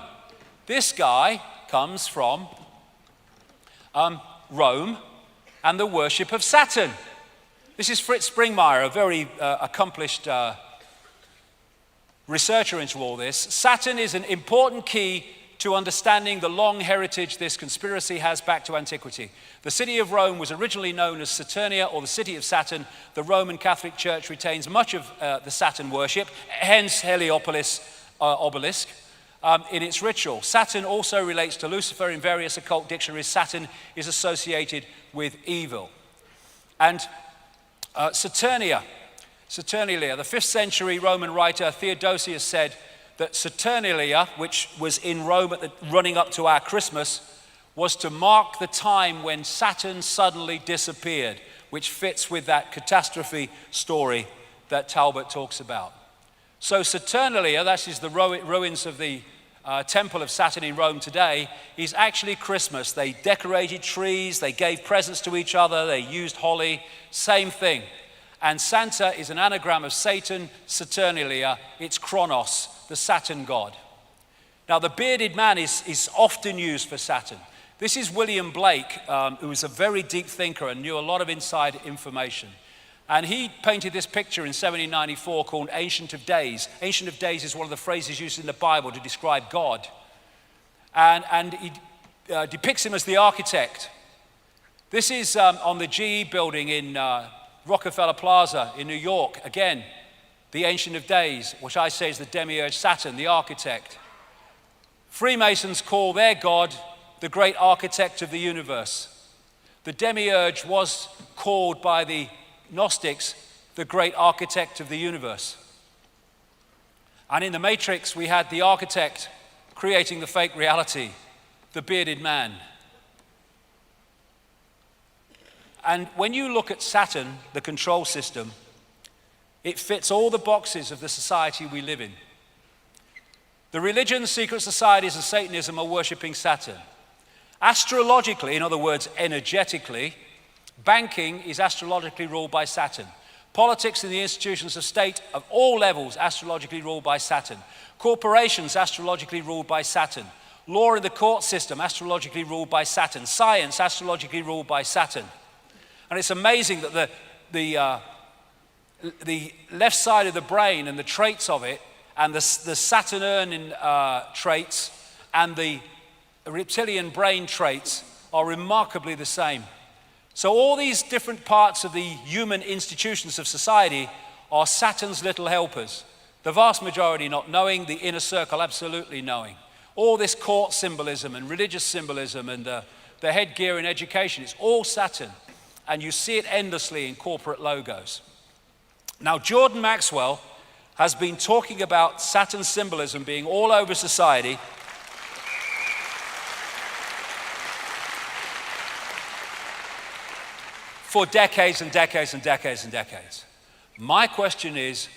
Speaker 1: This guy comes from Rome and the worship of Saturn. This is Fritz Springmeier, a very accomplished researcher into all this. Saturn is an important key to understanding the long heritage this conspiracy has back to antiquity. The city of Rome was originally known as Saturnia, or the city of Saturn. The Roman Catholic Church retains much of the Saturn worship, hence Heliopolis obelisk, in its ritual. Saturn also relates to Lucifer. In various occult dictionaries, Saturn is associated with evil. And Saturnalia, the 5th century Roman writer Theodosius said that Saturnalia, which was in Rome running up to our Christmas, was to mark the time when Saturn suddenly disappeared, which fits with that catastrophe story that Talbot talks about. So Saturnalia, that is the ruins of the temple of Saturn in Rome today, is actually Christmas. They decorated trees, they gave presents to each other, they used holly, same thing. And Santa is an anagram of Satan, Saturnalia, it's Kronos, the Saturn god. Now the bearded man is often used for Saturn. This is William Blake, who was a very deep thinker and knew a lot of inside information. And he painted this picture in 1794 called Ancient of Days. Ancient of Days is one of the phrases used in the Bible to describe God. And he depicts him as the architect. This is on the GE building in Rockefeller Plaza in New York. Again, the Ancient of Days, which I say is the demiurge Saturn, the architect. Freemasons call their God the great architect of the universe. The demiurge was called by the Gnostics the great architect of the universe. And in the Matrix, we had the architect creating the fake reality, the bearded man. And when you look at Saturn, the control system, it fits all the boxes of the society we live in. The religions, secret societies, and Satanism are worshipping Saturn. Astrologically, in other words, energetically, banking is astrologically ruled by Saturn. Politics and the institutions of state of all levels astrologically ruled by Saturn. Corporations astrologically ruled by Saturn. Law in the court system astrologically ruled by Saturn. Science astrologically ruled by Saturn. And it's amazing that the left side of the brain and the traits of it, and the Saturnian traits and the reptilian brain traits are remarkably the same. So all these different parts of the human institutions of society are Saturn's little helpers. The vast majority not knowing, the inner circle absolutely knowing. All this court symbolism and religious symbolism and the headgear in education, it's all Saturn. And you see it endlessly in corporate logos. Now, Jordan Maxwell has been talking about Saturn symbolism being all over society for decades and decades and decades and decades. My question is,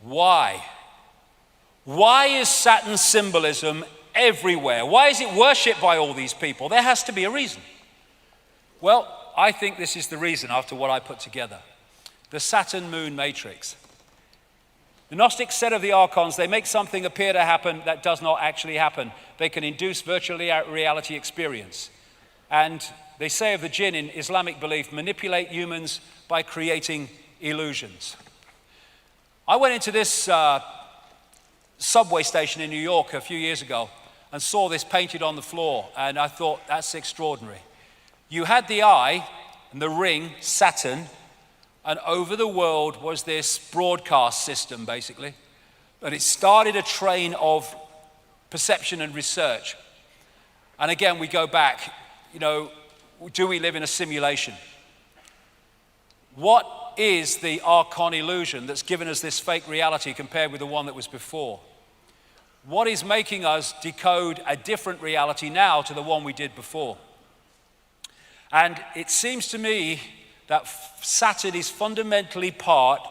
Speaker 1: why? Why is Saturn symbolism everywhere? Why is it worshipped by all these people? There has to be a reason. Well, I think this is the reason after what I put together. The Saturn-Moon matrix. The Gnostics said of the archons, they make something appear to happen that does not actually happen. They can induce virtual reality experience. And they say of the jinn in Islamic belief, manipulate humans by creating illusions. I went into this subway station in New York a few years ago and saw this painted on the floor, and I thought, that's extraordinary. You had the eye and the ring, Saturn, and over the world was this broadcast system, basically. And it started a train of perception and research. And again, we go back, do we live in a simulation? What is the Archon illusion that's given us this fake reality compared with the one that was before? What is making us decode a different reality now to the one we did before? And it seems to me that Saturn is fundamentally part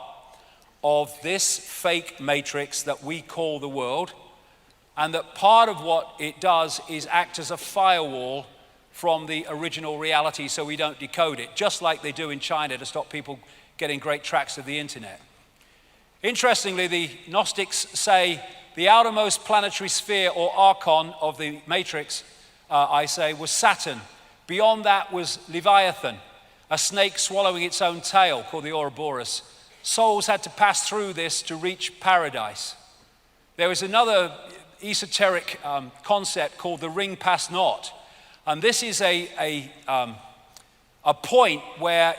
Speaker 1: of this fake matrix that we call the world, and that part of what it does is act as a firewall from the original reality so we don't decode it, just like they do in China to stop people getting great tracts of the internet. Interestingly, the Gnostics say the outermost planetary sphere or archon of the matrix, I say, was Saturn. Beyond that was Leviathan, a snake swallowing its own tail called the Ouroboros. Souls had to pass through this to reach paradise. There was another esoteric concept called the ring pass not. And this is a point where,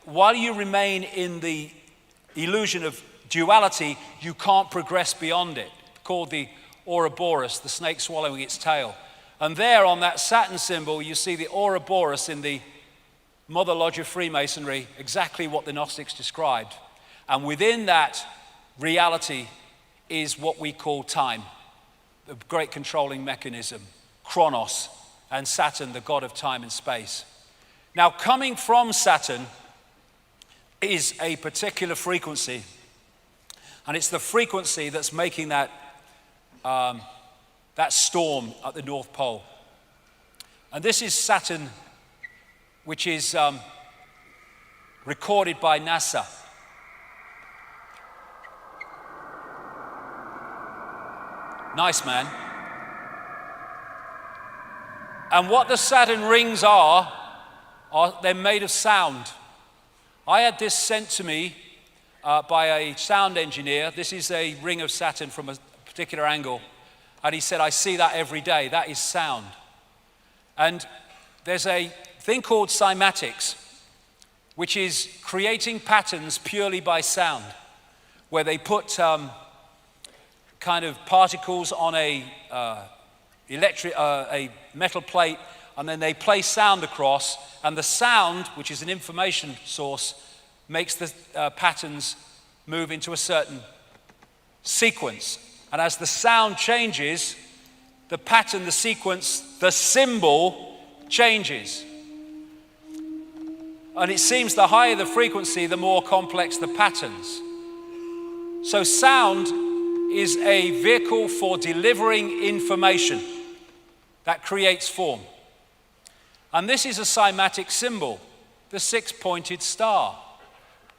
Speaker 1: while you remain in the illusion of duality, you can't progress beyond it, called the Ouroboros, the snake swallowing its tail. And there on that Saturn symbol, you see the Ouroboros in the Mother Lodge of Freemasonry, exactly what the Gnostics described. And within that reality is what we call time, the great controlling mechanism, Chronos, and Saturn, the god of time and space. Now, coming from Saturn is a particular frequency, and it's the frequency that's making that storm at the North Pole. And this is Saturn, which is recorded by NASA. Nice, man. And what the Saturn rings are they're made of sound. I had this sent to me by a sound engineer. This is a ring of Saturn from a particular angle. And he said, I see that every day. That is sound. And there's a thing called cymatics, which is creating patterns purely by sound, where they put kind of particles on a metal plate, and then they play sound across, and the sound, which is an information source, makes the patterns move into a certain sequence. And as the sound changes, the pattern, the sequence, the symbol changes. And it seems the higher the frequency, the more complex the patterns. So sound is a vehicle for delivering information that creates form. And this is a cymatic symbol, the six-pointed star,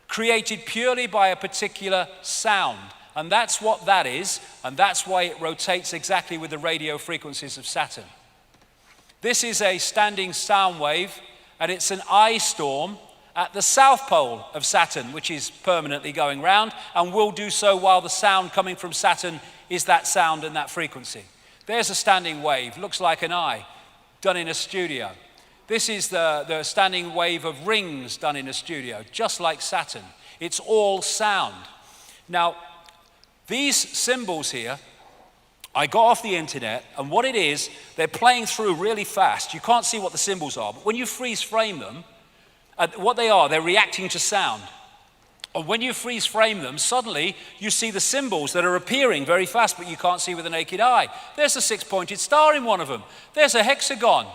Speaker 1: created purely by a particular sound. And that's what that is, and that's why it rotates exactly with the radio frequencies of Saturn. This is a standing sound wave, and it's an eye storm at the south pole of Saturn, which is permanently going round, and will do so while the sound coming from Saturn is that sound and that frequency. There's a standing wave, looks like an eye, done in a studio. This is the standing wave of rings done in a studio, just like Saturn. It's all sound. Now, these symbols here, I got off the internet, and what it is, they're playing through really fast. You can't see what the symbols are, but when you freeze frame them, what they are, they're reacting to sound. And when you freeze frame them, suddenly you see the symbols that are appearing very fast, but you can't see with the naked eye. There's a six-pointed star in one of them. There's a hexagon.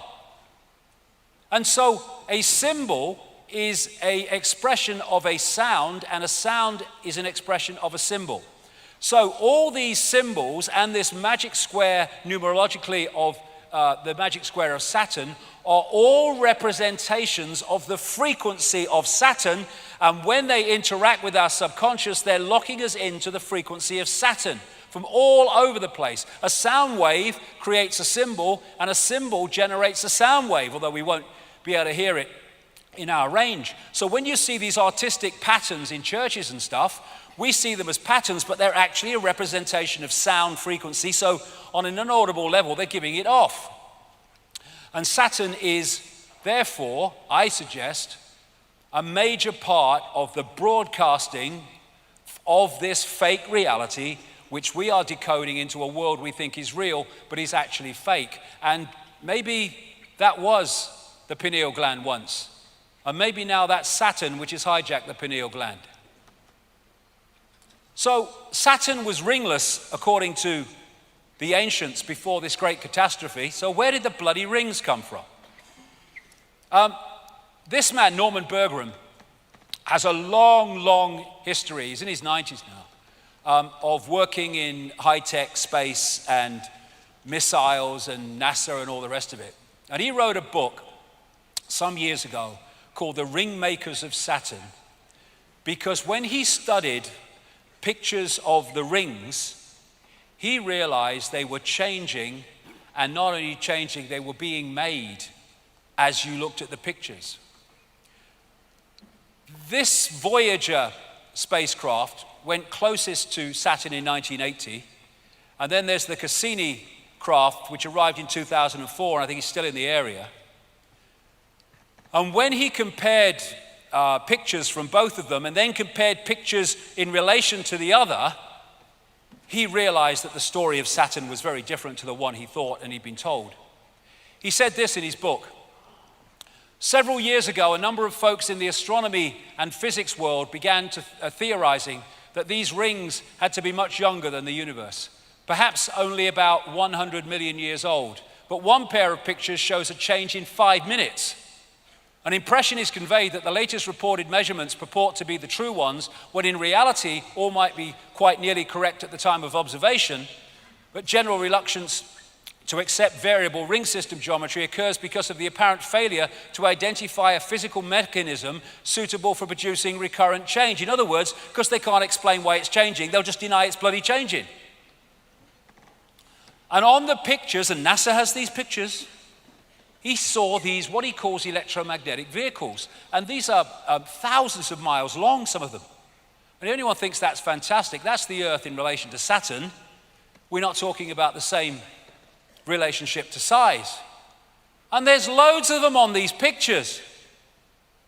Speaker 1: And so a symbol is an expression of a sound, and a sound is an expression of a symbol. So all these symbols and this magic square numerologically of the magic square of Saturn are all representations of the frequency of Saturn, and when they interact with our subconscious, they're locking us into the frequency of Saturn from all over the place. A sound wave creates a symbol, and a symbol generates a sound wave, although we won't be able to hear it in our range. So when you see these artistic patterns in churches and stuff, we see them as patterns, but they're actually a representation of sound frequency. So on an inaudible level, they're giving it off. And Saturn is, therefore, I suggest, a major part of the broadcasting of this fake reality, which we are decoding into a world we think is real, but is actually fake. And maybe that was the pineal gland once. And maybe now that's Saturn which has hijacked the pineal gland. So Saturn was ringless according to the ancients before this great catastrophe. So where did the bloody rings come from? This man, Norman Berggren, has a long history, he's in his 90s now, of working in high-tech space and missiles and NASA and all the rest of it. And he wrote a book some years ago called The Ring Makers of Saturn, because when he studied pictures of the rings, he realized they were changing, and not only changing, they were being made as you looked at the pictures. This Voyager spacecraft went closest to Saturn in 1980, and then there's the Cassini craft, which arrived in 2004, and I think he's still in the area. And when he compared pictures from both of them, and then compared pictures in relation to the other, he realized that the story of Saturn was very different to the one he thought and he'd been told. He said this in his book: several years ago, a number of folks in the astronomy and physics world began to theorizing that these rings had to be much younger than the universe, perhaps only about 100 million years old. But one pair of pictures shows a change in 5 minutes. An impression is conveyed that the latest reported measurements purport to be the true ones, when in reality all might be quite nearly correct at the time of observation, but general reluctance to accept variable ring system geometry occurs because of the apparent failure to identify a physical mechanism suitable for producing recurrent change. In other words, because they can't explain why it's changing, they'll just deny it's bloody changing. And on the pictures, and NASA has these pictures, he saw these, what he calls electromagnetic vehicles. And these are thousands of miles long, some of them. And if anyone thinks that's fantastic, that's the Earth in relation to Saturn. We're not talking about the same relationship to size. And there's loads of them on these pictures.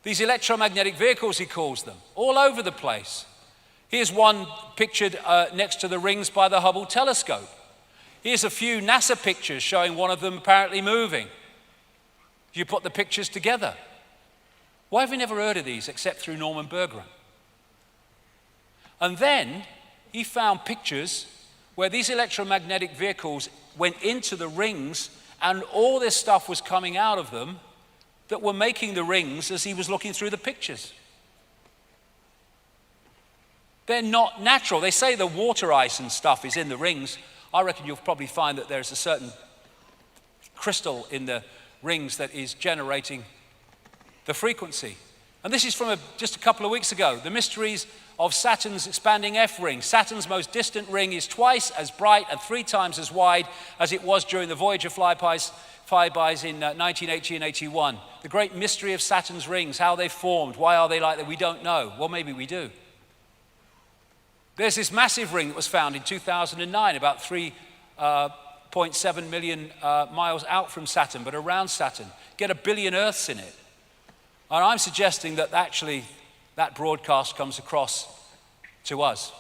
Speaker 1: These electromagnetic vehicles, he calls them, all over the place. Here's one pictured next to the rings by the Hubble telescope. Here's a few NASA pictures showing one of them apparently moving. You put the pictures together. Why have we never heard of these except through Norman Berggren? And then he found pictures where these electromagnetic vehicles went into the rings, and all this stuff was coming out of them that were making the rings as he was looking through the pictures. They're not natural. They say the water ice and stuff is in the rings. I reckon you'll probably find that there's a certain crystal in the rings that is generating the frequency. And this is from just a couple of weeks ago. The mysteries of Saturn's expanding F ring. Saturn's most distant ring is twice as bright and 3 times as wide as it was during the Voyager flybys in 1980 and 81. The great mystery of Saturn's rings, how they formed, why are they like that, we don't know. Well, maybe we do. There's this massive ring that was found in 2009, about 3.7 million miles out from Saturn, but around Saturn. Get 1 billion Earths in it. And I'm suggesting that actually that broadcast comes across to us.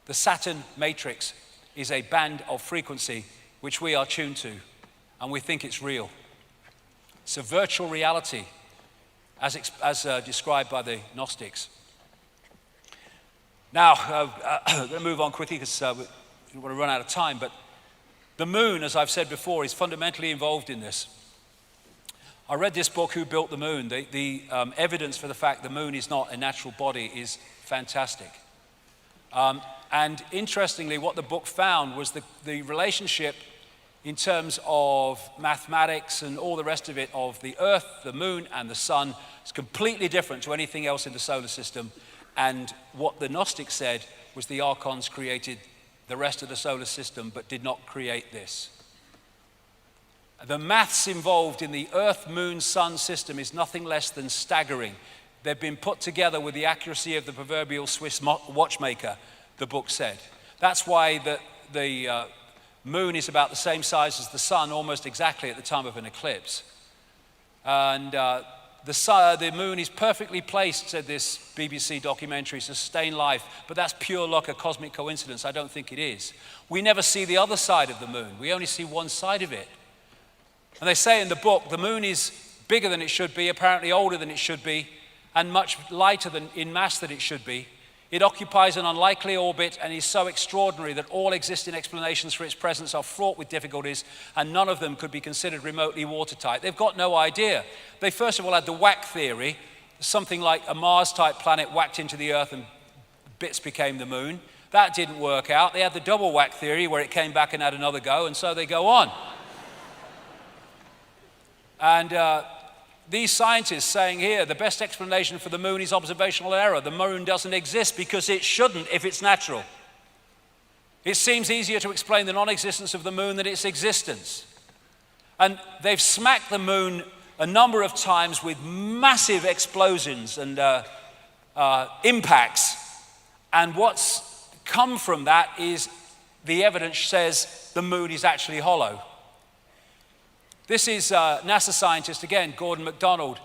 Speaker 1: The Saturn matrix is a band of frequency which we are tuned to, and we think it's real. It's a virtual reality as described by the Gnostics. Now, I'm going to move on quickly because we want to run out of time, but the moon, as I've said before, is fundamentally involved in this. I read this book, Who Built the Moon? The evidence for the fact the moon is not a natural body is fantastic. And interestingly, what the book found was the relationship in terms of mathematics and all the rest of it of the Earth, the moon, and the sun is completely different to anything else in the solar system. And what the Gnostics said was the archons created the rest of the solar system but did not create this. The maths involved in the Earth, Moon, Sun system is nothing less than staggering. They've been put together with the accuracy of the proverbial Swiss watchmaker, the book said. That's why the moon is about the same size as the sun, almost exactly at the time of an eclipse. And the moon is perfectly placed, said this BBC documentary, to sustain life, but that's pure luck, a cosmic coincidence. I don't think it is. We never see the other side of the moon. We only see one side of it. And they say in the book, the moon is bigger than it should be, apparently older than it should be, and much lighter than in mass than it should be. It occupies an unlikely orbit and is so extraordinary that all existing explanations for its presence are fraught with difficulties, and none of them could be considered remotely watertight. They've got no idea. They first of all had the whack theory, something like a Mars-type planet whacked into the Earth and bits became the moon. That didn't work out. They had the double whack theory where it came back and had another go, and so they go on. And these scientists saying here, the best explanation for the moon is observational error. The moon doesn't exist because it shouldn't if it's natural. It seems easier to explain the non-existence of the moon than its existence. And they've smacked the moon a number of times with massive explosions and impacts. And what's come from that is the evidence says the moon is actually hollow. This is NASA scientist, again, Gordon MacDonald.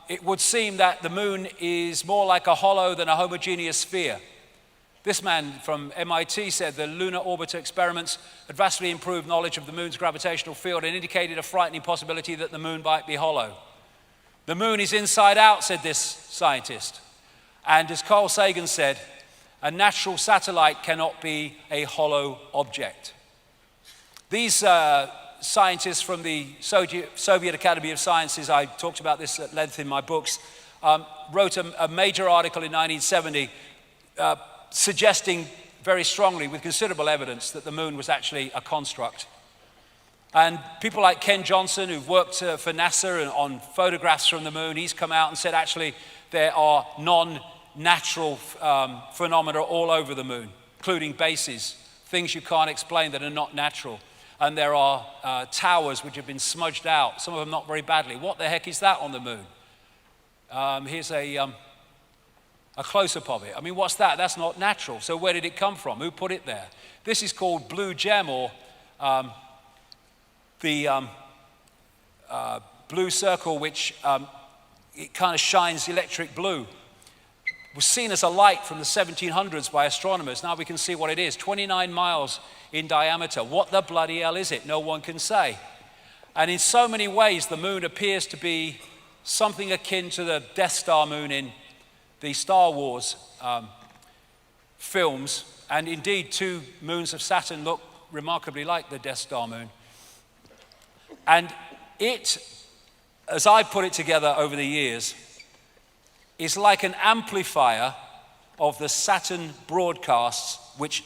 Speaker 1: It would seem that the moon is more like a hollow than a homogeneous sphere. This man from MIT said the lunar orbiter experiments had vastly improved knowledge of the moon's gravitational field and indicated a frightening possibility that the moon might be hollow. The moon is inside out, said this scientist. And as Carl Sagan said, a natural satellite cannot be a hollow object. These scientists from the Soviet Academy of Sciences, I talked about this at length in my books, wrote a major article in 1970 suggesting very strongly, with considerable evidence, that the moon was actually a construct. And people like Ken Johnson, who've worked for NASA on photographs from the moon, he's come out and said actually there are non-natural phenomena all over the moon, including bases, things you can't explain that are not natural. And there are towers which have been smudged out, some of them not very badly. What the heck is that on the moon? Here's a close-up of it. I mean, what's that? That's not natural. So where did it come from? Who put it there? This is called blue gem, or the blue circle, which it kind of shines electric blue. Was seen as a light from the 1700s by astronomers. Now we can see what it is. 29 miles in diameter. What the bloody hell is it? No one can say. And in so many ways, the moon appears to be something akin to the Death Star moon in the Star Wars films. And indeed, two moons of Saturn look remarkably like the Death Star moon. And it, as I put it together over the years, is like an amplifier of the Saturn broadcasts, which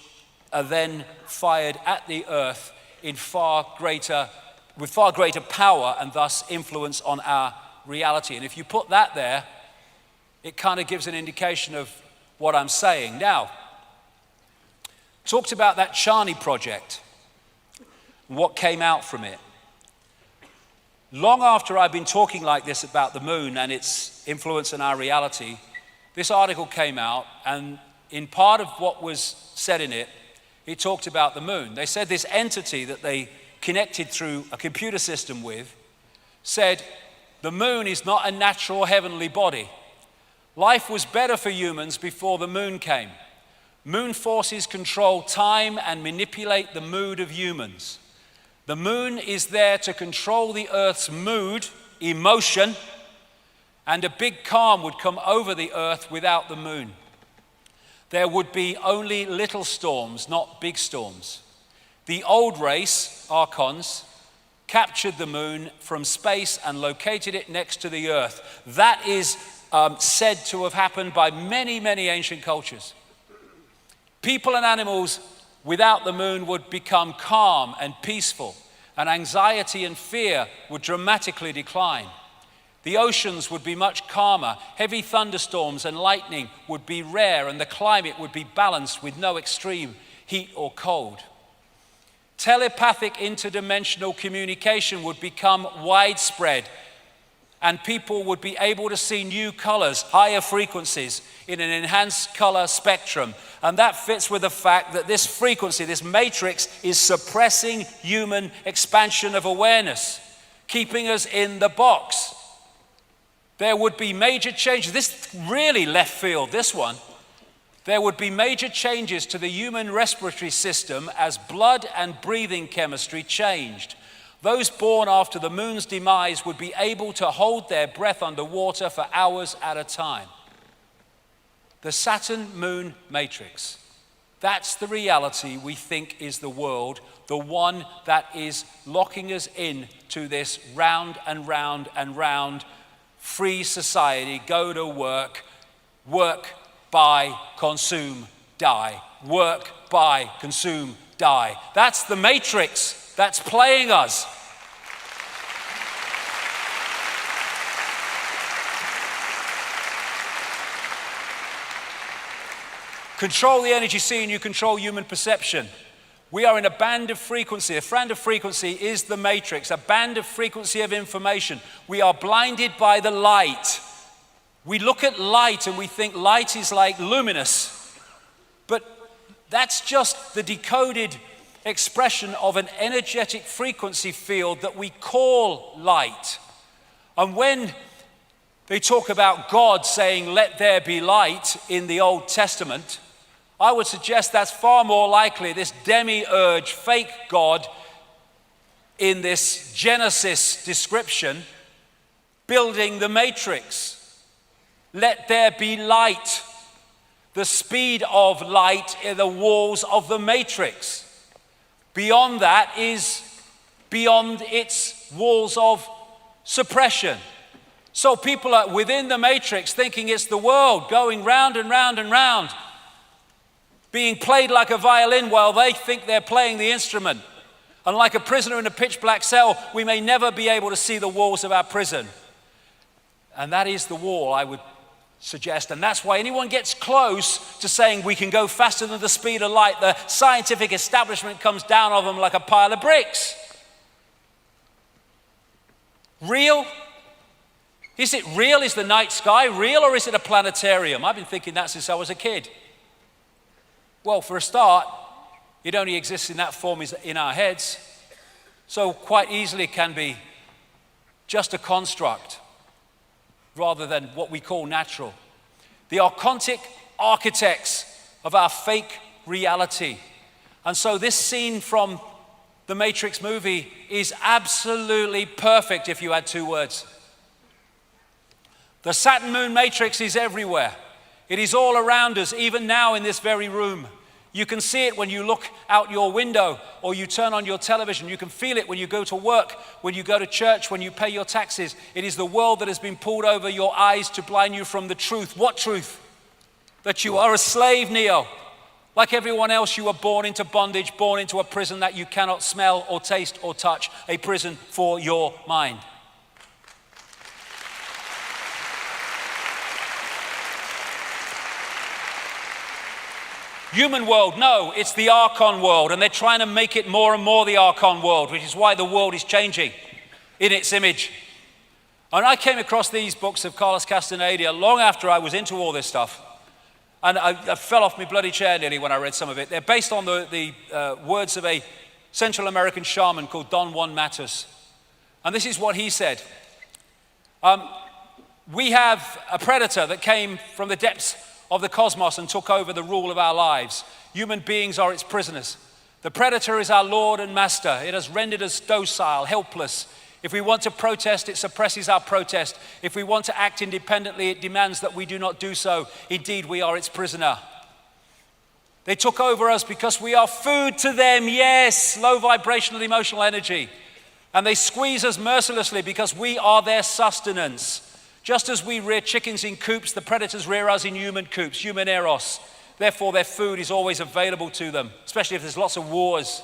Speaker 1: are then fired at the Earth with far greater power and thus influence on our reality. And if you put that there, it kind of gives an indication of what I'm saying. Now, talked about that Charney project and what came out from it. Long after I've been talking like this about the moon and its influence on our reality, this article came out, and in part of what was said in it, it talked about the moon. They said this entity that they connected through a computer system with said, the moon is not a natural heavenly body. Life was better for humans before the moon came. Moon forces control time and manipulate the mood of humans. The moon is there to control the Earth's mood, emotion, and a big calm would come over the Earth without the moon. There would be only little storms, not big storms. The old race, Archons, captured the moon from space and located it next to the Earth. That is said to have happened by many, many ancient cultures. People and animals without the moon would become calm and peaceful, and anxiety and fear would dramatically decline. The oceans would be much calmer, heavy thunderstorms and lightning would be rare, and the climate would be balanced with no extreme heat or cold. telepathic interdimensional communication would become widespread, and people would be able to see new colors, higher frequencies in an enhanced color spectrum. And that fits with the fact that this frequency, this matrix, is suppressing human expansion of awareness, keeping us in the box. There would be major changes. This really left field, this one. There would be major changes to the human respiratory system as blood and breathing chemistry changed. Those born after the moon's demise would be able to hold their breath underwater for hours at a time. The Saturn-Moon matrix. That's the reality we think is the world, the one that is locking us in to this round and round and round free society. Go to work, work, buy, consume, die. Work, buy, consume, die. That's the matrix that's playing us. Control the energy scene, you control human perception. We are in a band of frequency. A band of frequency is the matrix, a band of frequency of information. We are blinded by the light. We look at light and we think light is like luminous, but that's just the decoded expression of an energetic frequency field that we call light. And when they talk about God saying, "Let there be light" in the Old Testament, I would suggest that's far more likely this demiurge, fake God in this Genesis description, building the matrix. Let there be light. The speed of light in the walls of the matrix. Beyond that is beyond its walls of suppression. So people are within the matrix thinking it's the world going round and round and round, being played like a violin while they think they're playing the instrument. And like a prisoner in a pitch black cell, we may never be able to see the walls of our prison. And that is the wall, I would suggest. And that's why anyone gets close to saying we can go faster than the speed of light, the scientific establishment comes down on them like a pile of bricks. Real? Is it real? Is the night sky real, or is it a planetarium? I've been thinking that since I was a kid. Well, for a start, it only exists in that form in our heads, so quite easily it can be just a construct rather than what we call natural. The archontic architects of our fake reality. And so this scene from the Matrix movie is absolutely perfect if you had two words. The Saturn-Moon matrix is everywhere. It is all around us, even now in this very room. You can see it when you look out your window or you turn on your television. You can feel it when you go to work, when you go to church, when you pay your taxes. It is the world that has been pulled over your eyes to blind you from the truth. What truth? That you are a slave, Neo. Like everyone else, you were born into bondage, born into a prison that you cannot smell or taste or touch, a prison for your mind. Human world, no, it's the Archon world, and they're trying to make it more and more the Archon world, which is why the world is changing in its image. And I came across these books of Carlos Castaneda long after I was into all this stuff, and I fell off my bloody chair nearly when I read some of it. They're based on the words of a Central American shaman called Don Juan Matus. And this is what he said. We have a predator that came from the depths of the cosmos and took over the rule of our lives. Human beings are its prisoners. The predator is our Lord and Master. It has rendered us docile, helpless. If we want to protest, it suppresses our protest. If we want to act independently, it demands that we do not do so. Indeed, we are its prisoner. They took over us because we are food to them, yes, low vibrational emotional energy. And they squeeze us mercilessly because we are their sustenance. Just as we rear chickens in coops, the predators rear us in human coops, human eros. Therefore, their food is always available to them, especially if there's lots of wars.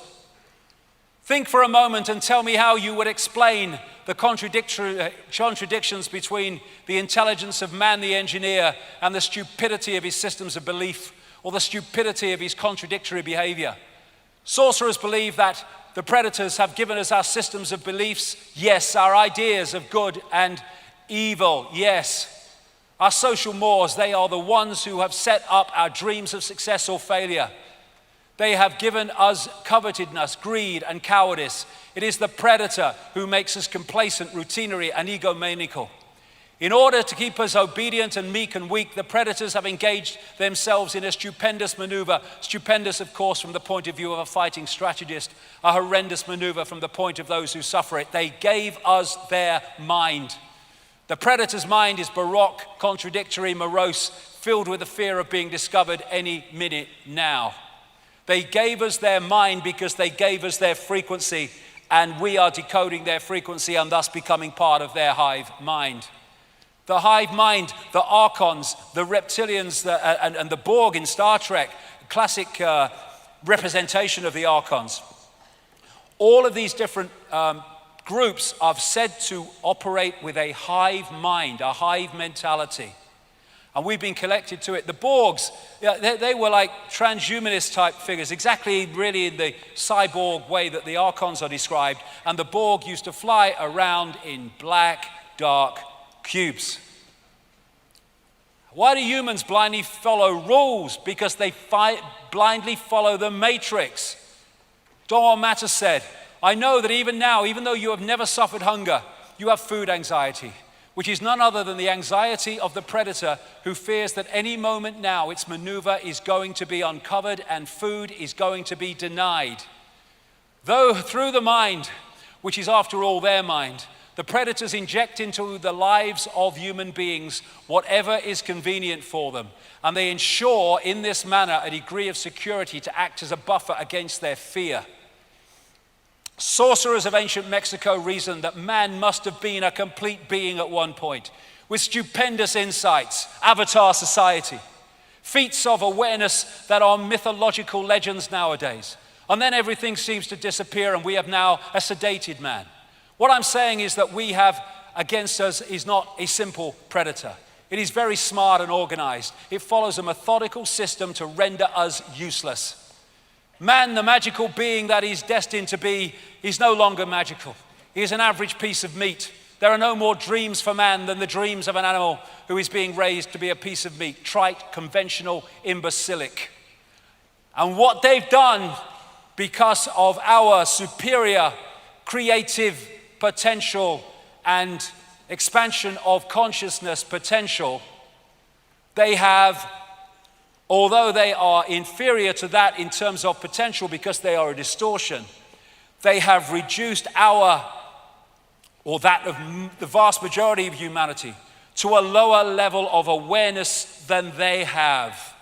Speaker 1: Think for a moment and tell me how you would explain the contradictions between the intelligence of man, the engineer, and the stupidity of his systems of belief, or the stupidity of his contradictory behavior. Sorcerers believe that The predators have given us our systems of beliefs, yes. Our ideas of good and evil, yes. Our social mores, they are the ones who have set up our dreams of success or failure. They have given us covetousness, greed, and cowardice. It is the predator who makes us complacent, routinary, and egomaniacal. In order to keep us obedient and meek and weak, the predators have engaged themselves in a stupendous maneuver. Stupendous, of course, from the point of view of a fighting strategist, a horrendous maneuver from the point of those who suffer it. They gave us their mind. The predator's mind is baroque, contradictory, morose, filled with the fear of being discovered any minute now. They gave us their mind because they gave us their frequency, and we are decoding their frequency and thus becoming part of their hive mind. The hive mind, the archons, the reptilians, and the Borg in Star Trek, classic representation of the archons. All of these different groups are said to operate with a hive mind, a hive mentality. And we've been connected to it. The Borgs, they were like transhumanist type figures, exactly really in the cyborg way that the archons are described. And the Borg used to fly around in black, dark cubes. Why do humans blindly follow rules? Because they blindly follow the matrix. Don Matter said, I know that even now, even though you have never suffered hunger, you have food anxiety, which is none other than the anxiety of the predator who fears that any moment now its maneuver is going to be uncovered and food is going to be denied. Though through the mind, which is after all their mind, the predators inject into the lives of human beings whatever is convenient for them, and they ensure in this manner a degree of security to act as a buffer against their fear. Sorcerers of ancient Mexico reasoned that man must have been a complete being at one point, with stupendous insights, avatar society, feats of awareness that are mythological legends nowadays. And then everything seems to disappear and we have now a sedated man. What I'm saying is that we have against us is not a simple predator. It is very smart and organized. It follows a methodical system to render us useless. Man, the magical being that he's destined to be, is no longer magical. He is an average piece of meat. There are no more dreams for man than the dreams of an animal who is being raised to be a piece of meat, trite, conventional, imbecilic. And what they've done because of our superior creative potential and expansion of consciousness potential, they have, although they are inferior to that in terms of potential because they are a distortion, they have reduced our, or that of the vast majority of humanity, to a lower level of awareness than they have.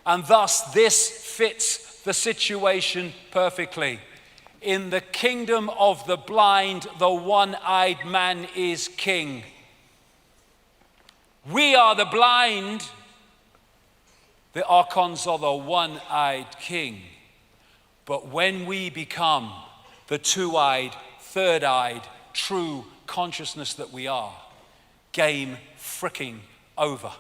Speaker 1: And thus this fits the situation perfectly. In the kingdom of the blind, the one-eyed man is king. We are the blind. The archons are the one-eyed king. But when we become the two-eyed, third-eyed, true consciousness that we are, game fricking over.